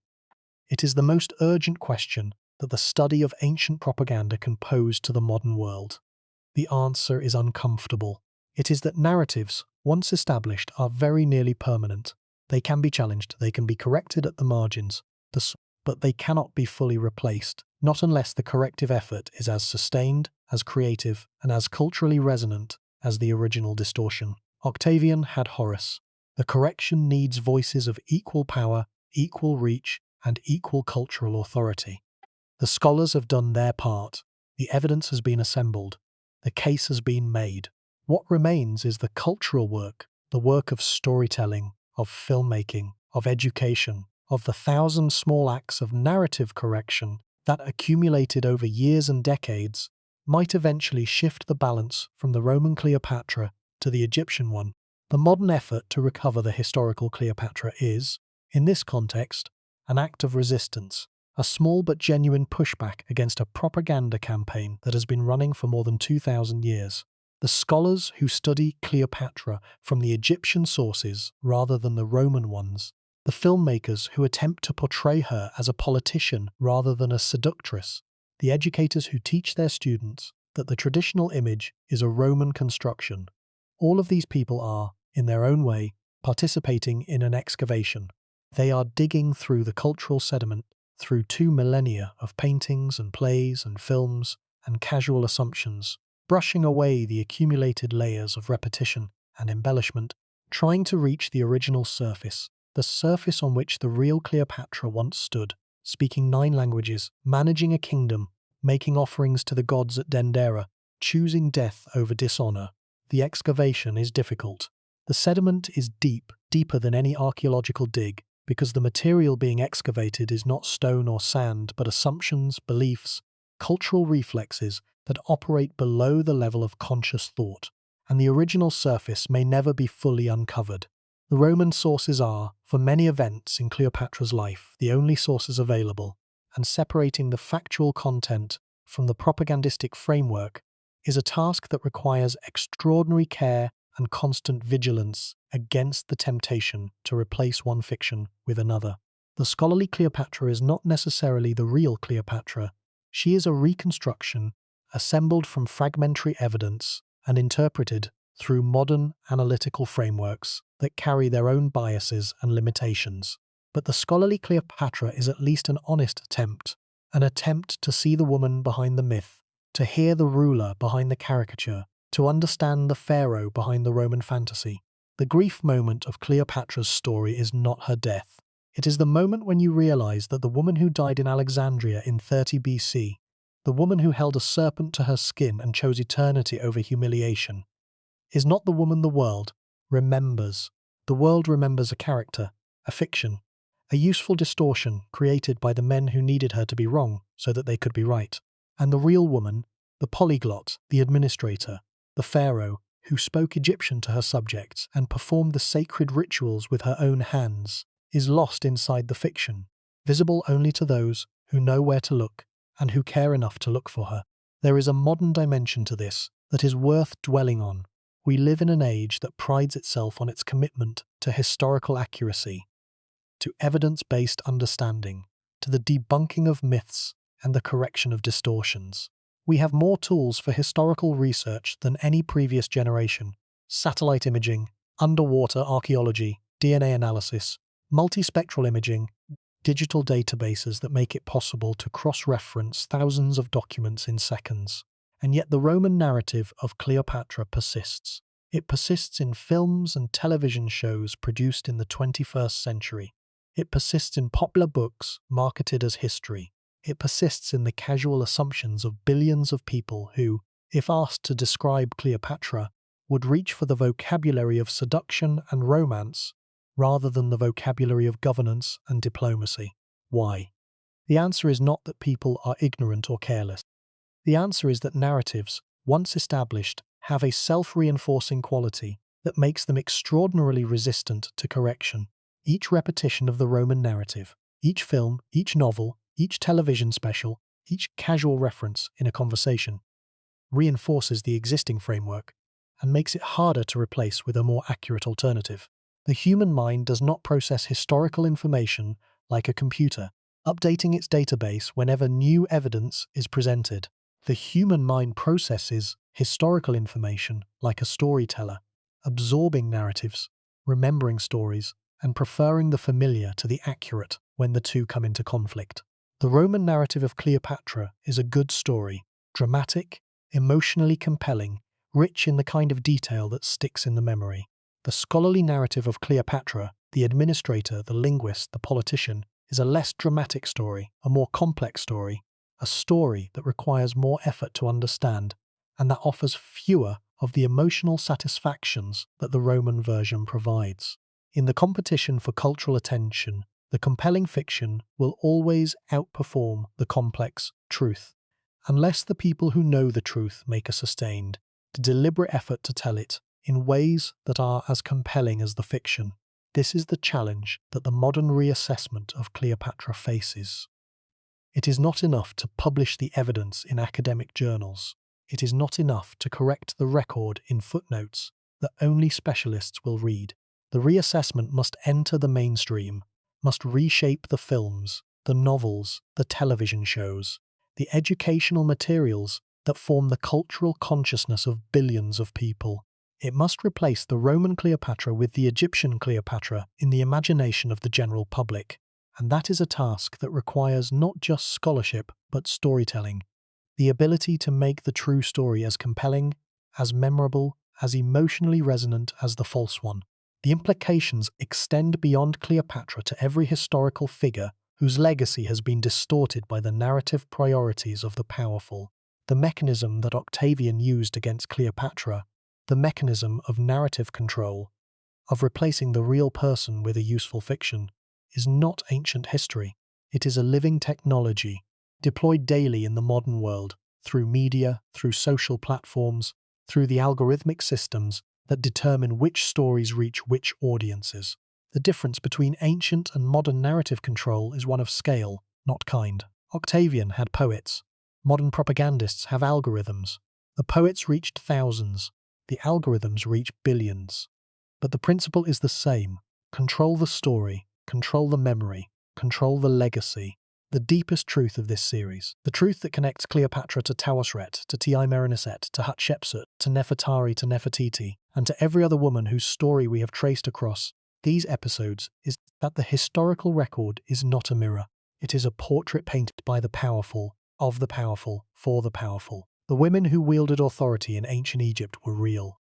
It is the most urgent question that the study of ancient propaganda can pose to the modern world. The answer is uncomfortable. It is that narratives, once established, are very nearly permanent. They can be challenged, they can be corrected at the margins, but they cannot be fully replaced, not unless the corrective effort is as sustained, as creative, and as culturally resonant as the original distortion. Octavian had Horus. The correction needs voices of equal power, equal reach, and equal cultural authority. The scholars have done their part. The evidence has been assembled. The case has been made. What remains is the cultural work, the work of storytelling, of filmmaking, of education, of the 1,000 small acts of narrative correction that, accumulated over years and decades, might eventually shift the balance from the Roman Cleopatra to the Egyptian one. The modern effort to recover the historical Cleopatra is, in this context, an act of resistance, a small but genuine pushback against a propaganda campaign that has been running for more than 2,000 years. The scholars who study Cleopatra from the Egyptian sources rather than the Roman ones, the filmmakers who attempt to portray her as a politician rather than a seductress, the educators who teach their students that the traditional image is a Roman construction. All of these people are, in their own way, participating in an excavation. They are digging through the cultural sediment, through 2 millennia of paintings and plays and films and casual assumptions, brushing away the accumulated layers of repetition and embellishment, trying to reach the original surface, the surface on which the real Cleopatra once stood, speaking 9 languages, managing a kingdom, making offerings to the gods at Dendera, choosing death over dishonor. The excavation is difficult. The sediment is deep, deeper than any archaeological dig, because the material being excavated is not stone or sand, but assumptions, beliefs, cultural reflexes that operate below the level of conscious thought, and the original surface may never be fully uncovered. The Roman sources are, for many events in Cleopatra's life, the only sources available, and separating the factual content from the propagandistic framework is a task that requires extraordinary care and constant vigilance against the temptation to replace one fiction with another. The scholarly Cleopatra is not necessarily the real Cleopatra. She is a reconstruction assembled from fragmentary evidence and interpreted through modern analytical frameworks that carry their own biases and limitations. But the scholarly Cleopatra is at least an honest attempt, an attempt to see the woman behind the myth, to hear the ruler behind the caricature, to understand the pharaoh behind the Roman fantasy. The grief moment of Cleopatra's story is not her death. It is the moment when you realize that the woman who died in Alexandria in 30 BC, the woman who held a serpent to her skin and chose eternity over humiliation, is not the woman the world remembers. The world remembers a character, a fiction, a useful distortion created by the men who needed her to be wrong so that they could be right. And the real woman, the polyglot, the administrator, the pharaoh, who spoke Egyptian to her subjects and performed the sacred rituals with her own hands, is lost inside the fiction, visible only to those who know where to look and who care enough to look for her. There is a modern dimension to this that is worth dwelling on. We live in an age that prides itself on its commitment to historical accuracy, to evidence-based understanding, to the debunking of myths and the correction of distortions. We have more tools for historical research than any previous generation: satellite imaging, underwater archaeology, DNA analysis, multispectral imaging, digital databases that make it possible to cross-reference thousands of documents in seconds. And yet the Roman narrative of Cleopatra persists. It persists in films and television shows produced in the 21st century. It persists in popular books marketed as history. It persists in the casual assumptions of billions of people who, if asked to describe Cleopatra, would reach for the vocabulary of seduction and romance rather than the vocabulary of governance and diplomacy. Why? The answer is not that people are ignorant or careless. The answer is that narratives, once established, have a self-reinforcing quality that makes them extraordinarily resistant to correction. Each repetition of the Roman narrative, each film, each novel, each television special, each casual reference in a conversation, reinforces the existing framework and makes it harder to replace with a more accurate alternative. The human mind does not process historical information like a computer, updating its database whenever new evidence is presented. The human mind processes historical information like a storyteller, absorbing narratives, remembering stories, and preferring the familiar to the accurate when the two come into conflict. The Roman narrative of Cleopatra is a good story, dramatic, emotionally compelling, rich in the kind of detail that sticks in the memory. The scholarly narrative of Cleopatra, the administrator, the linguist, the politician, is a less dramatic story, a more complex story, a story that requires more effort to understand, and that offers fewer of the emotional satisfactions that the Roman version provides. In the competition for cultural attention, the compelling fiction will always outperform the complex truth, unless the people who know the truth make a sustained, deliberate effort to tell it in ways that are as compelling as the fiction. This is the challenge that the modern reassessment of Cleopatra faces. It is not enough to publish the evidence in academic journals. It is not enough to correct the record in footnotes that only specialists will read. The reassessment must enter the mainstream, must reshape the films, the novels, the television shows, the educational materials that form the cultural consciousness of billions of people. It must replace the Roman Cleopatra with the Egyptian Cleopatra in the imagination of the general public. And that is a task that requires not just scholarship, but storytelling. The ability to make the true story as compelling, as memorable, as emotionally resonant as the false one. The implications extend beyond Cleopatra to every historical figure whose legacy has been distorted by the narrative priorities of the powerful. The mechanism that Octavian used against Cleopatra, the mechanism of narrative control, of replacing the real person with a useful fiction, is not ancient history. It is a living technology, deployed daily in the modern world, through media, through social platforms, through the algorithmic systems that determine which stories reach which audiences. The difference between ancient and modern narrative control is one of scale, not kind. Octavian had poets. Modern propagandists have algorithms. The poets reached thousands, the algorithms reach billions. But the principle is the same. Control the story, control the memory, control the legacy. The deepest truth of this series, the truth that connects Cleopatra to Taosret, to Tiamareniset, to Hatshepsut, to Nefertari, to Nefertiti, and to every other woman whose story we have traced across these episodes, is that the historical record is not a mirror. It is a portrait painted by the powerful, of the powerful, for the powerful. The women who wielded authority in ancient Egypt were real.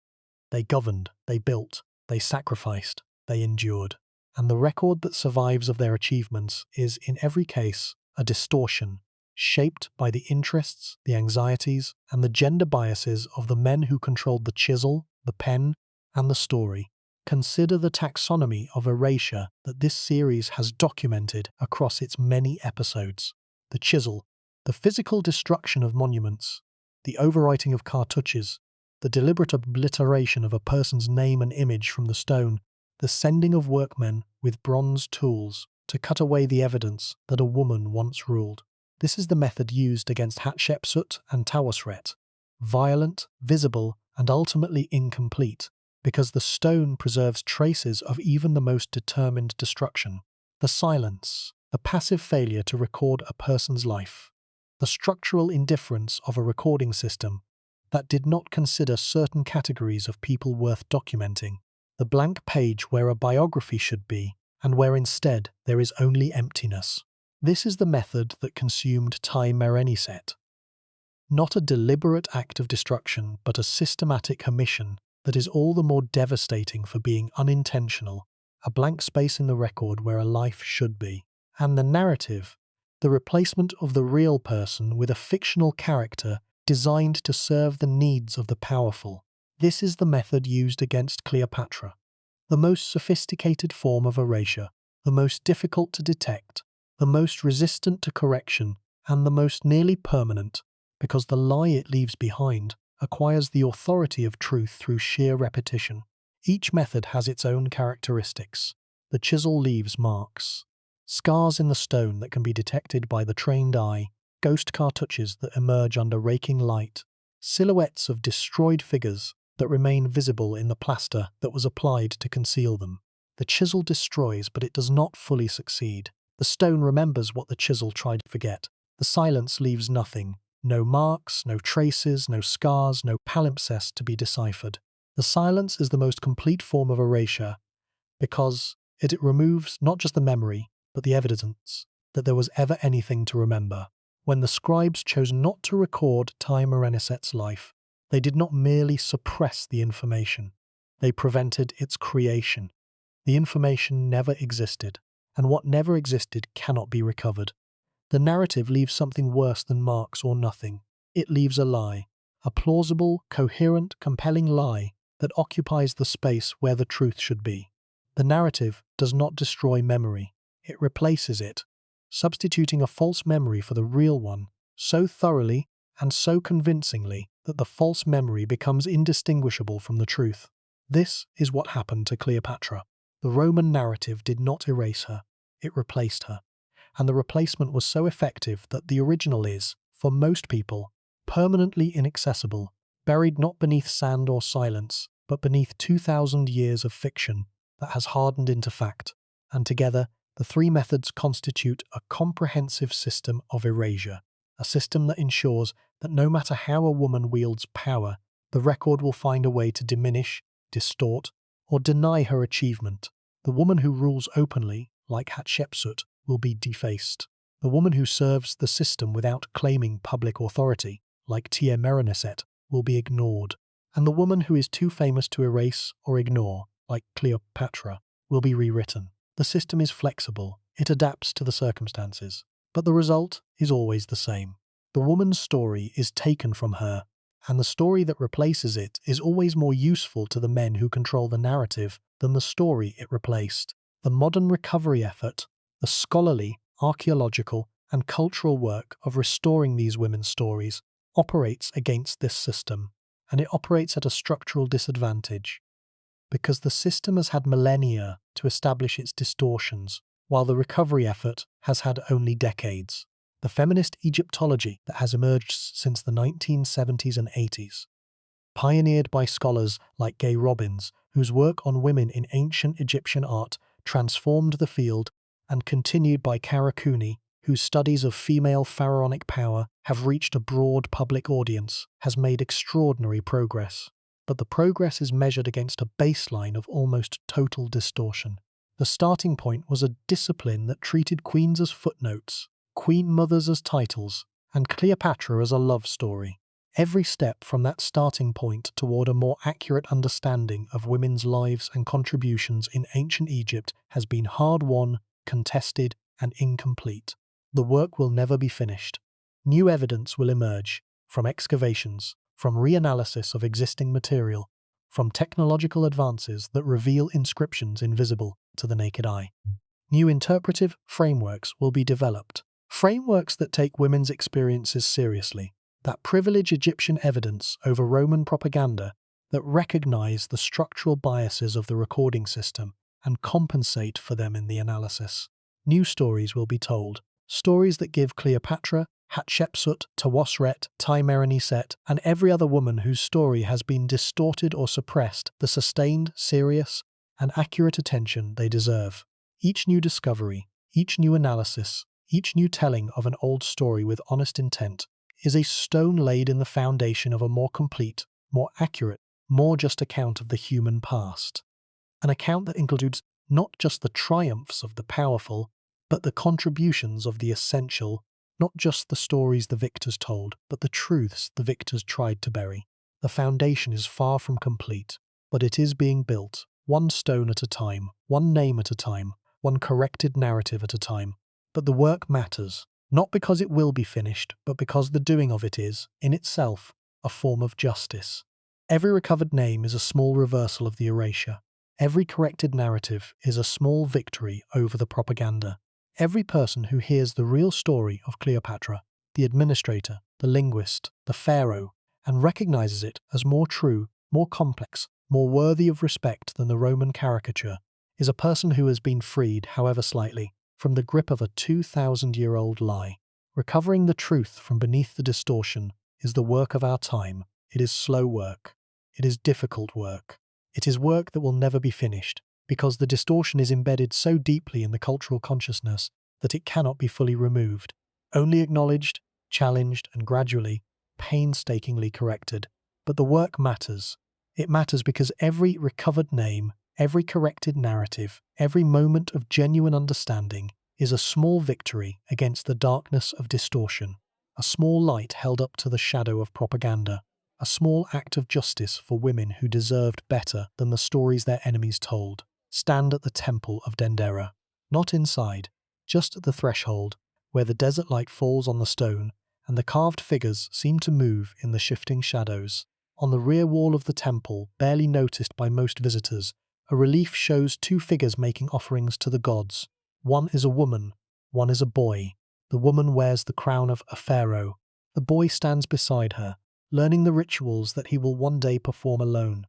They governed, they built, they sacrificed, they endured. And the record that survives of their achievements is, in every case, a distortion, shaped by the interests, the anxieties, and the gender biases of the men who controlled the chisel, the pen, and the story. Consider the taxonomy of erasure that this series has documented across its many episodes. The chisel, the physical destruction of monuments, the overwriting of cartouches, the deliberate obliteration of a person's name and image from the stone, the sending of workmen with bronze tools to cut away the evidence that a woman once ruled. This is the method used against Hatshepsut and Taosret, violent, visible, and ultimately incomplete, because the stone preserves traces of even the most determined destruction. The silence, the passive failure to record a person's life, the structural indifference of a recording system that did not consider certain categories of people worth documenting, the blank page where a biography should be, and where instead there is only emptiness. This is the method that consumed Tiamareniset. Not a deliberate act of destruction, but a systematic omission that is all the more devastating for being unintentional, a blank space in the record where a life should be. And the narrative, the replacement of the real person with a fictional character designed to serve the needs of the powerful. This is the method used against Cleopatra, the most sophisticated form of erasure, the most difficult to detect, the most resistant to correction, and the most nearly permanent, because the lie it leaves behind acquires the authority of truth through sheer repetition. Each method has its own characteristics. The chisel leaves marks, scars in the stone that can be detected by the trained eye, ghost cartouches that emerge under raking light, silhouettes of destroyed figures that remain visible in the plaster that was applied to conceal them. The chisel destroys, but it does not fully succeed. The stone remembers what the chisel tried to forget. The silence leaves nothing. No marks, no traces, no scars, no palimpsest to be deciphered. The silence is the most complete form of erasure because it removes not just the memory, but the evidence that there was ever anything to remember. When the scribes chose not to record Tiamareniset's life, they did not merely suppress the information, they prevented its creation. The information never existed, and what never existed cannot be recovered. The narrative leaves something worse than marks or nothing. It leaves a lie, a plausible, coherent, compelling lie that occupies the space where the truth should be. The narrative does not destroy memory, it replaces it, substituting a false memory for the real one so thoroughly and so convincingly that the false memory becomes indistinguishable from the truth. This is what happened to Cleopatra. The Roman narrative did not erase her, it replaced her. And the replacement was so effective that the original is, for most people, permanently inaccessible, buried not beneath sand or silence, but beneath 2,000 years of fiction that has hardened into fact. And together, the three methods constitute a comprehensive system of erasure, a system that ensures that no matter how a woman wields power, the record will find a way to diminish, distort, or deny her achievement. The woman who rules openly, like Hatshepsut, will be defaced. The woman who serves the system without claiming public authority, like Tiamareniset, will be ignored. And the woman who is too famous to erase or ignore, like Cleopatra, will be rewritten. The system is flexible, it adapts to the circumstances, but the result is always the same. The woman's story is taken from her, and the story that replaces it is always more useful to the men who control the narrative than the story it replaced. The modern recovery effort, the scholarly, archaeological, and cultural work of restoring these women's stories operates against this system, and it operates at a structural disadvantage, because the system has had millennia to establish its distortions, while the recovery effort has had only decades. the feminist Egyptology that has emerged since the 1970s and 80s, pioneered by scholars like Gay Robbins, whose work on women in ancient Egyptian art transformed the field, and continued by Kara Cooney, whose studies of female pharaonic power have reached a broad public audience, has made extraordinary progress. But the progress is measured against a baseline of almost total distortion. The starting point was a discipline that treated queens as footnotes, queen mothers as titles, and Cleopatra as a love story. Every step from that starting point toward a more accurate understanding of women's lives and contributions in ancient Egypt has been hard-won, contested, and incomplete. The work will never be finished. New evidence will emerge from excavations, from reanalysis of existing material, from technological advances that reveal inscriptions invisible to the naked eye. New interpretive frameworks will be developed, frameworks that take women's experiences seriously, that privilege Egyptian evidence over Roman propaganda, that recognize the structural biases of the recording system and compensate for them in the analysis. New stories will be told, stories that give Cleopatra, Hatshepsut, Tawosret, Timereniset, and every other woman whose story has been distorted or suppressed the sustained, serious, and accurate attention they deserve. Each new discovery, each new analysis, each new telling of an old story with honest intent is a stone laid in the foundation of a more complete, more accurate, more just account of the human past. An account that includes not just the triumphs of the powerful, but the contributions of the essential, not just the stories the victors told, but the truths the victors tried to bury. The foundation is far from complete, but it is being built, one stone at a time, one name at a time, one corrected narrative at a time. But the work matters, not because it will be finished, but because the doing of it is, in itself, a form of justice. Every recovered name is a small reversal of the erasure. Every corrected narrative is a small victory over the propaganda. Every person who hears the real story of Cleopatra, the administrator, the linguist, the pharaoh, and recognizes it as more true, more complex, more worthy of respect than the Roman caricature, is a person who has been freed, however slightly, from the grip of a 2,000-year-old lie. Recovering the truth from beneath the distortion is the work of our time. It is slow work. It is difficult work. It is work that will never be finished, because the distortion is embedded so deeply in the cultural consciousness that it cannot be fully removed, only acknowledged, challenged, and gradually, painstakingly corrected. But the work matters. It matters because every recovered name, every corrected narrative, every moment of genuine understanding is a small victory against the darkness of distortion, a small light held up to the shadow of propaganda, a small act of justice for women who deserved better than the stories their enemies told. Stand at the temple of Dendera, not inside, just at the threshold, where the desert light falls on the stone and the carved figures seem to move in the shifting shadows. On the rear wall of the temple, barely noticed by most visitors, a relief shows two figures making offerings to the gods. One is a woman, one is a boy. The woman wears the crown of a pharaoh. The boy stands beside her, learning the rituals that he will one day perform alone.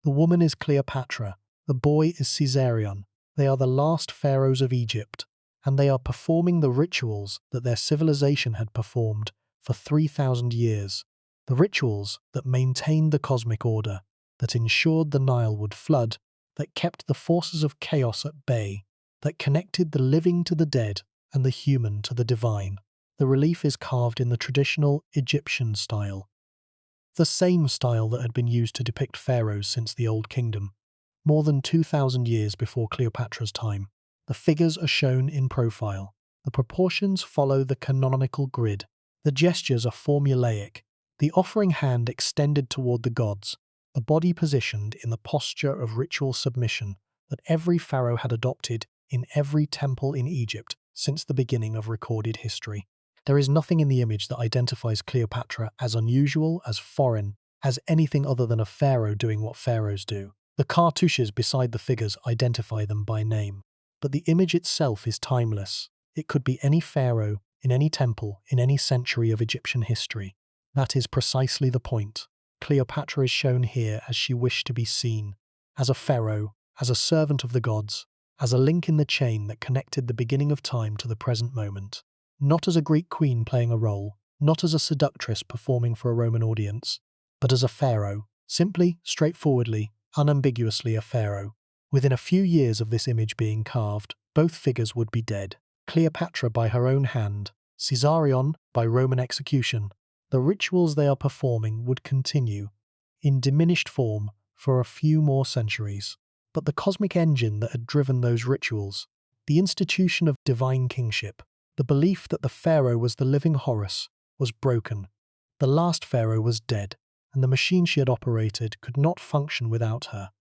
The woman is Cleopatra, the boy is Caesarion. They are the last pharaohs of Egypt, and they are performing the rituals that their civilization had performed for 3,000 years. The rituals that maintained the cosmic order, that ensured the Nile would flood, that kept the forces of chaos at bay, that connected the living to the dead and the human to the divine. The relief is carved in the traditional Egyptian style, the same style that had been used to depict pharaohs since the Old Kingdom, more than 2,000 years before Cleopatra's time. The figures are shown in profile. The proportions follow the canonical grid. The gestures are formulaic, the offering hand extended toward the gods, the body positioned in the posture of ritual submission that every pharaoh had adopted in every temple in Egypt since the beginning of recorded history. There is nothing in the image that identifies Cleopatra as unusual, as foreign, as anything other than a pharaoh doing what pharaohs do. The cartouches beside the figures identify them by name. But the image itself is timeless. It could be any pharaoh, in any temple, in any century of Egyptian history. That is precisely the point. Cleopatra is shown here as she wished to be seen, as a pharaoh, as a servant of the gods, as a link in the chain that connected the beginning of time to the present moment. not as a Greek queen playing a role, not as a seductress performing for a Roman audience, but as a pharaoh, simply, straightforwardly, unambiguously a pharaoh. Within a few years of this image being carved, both figures would be dead. Cleopatra by her own hand, Caesarion by Roman execution. The rituals they are performing would continue, in diminished form, for a few more centuries. But the cosmic engine that had driven those rituals, the institution of divine kingship, the belief that the pharaoh was the living Horus, was broken. The last pharaoh was dead, and the machine she had operated could not function without her.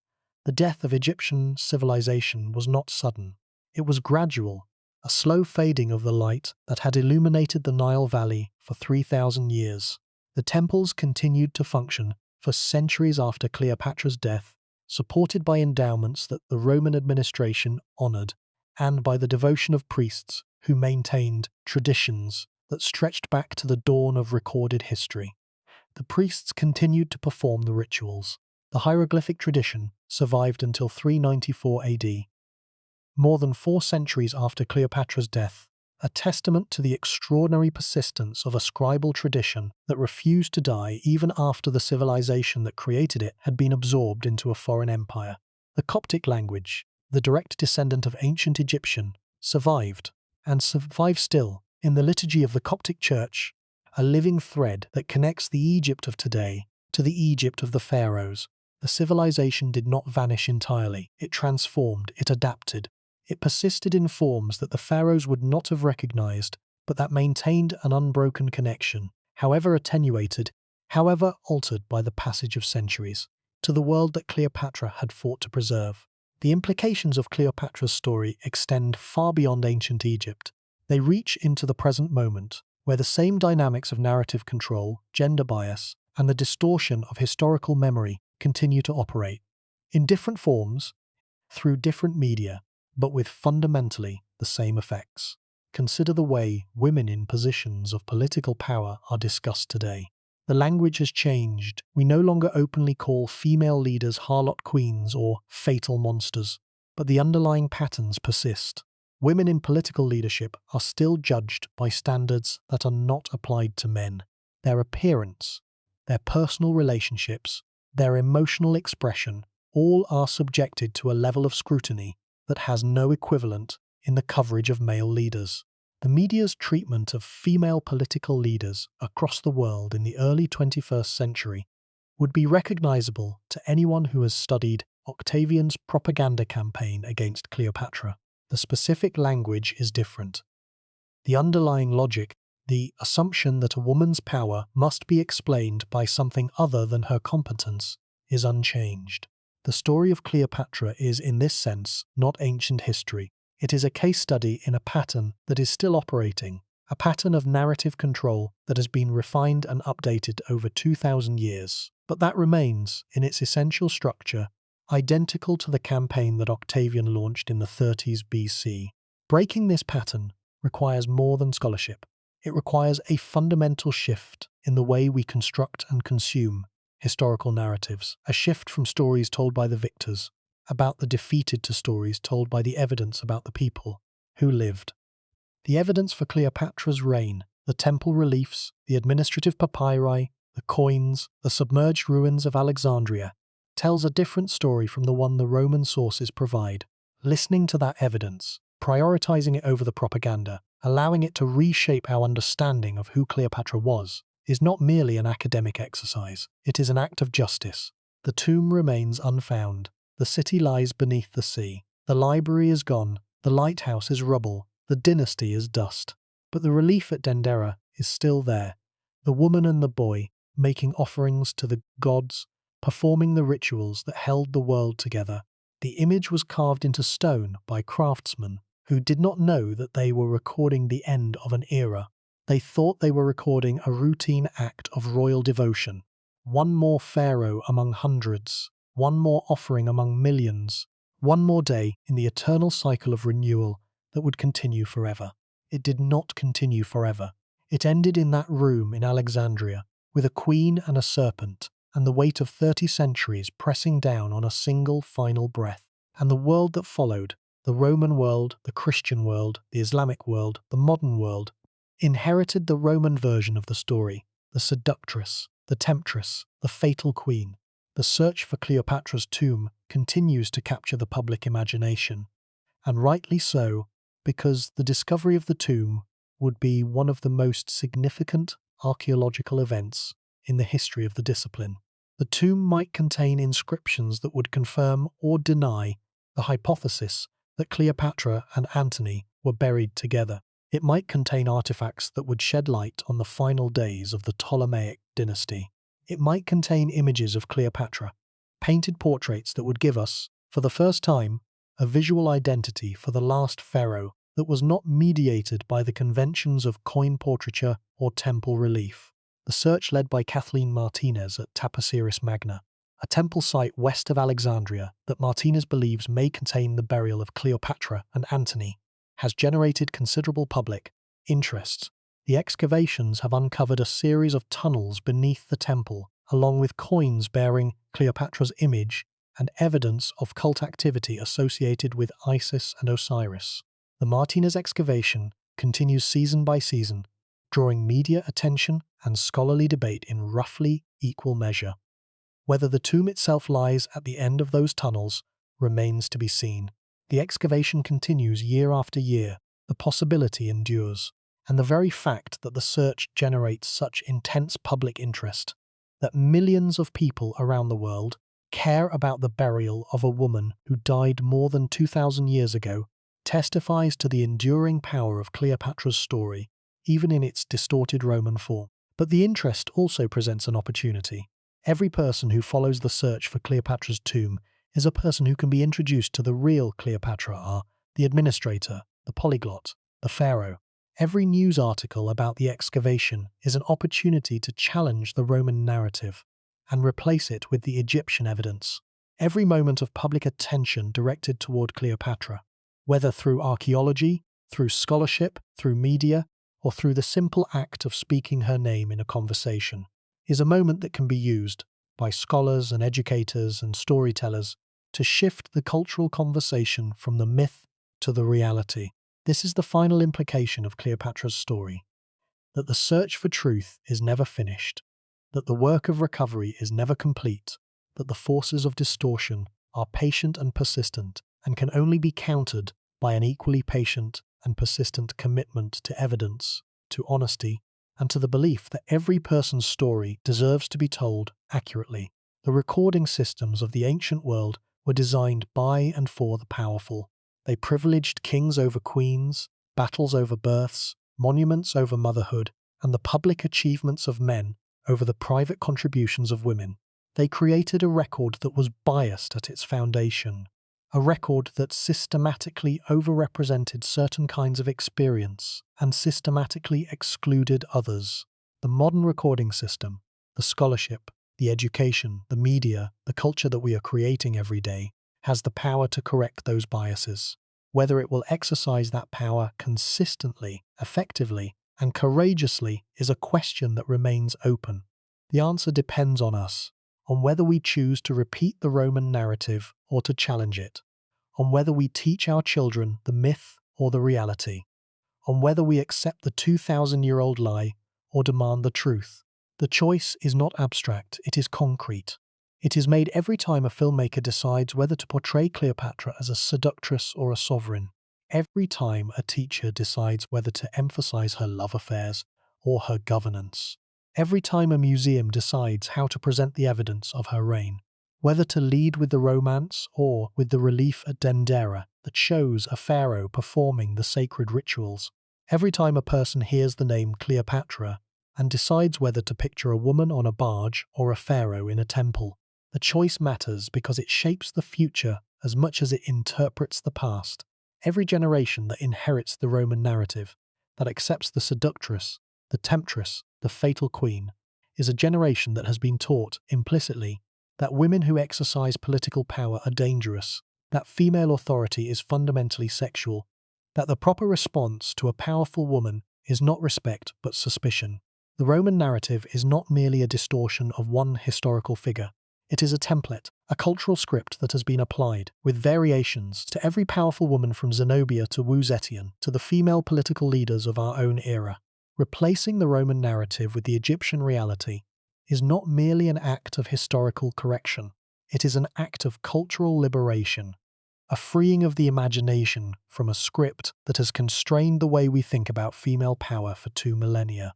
The death of Egyptian civilization was not sudden. It was gradual, a slow fading of the light that had illuminated the Nile Valley for 3,000 years. The temples continued to function for centuries after Cleopatra's death, supported by endowments that the Roman administration honored, and by the devotion of priests who maintained traditions that stretched back to the dawn of recorded history. The priests continued to perform the rituals. The hieroglyphic tradition survived until 394 AD, more than 4 centuries after Cleopatra's death, a testament to the extraordinary persistence of a scribal tradition that refused to die even after the civilization that created it had been absorbed into a foreign empire. The Coptic language, the direct descendant of ancient Egyptian, survived, and survives still, in the liturgy of the Coptic Church, a living thread that connects the Egypt of today to the Egypt of the pharaohs. The civilization did not vanish entirely. It transformed, it adapted. It persisted in forms that the pharaohs would not have recognized, but that maintained an unbroken connection, however attenuated, however altered by the passage of centuries, to the world that Cleopatra had fought to preserve. The implications of Cleopatra's story extend far beyond ancient Egypt. They reach into the present moment, where the same dynamics of narrative control, gender bias, and the distortion of historical memory continue to operate. In different forms, through different media, but with fundamentally the same effects. Consider the way women in positions of political power are discussed today. The language has changed. We no longer openly call female leaders harlot queens or fatal monsters, but the underlying patterns persist. Women in political leadership are still judged by standards that are not applied to men. Their appearance, their personal relationships, their emotional expression, all are subjected to a level of scrutiny that has no equivalent in the coverage of male leaders. The media's treatment of female political leaders across the world in the early 21st century would be recognizable to anyone who has studied Octavian's propaganda campaign against Cleopatra. The specific language is different. The underlying logic, the assumption that a woman's power must be explained by something other than her competence, is unchanged. The story of Cleopatra is, in this sense, not ancient history. It is a case study in a pattern that is still operating, a pattern of narrative control that has been refined and updated over 2,000 years, but that remains, in its essential structure, identical to the campaign that Octavian launched in the 30s BC. Breaking this pattern requires more than scholarship. It requires a fundamental shift in the way we construct and consume historical narratives, a shift from stories told by the victors about the defeated to stories told by the evidence about the people who lived. The evidence for Cleopatra's reign, the temple reliefs, the administrative papyri, the coins, the submerged ruins of Alexandria, tells a different story from the one the Roman sources provide. Listening to that evidence, prioritizing it over the propaganda, allowing it to reshape our understanding of who Cleopatra was, is not merely an academic exercise, it is an act of justice. The tomb remains unfound. The city lies beneath the sea. The library is gone. The lighthouse is rubble. The dynasty is dust. But the relief at Dendera is still there. The woman and the boy, making offerings to the gods, performing the rituals that held the world together. The image was carved into stone by craftsmen who did not know that they were recording the end of an era. They thought they were recording a routine act of royal devotion. One more pharaoh among hundreds, one more offering among millions, one more day in the eternal cycle of renewal that would continue forever. It did not continue forever. It ended in that room in Alexandria, with a queen and a serpent, and the weight of 30 centuries pressing down on a single final breath. And the world that followed, the Roman world, the Christian world, the Islamic world, the modern world, inherited the Roman version of the story, the seductress, the temptress, the fatal queen. The search for Cleopatra's tomb continues to capture the public imagination, and rightly so, because the discovery of the tomb would be one of the most significant archaeological events in the history of the discipline. The tomb might contain inscriptions that would confirm or deny the hypothesis that Cleopatra and Antony were buried together. It might contain artifacts that would shed light on the final days of the Ptolemaic dynasty. It might contain images of Cleopatra, painted portraits that would give us, for the first time, a visual identity for the last pharaoh that was not mediated by the conventions of coin portraiture or temple relief. The search led by Kathleen Martinez at Tapiceris Magna, a temple site west of Alexandria that Martinez believes may contain the burial of Cleopatra and Antony, has generated considerable public interest. The excavations have uncovered a series of tunnels beneath the temple, along with coins bearing Cleopatra's image and evidence of cult activity associated with Isis and Osiris. The Martinez excavation continues season by season, drawing media attention and scholarly debate in roughly equal measure. Whether the tomb itself lies at the end of those tunnels remains to be seen. The excavation continues year after year, the possibility endures, and the very fact that the search generates such intense public interest, that millions of people around the world care about the burial of a woman who died more than 2,000 years ago, testifies to the enduring power of Cleopatra's story, even in its distorted Roman form. But the interest also presents an opportunity. Every person who follows the search for Cleopatra's tomb is a person who can be introduced to the real Cleopatra, the administrator, the polyglot, the pharaoh. Every news article about the excavation is an opportunity to challenge the Roman narrative and replace it with the Egyptian evidence. Every moment of public attention directed toward Cleopatra, whether through archaeology, through scholarship, through media, or through the simple act of speaking her name in a conversation, is a moment that can be used by scholars and educators and storytellers to shift the cultural conversation from the myth to the reality. This is the final implication of Cleopatra's story, that the search for truth is never finished, that the work of recovery is never complete, that the forces of distortion are patient and persistent and can only be countered by an equally patient and persistent commitment to evidence, to honesty, and to the belief that every person's story deserves to be told accurately. The recording systems of the ancient world were designed by and for the powerful. They privileged kings over queens, battles over births, monuments over motherhood, and the public achievements of men over the private contributions of women. They created a record that was biased at its foundation, a record that systematically overrepresented certain kinds of experience and systematically excluded others. The modern recording system, the scholarship, the education, the media, the culture that we are creating every day, has the power to correct those biases. Whether it will exercise that power consistently, effectively, and courageously is a question that remains open. The answer depends on us, on whether we choose to repeat the Roman narrative or to challenge it, on whether we teach our children the myth or the reality, on whether we accept the 2,000-year-old lie or demand the truth. The choice is not abstract, it is concrete. It is made every time a filmmaker decides whether to portray Cleopatra as a seductress or a sovereign. Every time a teacher decides whether to emphasize her love affairs or her governance. Every time a museum decides how to present the evidence of her reign. Whether to lead with the romance or with the relief at Dendera that shows a pharaoh performing the sacred rituals. Every time a person hears the name Cleopatra and decides whether to picture a woman on a barge or a pharaoh in a temple. The choice matters because it shapes the future as much as it interprets the past. Every generation that inherits the Roman narrative, that accepts the seductress, the temptress, the fatal queen, is a generation that has been taught, implicitly, that women who exercise political power are dangerous, that female authority is fundamentally sexual, that the proper response to a powerful woman is not respect but suspicion. The Roman narrative is not merely a distortion of one historical figure. It is a template, a cultural script that has been applied, with variations, to every powerful woman from Zenobia to Wu Zetian, to the female political leaders of our own era. Replacing the Roman narrative with the Egyptian reality is not merely an act of historical correction, it is an act of cultural liberation, a freeing of the imagination from a script that has constrained the way we think about female power for 2 millennia.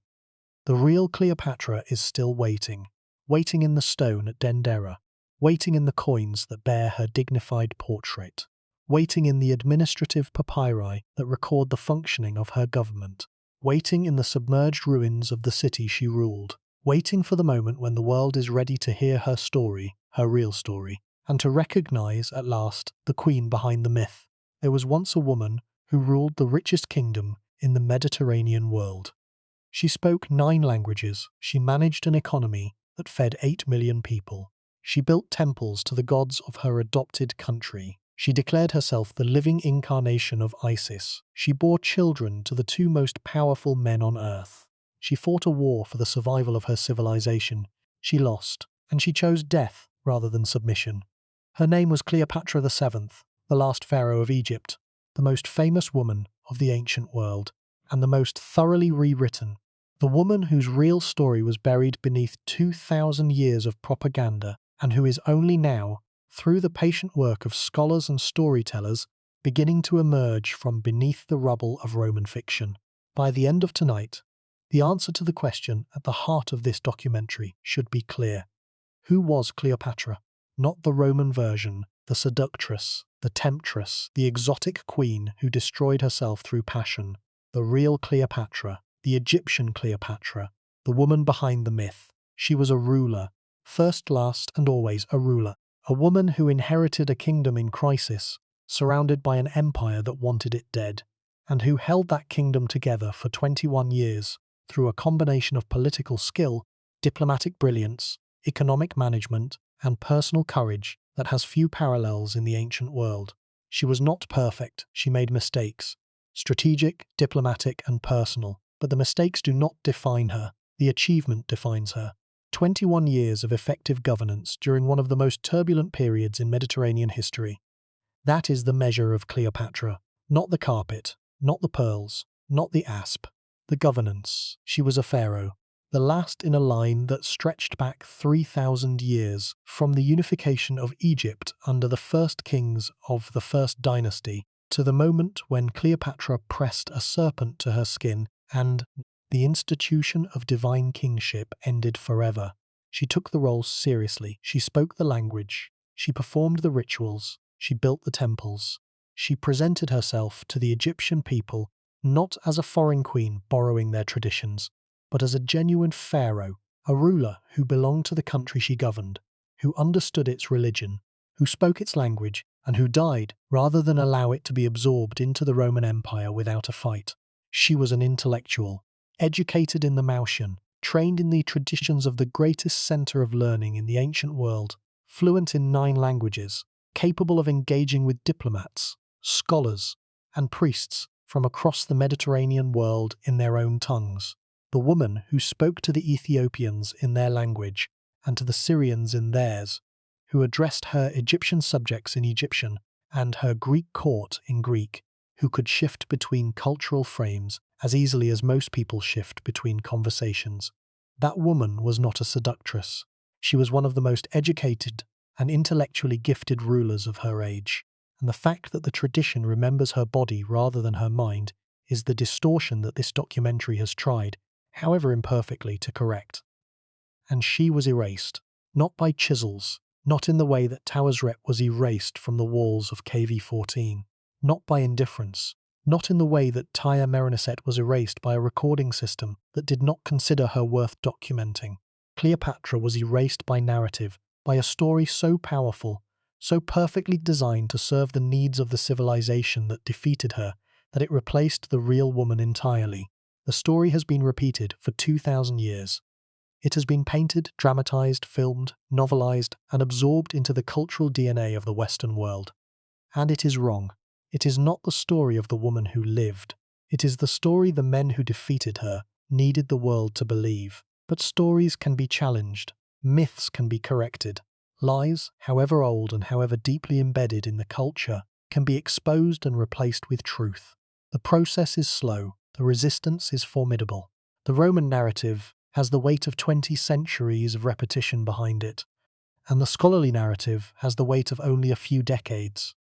The real Cleopatra is still waiting, waiting in the stone at Dendera, waiting in the coins that bear her dignified portrait, waiting in the administrative papyri that record the functioning of her government, waiting in the submerged ruins of the city she ruled, waiting for the moment when the world is ready to hear her story, her real story, and to recognize, at last, the queen behind the myth. There was once a woman who ruled the richest kingdom in the Mediterranean world. She spoke 9 languages, she managed an economy that fed 8 million people. She built temples to the gods of her adopted country. She declared herself the living incarnation of Isis. She bore children to the 2 most powerful men on earth. She fought a war for the survival of her civilization. She lost, and she chose death rather than submission. Her name was Cleopatra VII, the last pharaoh of Egypt, the most famous woman of the ancient world, and the most thoroughly rewritten, the woman whose real story was buried beneath 2,000 years of propaganda, and who is only now, through the patient work of scholars and storytellers, beginning to emerge from beneath the rubble of Roman fiction. By the end of tonight, the answer to the question at the heart of this documentary should be clear. Who was Cleopatra? Not the Roman version, the seductress, the temptress, the exotic queen who destroyed herself through passion. The real Cleopatra, the Egyptian Cleopatra, the woman behind the myth. She was a ruler, first, last, and always a ruler. A woman who inherited a kingdom in crisis, surrounded by an empire that wanted it dead, and who held that kingdom together for 21 years through a combination of political skill, diplomatic brilliance, economic management, and personal courage that has few parallels in the ancient world. She was not perfect, she made mistakes, strategic, diplomatic, and personal, but the mistakes do not define her, the achievement defines her. 21 years of effective governance during one of the most turbulent periods in Mediterranean history. That is the measure of Cleopatra, not the carpet, not the pearls, not the asp, the governance. She was a pharaoh, the last in a line that stretched back 3,000 years from the unification of Egypt under the first kings of the first dynasty to the moment when Cleopatra pressed a serpent to her skin and the institution of divine kingship ended forever. She took the role seriously. She spoke the language. She performed the rituals. She built the temples. She presented herself to the Egyptian people not as a foreign queen borrowing their traditions, but as a genuine pharaoh, a ruler who belonged to the country she governed, who understood its religion, who spoke its language, and who died rather than allow it to be absorbed into the Roman Empire without a fight. She was an intellectual, educated in the Mautian, trained in the traditions of the greatest center of learning in the ancient world, fluent in 9 languages, capable of engaging with diplomats, scholars, and priests from across the Mediterranean world in their own tongues. The woman who spoke to the Ethiopians in their language and to the Syrians in theirs, who addressed her Egyptian subjects in Egyptian and her Greek court in Greek, who could shift between cultural frames as easily as most people shift between conversations. That woman was not a seductress. She was one of the most educated and intellectually gifted rulers of her age, and the fact that the tradition remembers her body rather than her mind is the distortion that this documentary has tried, however imperfectly, to correct. And she was erased, not by chisels, not in the way that Tawarsret was erased from the walls of KV-14, not by indifference, not in the way that Tyre Mereneset was erased by a recording system that did not consider her worth documenting. Cleopatra was erased by narrative, by a story so powerful, so perfectly designed to serve the needs of the civilization that defeated her, that it replaced the real woman entirely. The story has been repeated for 2,000 years. It has been painted, dramatized, filmed, novelized, and absorbed into the cultural DNA of the Western world. And it is wrong. It is not the story of the woman who lived. It is the story the men who defeated her needed the world to believe. But stories can be challenged. Myths can be corrected. Lies, however old and however deeply embedded in the culture, can be exposed and replaced with truth. The process is slow. The resistance is formidable. The Roman narrative has the weight of 20 centuries of repetition behind it, and the scholarly narrative has the weight of only a few decades.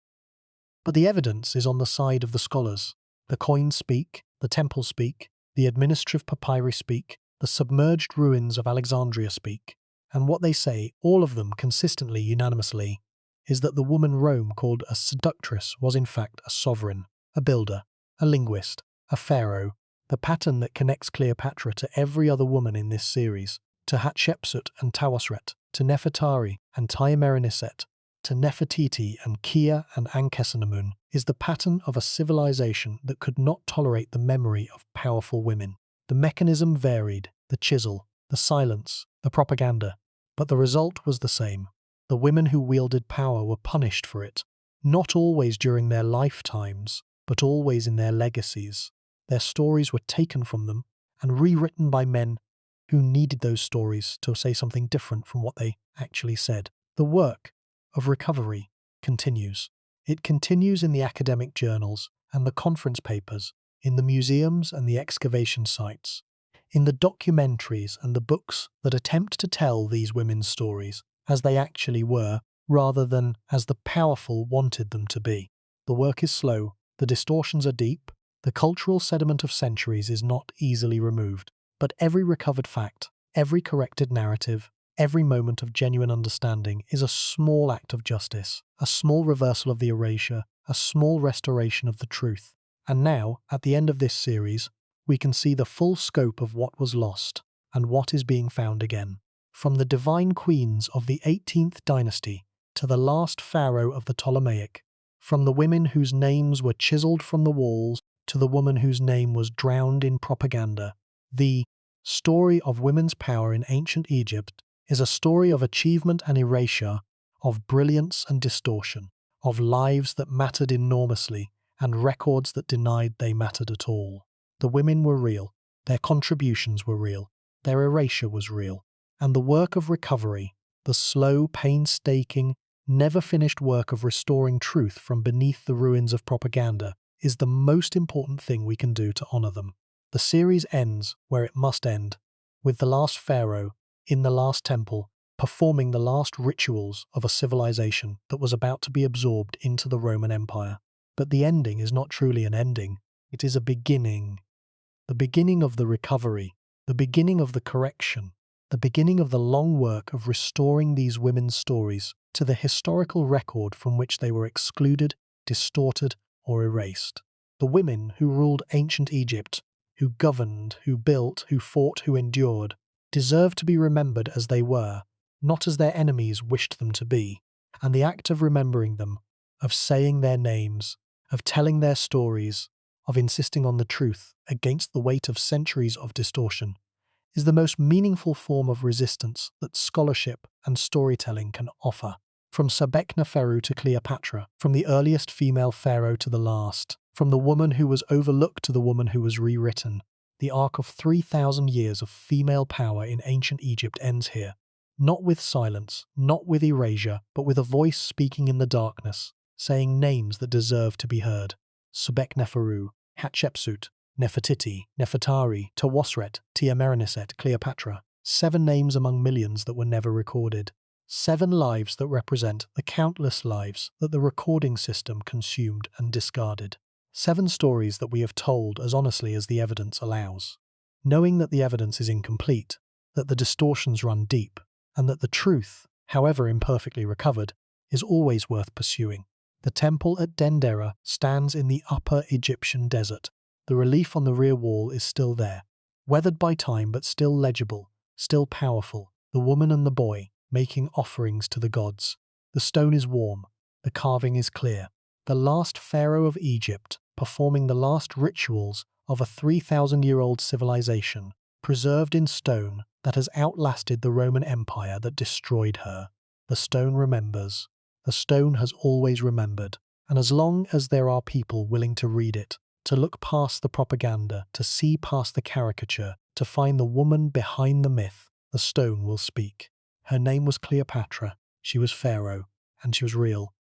But the evidence is on the side of the scholars. The coins speak, the temples speak, the administrative papyri speak, the submerged ruins of Alexandria speak, and what they say, all of them consistently, unanimously, is that the woman Rome called a seductress was in fact a sovereign, a builder, a linguist, a pharaoh, the pattern that connects Cleopatra to every other woman in this series, to Hatshepsut and Tawosret, to Nefertari and Tiamareniset, to Nefertiti and Kia and Ankhesenamun, is the pattern of a civilization that could not tolerate the memory of powerful women. The mechanism varied, the chisel, the silence, the propaganda, but the result was the same. The women who wielded power were punished for it, not always during their lifetimes, but always in their legacies. Their stories were taken from them and rewritten by men who needed those stories to say something different from what they actually said. The work of recovery continues. It continues in the academic journals and the conference papers, in the museums and the excavation sites, in the documentaries and the books that attempt to tell these women's stories as they actually were, rather than as the powerful wanted them to be. The work is slow, the distortions are deep, the cultural sediment of centuries is not easily removed, but every recovered fact, every corrected narrative, every moment of genuine understanding is a small act of justice, a small reversal of the erasure, a small restoration of the truth. And now, at the end of this series, we can see the full scope of what was lost and what is being found again. From the divine queens of the 18th dynasty to the last pharaoh of the Ptolemaic, from the women whose names were chiseled from the walls to the woman whose name was drowned in propaganda, the story of women's power in ancient Egypt is a story of achievement and erasure, of brilliance and distortion, of lives that mattered enormously and records that denied they mattered at all. The women were real, their contributions were real, their erasure was real, and the work of recovery, the slow, painstaking, never-finished work of restoring truth from beneath the ruins of propaganda, is the most important thing we can do to honor them. The series ends where it must end, with the last pharaoh, in the last temple, performing the last rituals of a civilization that was about to be absorbed into the Roman Empire. But the ending is not truly an ending, it is a beginning. The beginning of the recovery, the beginning of the correction, the beginning of the long work of restoring these women's stories to the historical record from which they were excluded, distorted, or erased. The women who ruled ancient Egypt, who governed, who built, who fought, who endured, deserve to be remembered as they were, not as their enemies wished them to be, and the act of remembering them, of saying their names, of telling their stories, of insisting on the truth against the weight of centuries of distortion, is the most meaningful form of resistance that scholarship and storytelling can offer. From Sebekneferu to Cleopatra, from the earliest female pharaoh to the last, from the woman who was overlooked to the woman who was rewritten, the arc of 3,000 years of female power in ancient Egypt ends here. Not with silence, not with erasure, but with a voice speaking in the darkness, saying names that deserve to be heard. Sebekneferu, Hatshepsut, Nefertiti, Nefertari, Tawosret, Tiamareniset, Cleopatra. 7 names among millions that were never recorded. 7 lives that represent the countless lives that the recording system consumed and discarded. 7 stories that we have told as honestly as the evidence allows, knowing that the evidence is incomplete, that the distortions run deep, and that the truth, however imperfectly recovered, is always worth pursuing. The temple at Dendera stands in the upper Egyptian desert. The relief on the rear wall is still there, weathered by time but still legible, still powerful. The woman and the boy making offerings to the gods. The stone is warm, the carving is clear. The last pharaoh of Egypt performing the last rituals of a 3,000-year-old civilization, preserved in stone that has outlasted the Roman Empire that destroyed her. The stone remembers. The stone has always remembered, and as long as there are people willing to read it, to look past the propaganda, to see past the caricature, to find the woman behind the myth, the stone will speak. Her name was Cleopatra, she was Pharaoh, and she was real.